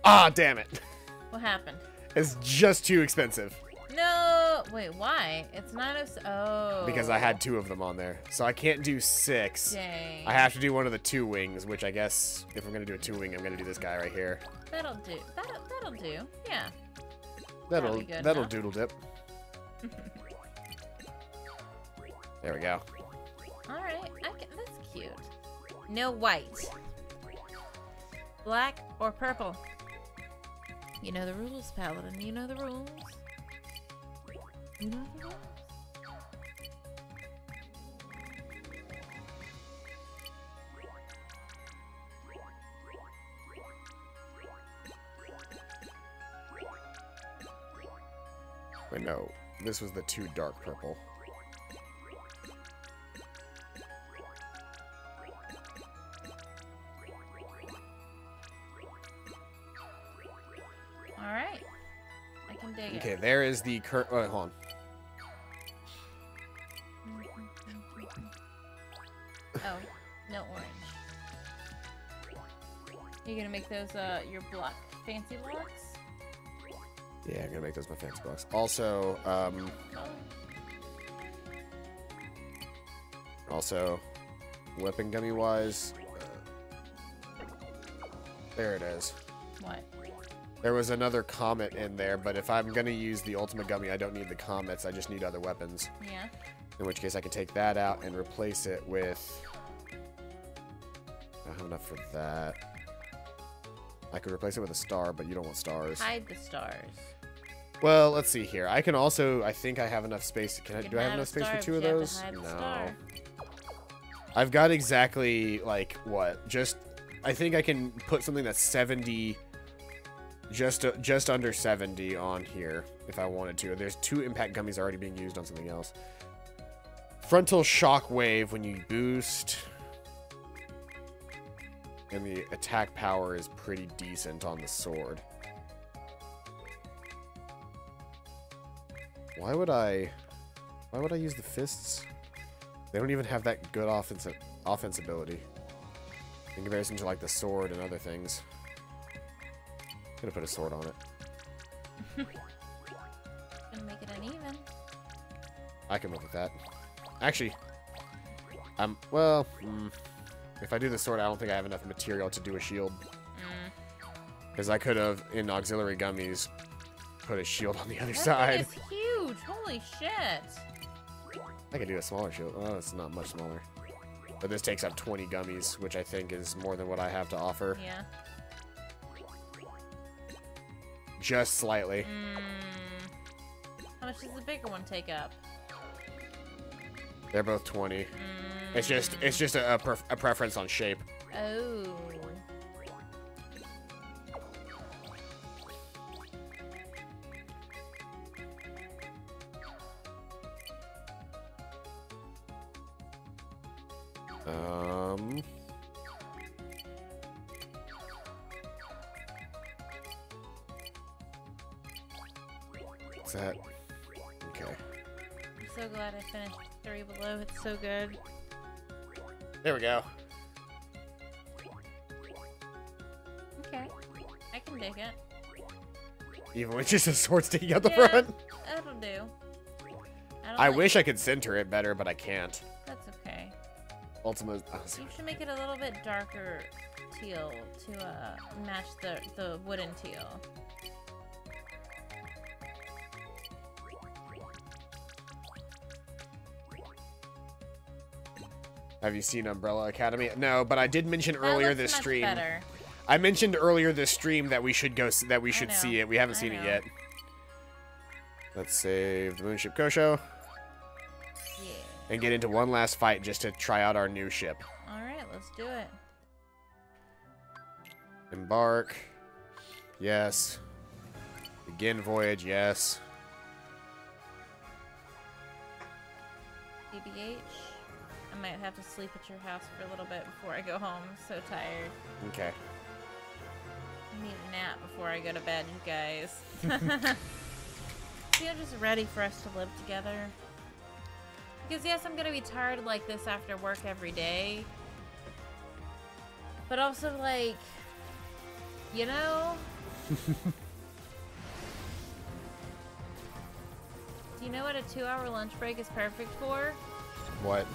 Ah, damn it. What happened? It's just too expensive. No. Wait, why? It's not as. Oh. Because I had 2 of them on there. So I can't do 6. Dang. I have to do one of the 2 wings, which I guess if I'm going to do a 2 wing, I'm going to do this guy right here. That'll do. That'll do. Yeah. That'll doodle dip. There we go. All right. That's cute. No white. Black or purple. You know the rules, Paladin. You know the rules. You know the rules. Wait, no. This was the 2 dark purple. Alright. I can dig it. Okay, there is the current. Oh, hold on. Oh, no orange. You're gonna make those your block fancy blocks? Yeah, I'm gonna make those my fancy blocks. Also, weapon gummy wise, there it is. What? There was another comet in there, but if I'm gonna use the ultimate gummy, I don't need the comets. I just need other weapons. Yeah. In which case, I can take that out and replace it with. I don't have enough for that. I could replace it with a star, but you don't want stars. Hide the stars. Well, let's see here. I can also. I think I have enough space. Do I have enough space for 2 of those? No. I've got exactly like what? Just. I think I can put something that's 70. Just under 70 on here if I wanted to. There's 2 impact gummies already being used on something else. Frontal shock wave when you boost. And the attack power is pretty decent on the sword. Why would I use the fists? They don't even have that good offense ability. In comparison to like the sword and other things. I'm gonna put a sword on it. Gonna make it uneven. I can live with that. Actually, well, if I do the sword, I don't think I have enough material to do a shield. Because I could have, in auxiliary gummies, put a shield on the other side. That thing is huge. Holy shit. I could do a smaller shield. Oh, it's not much smaller. But this takes up 20 gummies, which I think is more than what I have to offer. Yeah. Just slightly. How much does the bigger one take up? They're both 20. It's just a preference on shape. Oh. What's that? Okay. I'm so glad I finished 3 below. It's so good. There we go. Okay. I can dig it. Even with just a sword sticking out the front? That'll do. I wish I could center it better, but I can't. That's okay. Ultimate. You should make it a little bit darker teal to match the wooden teal. Have you seen Umbrella Academy? No, but I did mention earlier this stream. Better. I mentioned earlier this stream that we should go. That we should see it. We haven't seen it yet. Let's save the Moonship Kosho. Yeah. And get into one last fight just to try out our new ship. All right, let's do it. Embark. Yes. Begin voyage. Yes. BBH. I might have to sleep at your house for a little bit before I go home. I'm so tired. Okay. I need a nap before I go to bed, you guys. See, I'm just ready for us to live together. Because yes, I'm gonna be tired like this after work every day. But also like, you know, Do you know what a 2-hour lunch break is perfect for? What?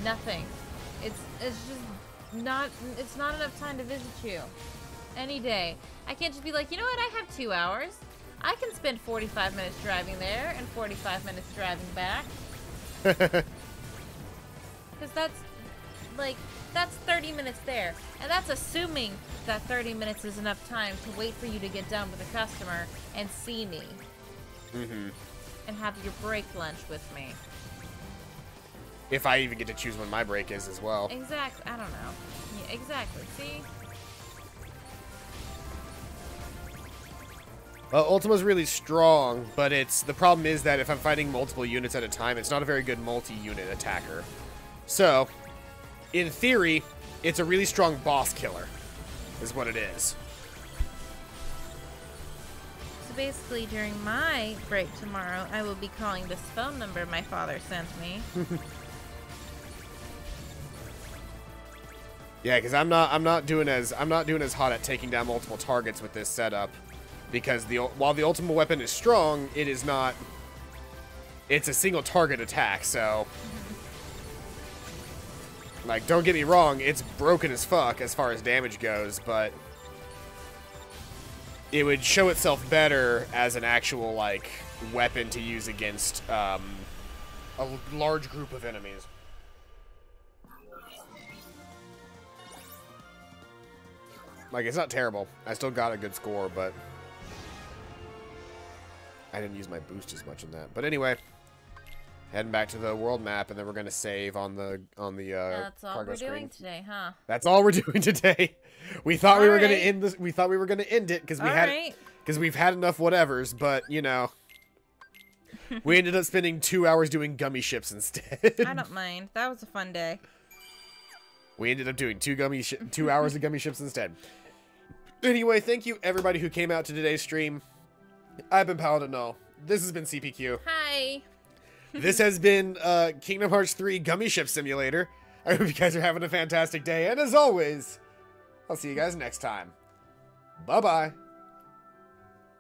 Nothing. It's just not, it's not enough time to visit you. Any day. I can't just be like, you know what, I have 2 hours. I can spend 45 minutes driving there and 45 minutes driving back. Because that's 30 minutes there. And that's assuming that 30 minutes is enough time to wait for you to get done with a customer and see me. Mm-hmm. And have your break lunch with me. If I even get to choose when my break is as well. Exactly. I don't know. Yeah, exactly. See? Well, Ultima's really strong, but the problem is that if I'm fighting multiple units at a time, it's not a very good multi-unit attacker. So, in theory, it's a really strong boss killer, is what it is. So basically, during my break tomorrow, I will be calling this phone number my father sent me. Yeah, because I'm not doing as hot at taking down multiple targets with this setup. Because while the ultimate weapon is strong, it is not. It's a single target attack, so. Like, don't get me wrong, it's broken as fuck as far as damage goes, but it would show itself better as an actual, like, weapon to use against a large group of enemies. Like, it's not terrible. I still got a good score, but I didn't use my boost as much in that. But anyway, heading back to the world map, and then we're gonna save on the That's all we're screen. doing today, huh? That's all we're doing today. We thought we were gonna end this. We thought we were gonna end it because we've had enough whatevers. But you know, we ended up spending 2 hours doing gummy ships instead. I don't mind. That was a fun day. We ended up doing 2 hours of gummy ships instead. Anyway, thank you everybody who came out to today's stream. I've been Paladino. This has been CPQ. Hi. This has been Kingdom Hearts 3 Gummy Ship Simulator. I hope you guys are having a fantastic day. And as always, I'll see you guys next time. Bye-bye.